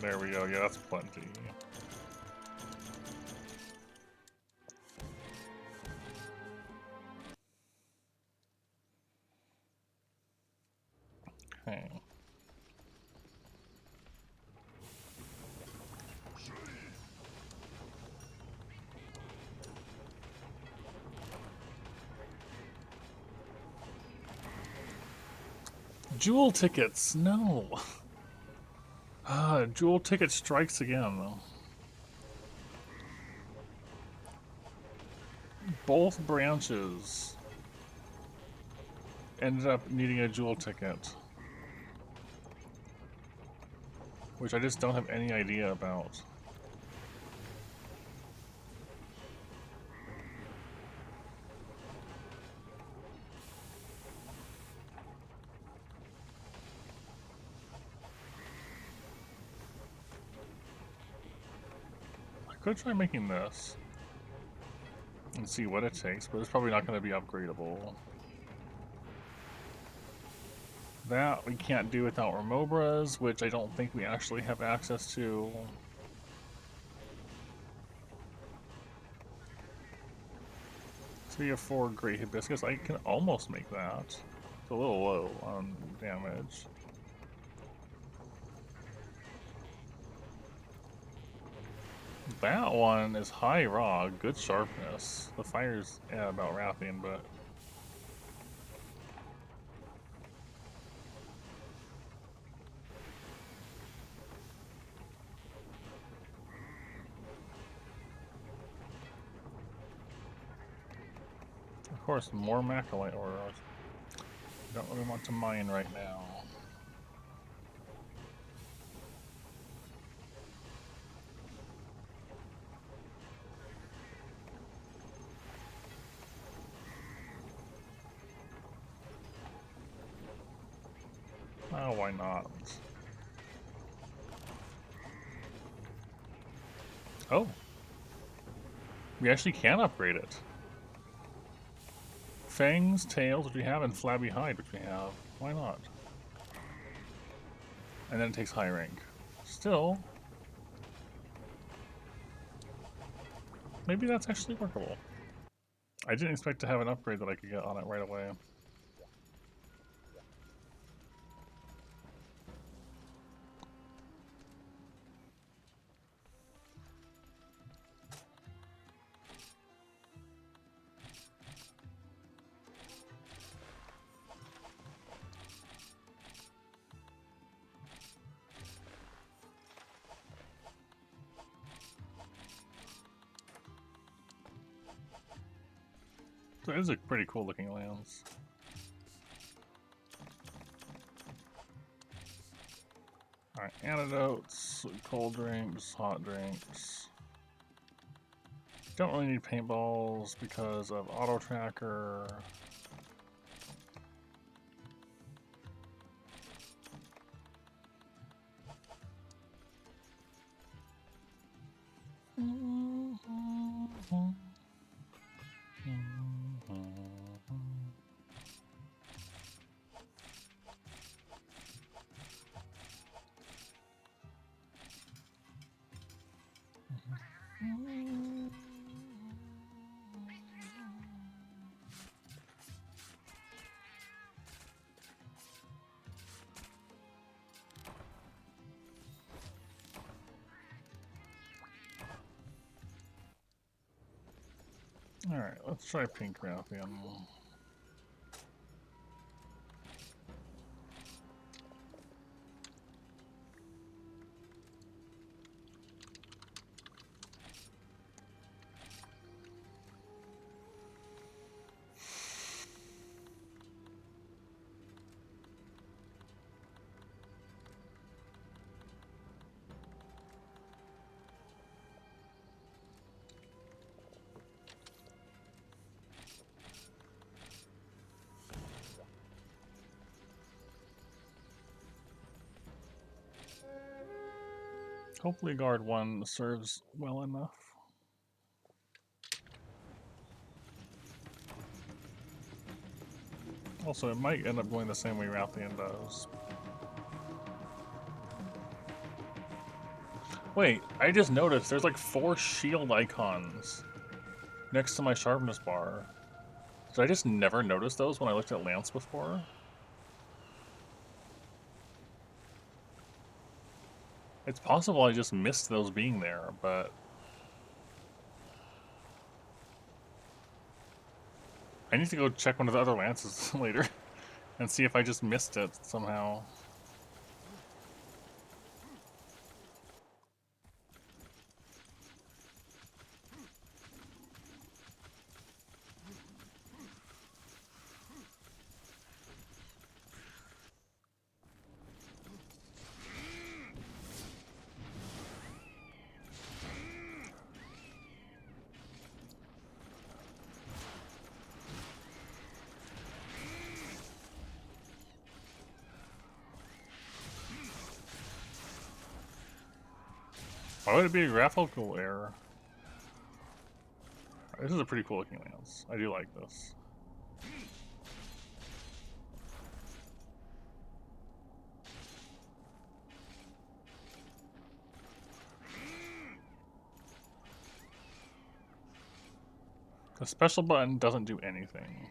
There we go. Yeah, that's plenty. Okay. Jewel tickets, no. Jewel ticket strikes again. Both branches ended up needing a jewel ticket, which I just don't have any idea about. I could try making this and see what it takes, but it's probably not going to be upgradable. That we can't do without Remobras, which I don't think we actually have access to. So we have 4 Great Hibiscus. I can almost make that. It's a little low on damage. That one is high raw, good sharpness. The fire's about Rathian, but of course more Macrolite ores. Don't really want to mine right now. Oh, why not? Oh. We actually can upgrade it. Fangs, tails, which we have, and flabby hide, which we have. Why not? And then it takes high rank. Still, maybe that's actually workable. I didn't expect to have an upgrade that I could get on it right away. So it is a pretty cool looking lens. Alright, antidotes, cold drinks, hot drinks. Don't really need paintballs because of auto tracker. Alright, let's try pink Rathian. Hopefully guard 1 serves well enough. Also, it might end up going the same way Rathian does. Wait, I just noticed there's like 4 shield icons next to my sharpness bar. Did I just never notice those when I looked at Lance before? It's possible I just missed those being there, but I need to go check one of the other Lances later and see if I just missed it somehow. Why would it be a graphical error? This is a pretty cool looking Lance. I do like this. The special button doesn't do anything.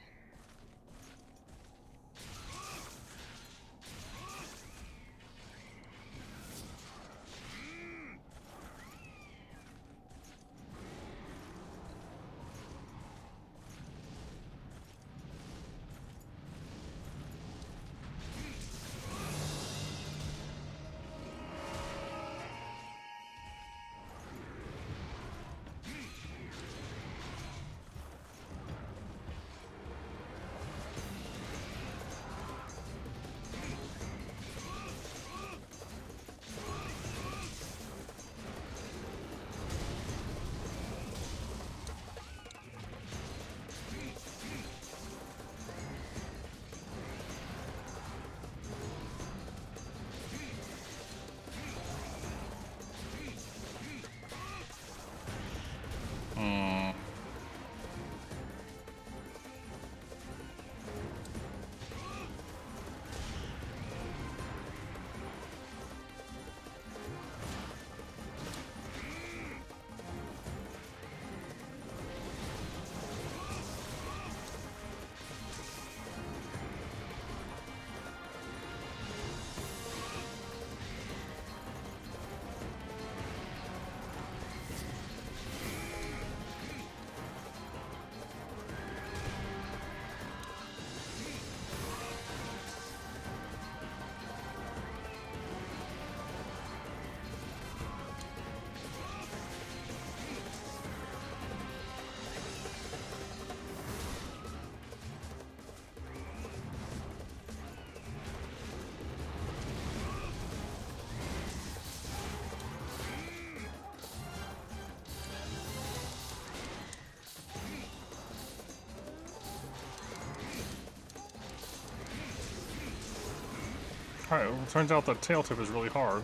Alright, well, it turns out that tail tip is really hard.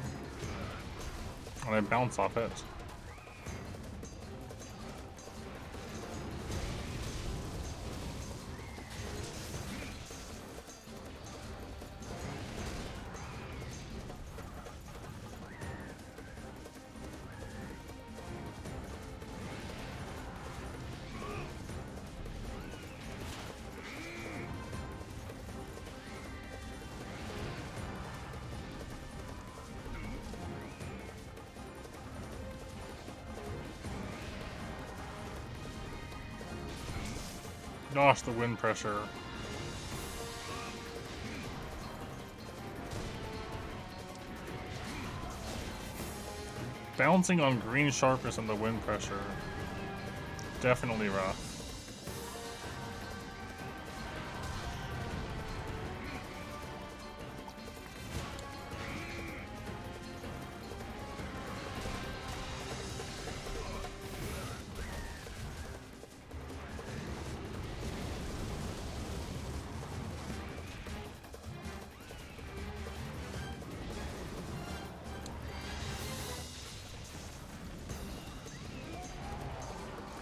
And I bounce off it. Gosh, the wind pressure. Bouncing on green sharpness and the wind pressure. Definitely rough.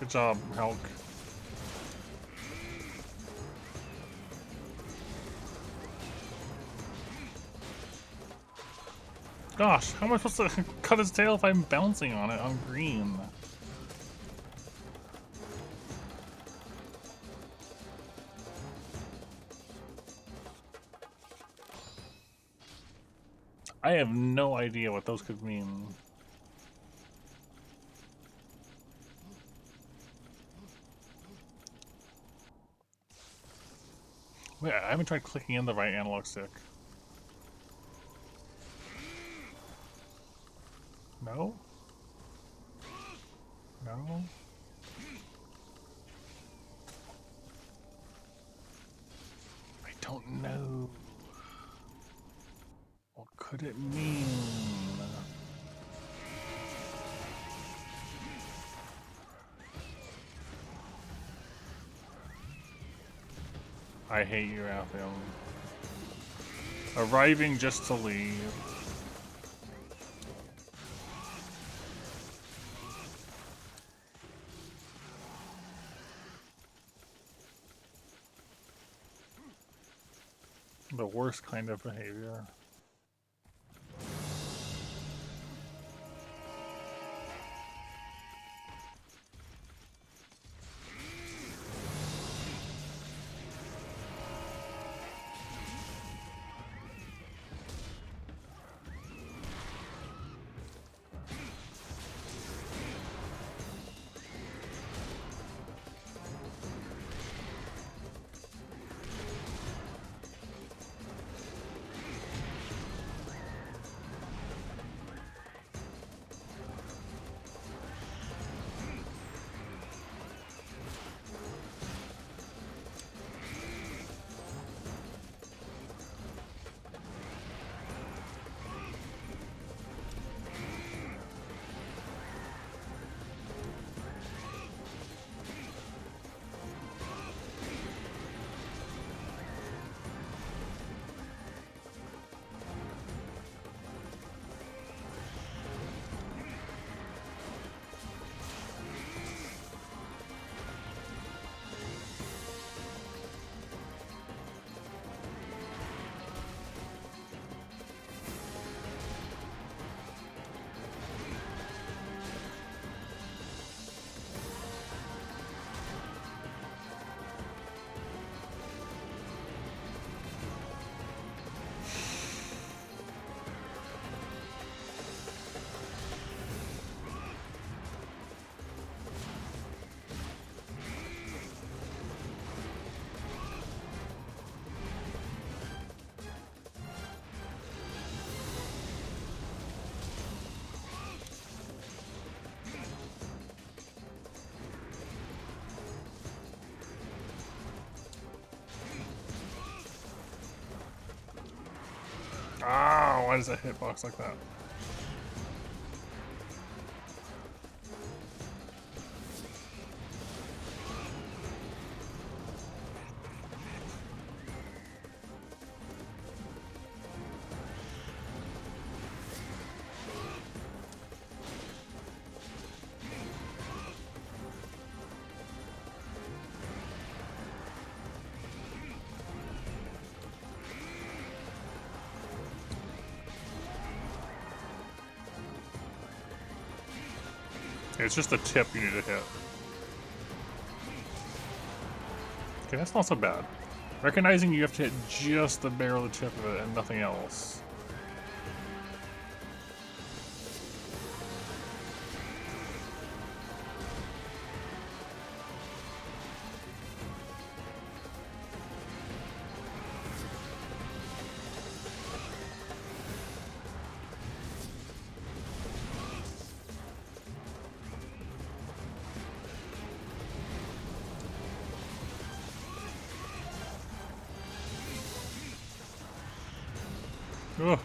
Good job, Hulk. Gosh, how am I supposed to cut his tail if I'm bouncing on it on green? I have no idea what those could mean. Wait, I haven't tried clicking in the right analog stick. No? No? I don't know. What could it mean? I hate you, Rathian. Arriving just to leave. The worst kind of behavior. Ah, why does that hitbox like that? It's just the tip you need to hit. Okay, that's not so bad. Recognizing you have to hit just the barrel of the tip of it and nothing else. Ugh.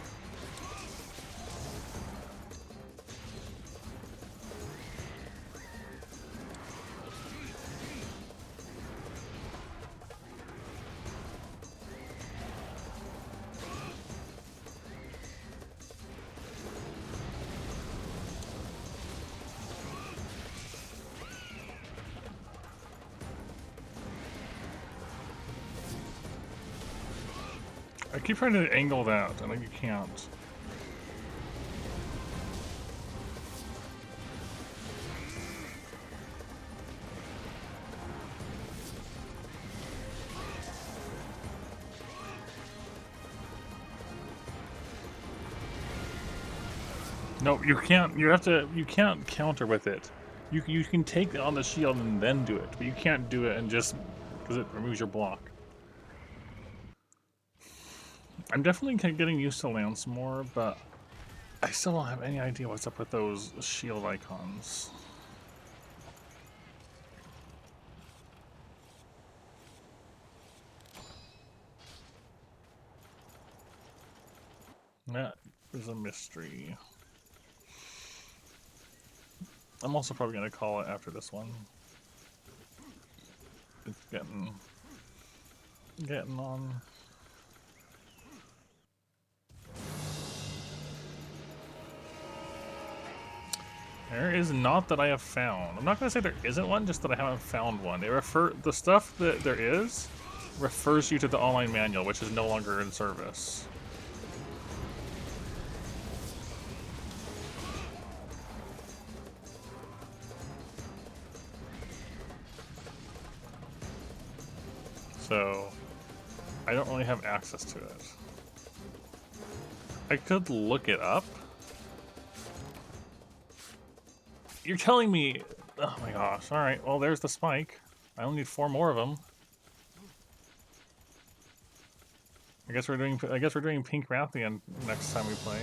I keep trying to angle that, and you can't. No, you can't. You have to. You can't counter with it. You can take it on the shield and then do it, but you can't do it and just because it removes your block. I'm definitely getting used to Lance more, but I still don't have any idea what's up with those shield icons. That is a mystery. I'm also probably going to call it after this one. It's getting on. There is not that I have found. I'm not going to say there isn't one, just that I haven't found one. The stuff that there is refers you to the online manual, which is no longer in service. So I don't really have access to it. I could look it up. You're telling me... Oh my gosh. Alright, well there's the spike. I only need 4 more of them. I guess we're doing Pink Rathian next time we play.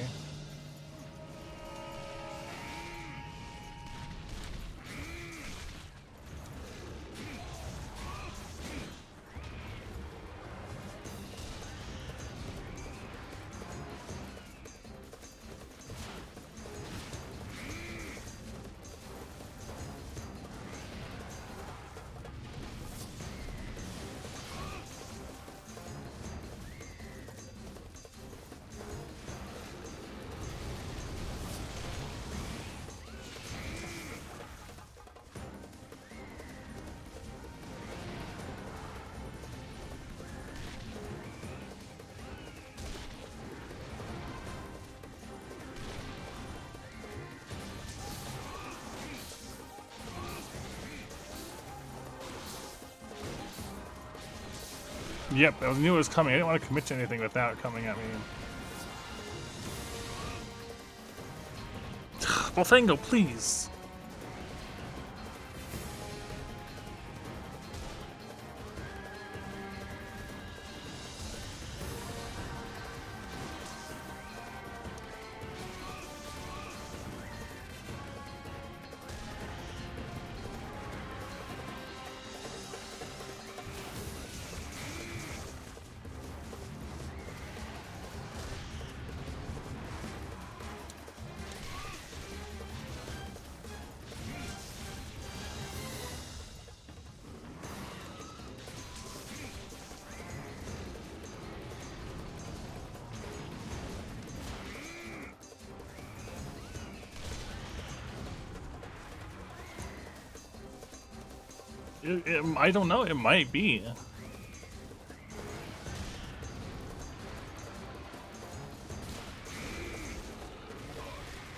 Yep, I knew it was coming. I didn't want to commit to anything without coming at me. Bullfango, please! I don't know, it might be.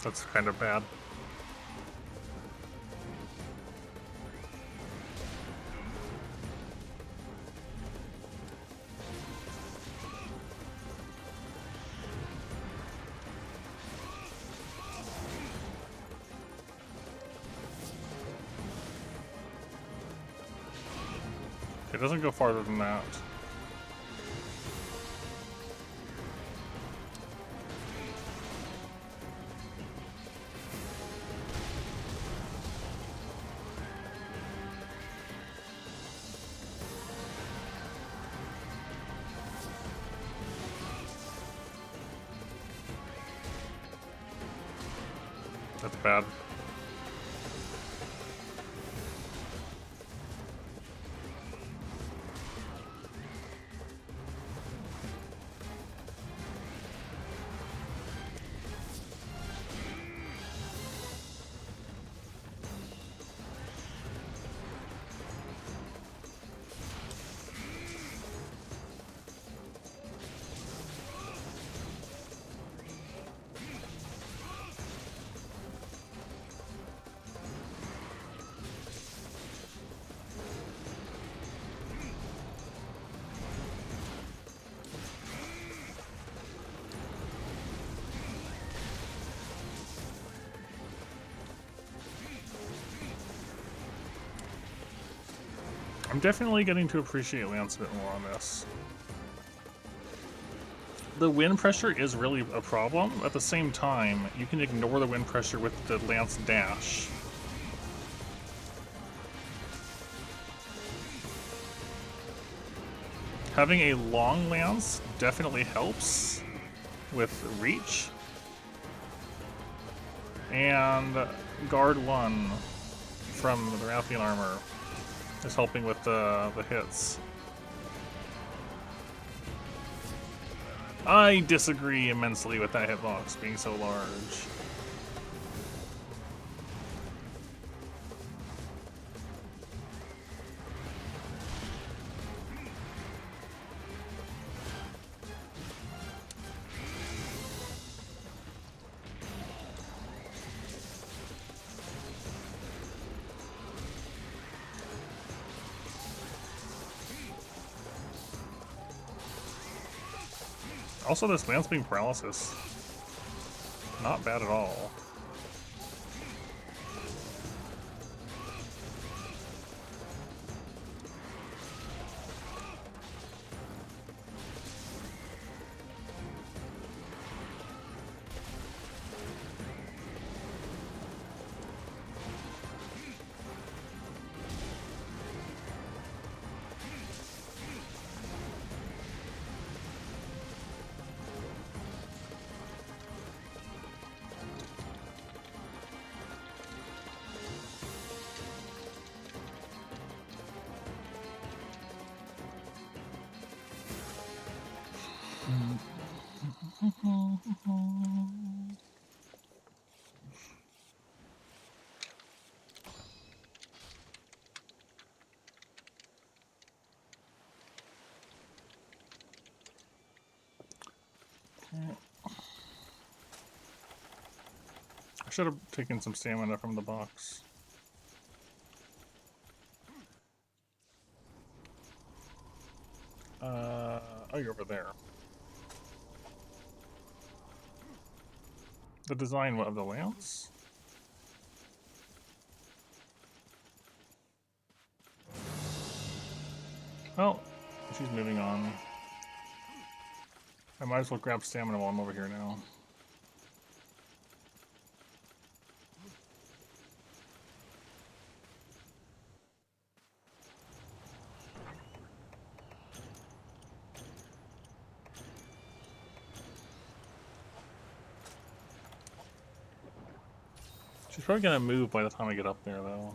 That's kind of bad. It doesn't go farther than that. That's bad. I'm definitely getting to appreciate Lance a bit more on this. The wind pressure is really a problem. At the same time, you can ignore the wind pressure with the Lance dash. Having a long lance definitely helps with reach. And guard 1 from the Rathian armor is helping with the hits. I disagree immensely with that hitbox being so large. Also, this lance beam paralysis, not bad at all. I should have taken some stamina from the box. Oh, you're over there. The design of the lance? Well, she's moving on. I might as well grab stamina while I'm over here now. She's probably gonna move by the time I get up there, though.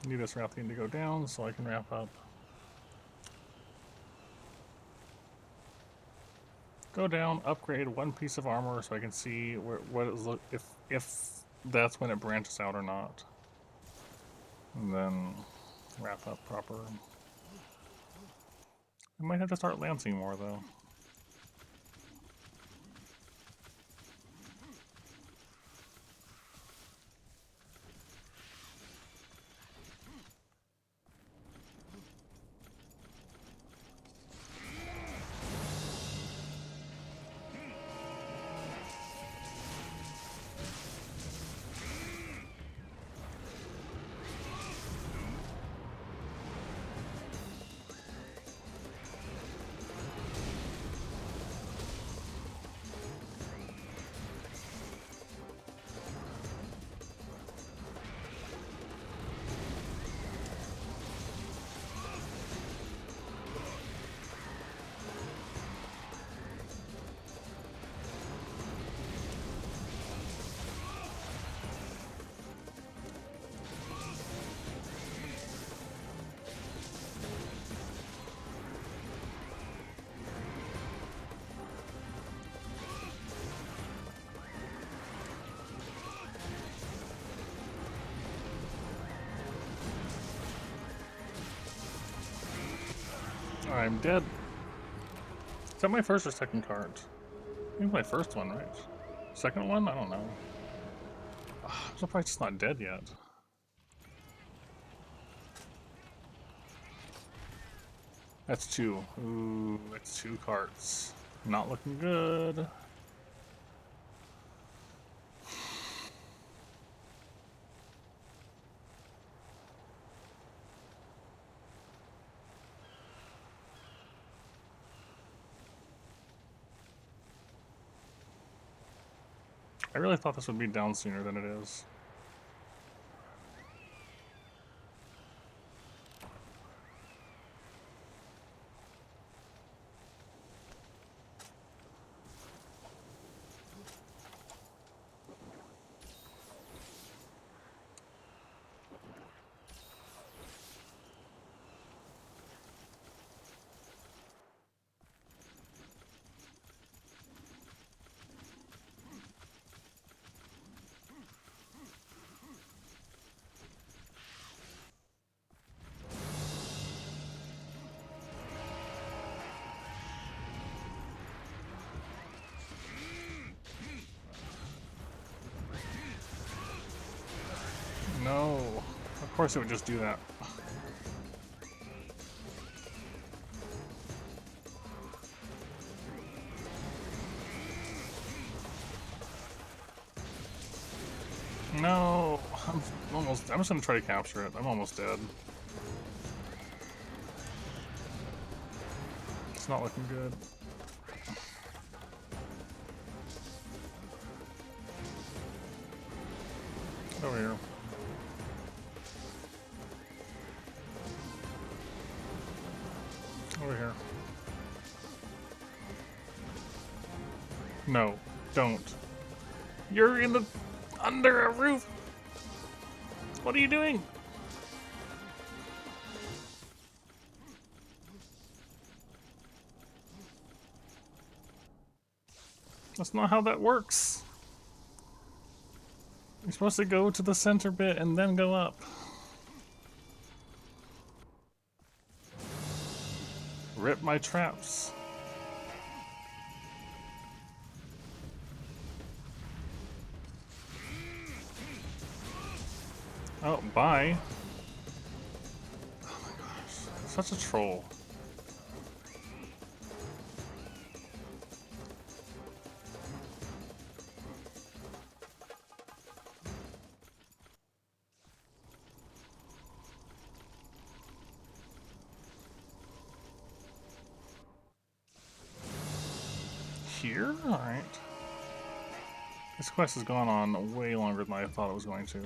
Need this Rathian to go down so I can wrap up. Go down, upgrade 1 piece of armor so I can see what it look if that's when it branches out or not. And then wrap up proper. I might have to start lancing more though. I'm dead. Is that my first or second card? I think my first one, right? Second one? I don't know. I'm surprised it's not dead yet. That's two. Ooh, that's two cards. Not looking good. I really thought this would be down sooner than it is. No, of course it would just do that. No, I'm just gonna try to capture it. I'm almost dead. It's not looking good. Over here. Over here. No, don't. You're in the under a roof. What are you doing? That's not how that works. You're supposed to go to the center bit and then go up. Rip my traps. Oh, bye. Oh my gosh, such a troll. Here? Alright. This quest has gone on way longer than I thought it was going to.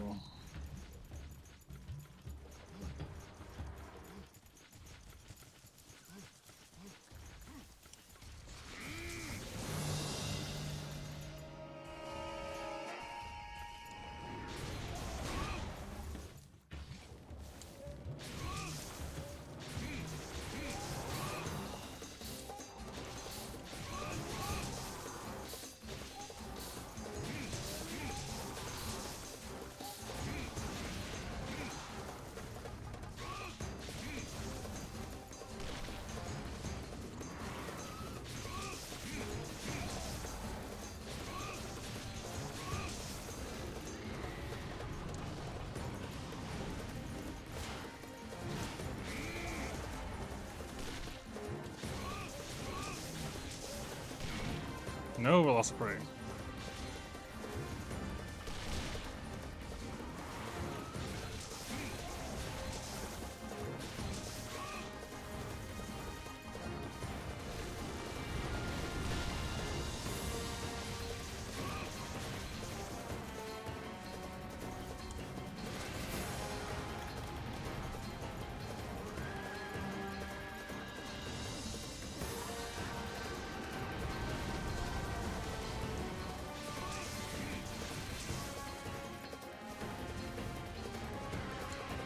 No Velociprey.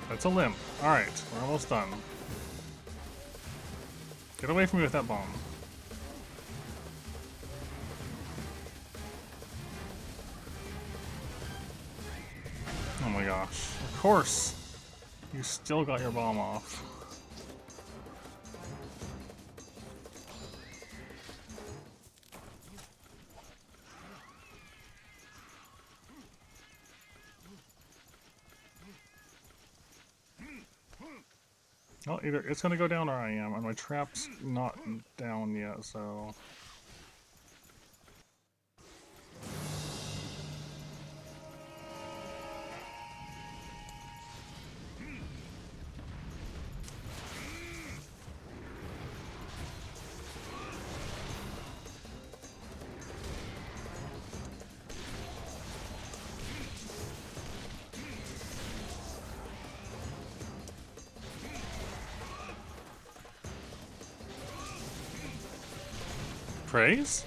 That's a limp. Alright, we're almost done. Get away from me with that bomb. Oh my gosh. Of course! You still got your bomb off. Well, either it's gonna go down or I am, and my trap's not down yet, so... Praise?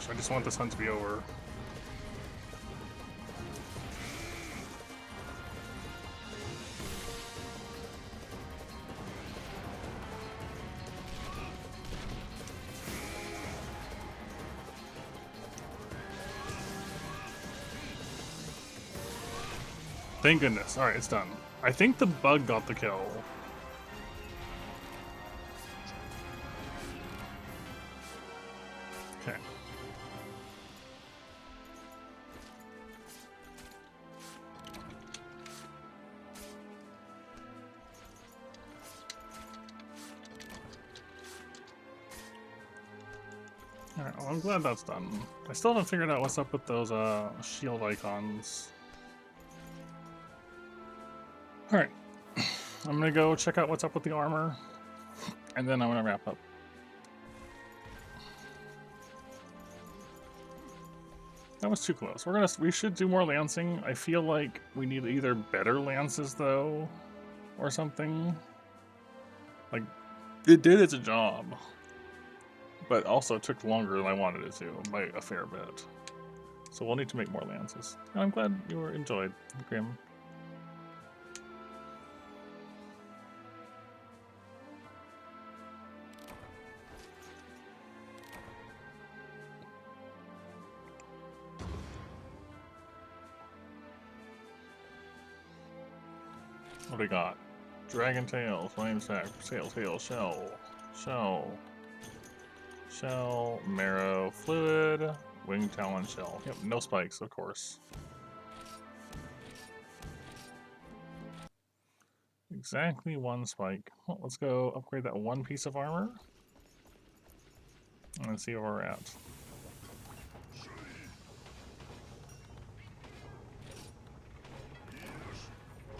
I just want this hunt to be over. Thank goodness. Alright, it's done. I think the bug got the kill. Okay. Alright, well, I'm glad that's done. I still haven't figured out what's up with those shield icons. Alright. I'm gonna go check out what's up with the armor, and then I'm gonna wrap up. That was too close. We should do more lancing. I feel like we need either better lances though, or something. Like, it did its job, but also took longer than I wanted it to by a fair bit. So we'll need to make more lances. And I'm glad you were enjoyed, Grim. What do we got? Dragon tail, flame sack, tail, shell, marrow, fluid, wing talon, shell. Yep, no spikes, of course. Exactly one spike. Well, let's go upgrade that one piece of armor. And see where we're at.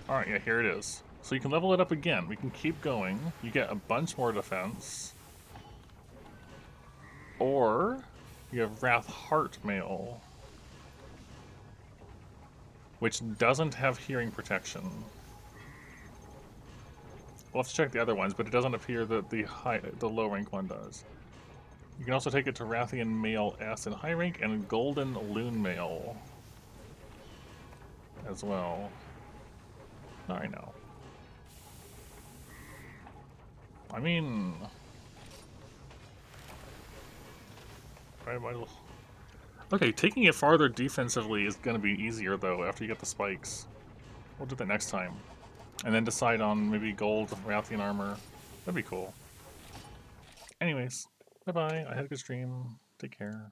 Alright, yeah, here it is. So you can level it up again. We can keep going. You get a bunch more defense. Or you have Wrath Heart Mail, which doesn't have hearing protection. We'll have to check the other ones, but it doesn't appear that the low rank one does. You can also take it to Rathian Mail S in high rank and Golden Loon Mail as well. I know. I mean... Okay, taking it farther defensively is going to be easier, though, after you get the spikes. We'll do that next time. And then decide on maybe gold Rathian armor. That'd be cool. Anyways, bye-bye. I had a good stream. Take care.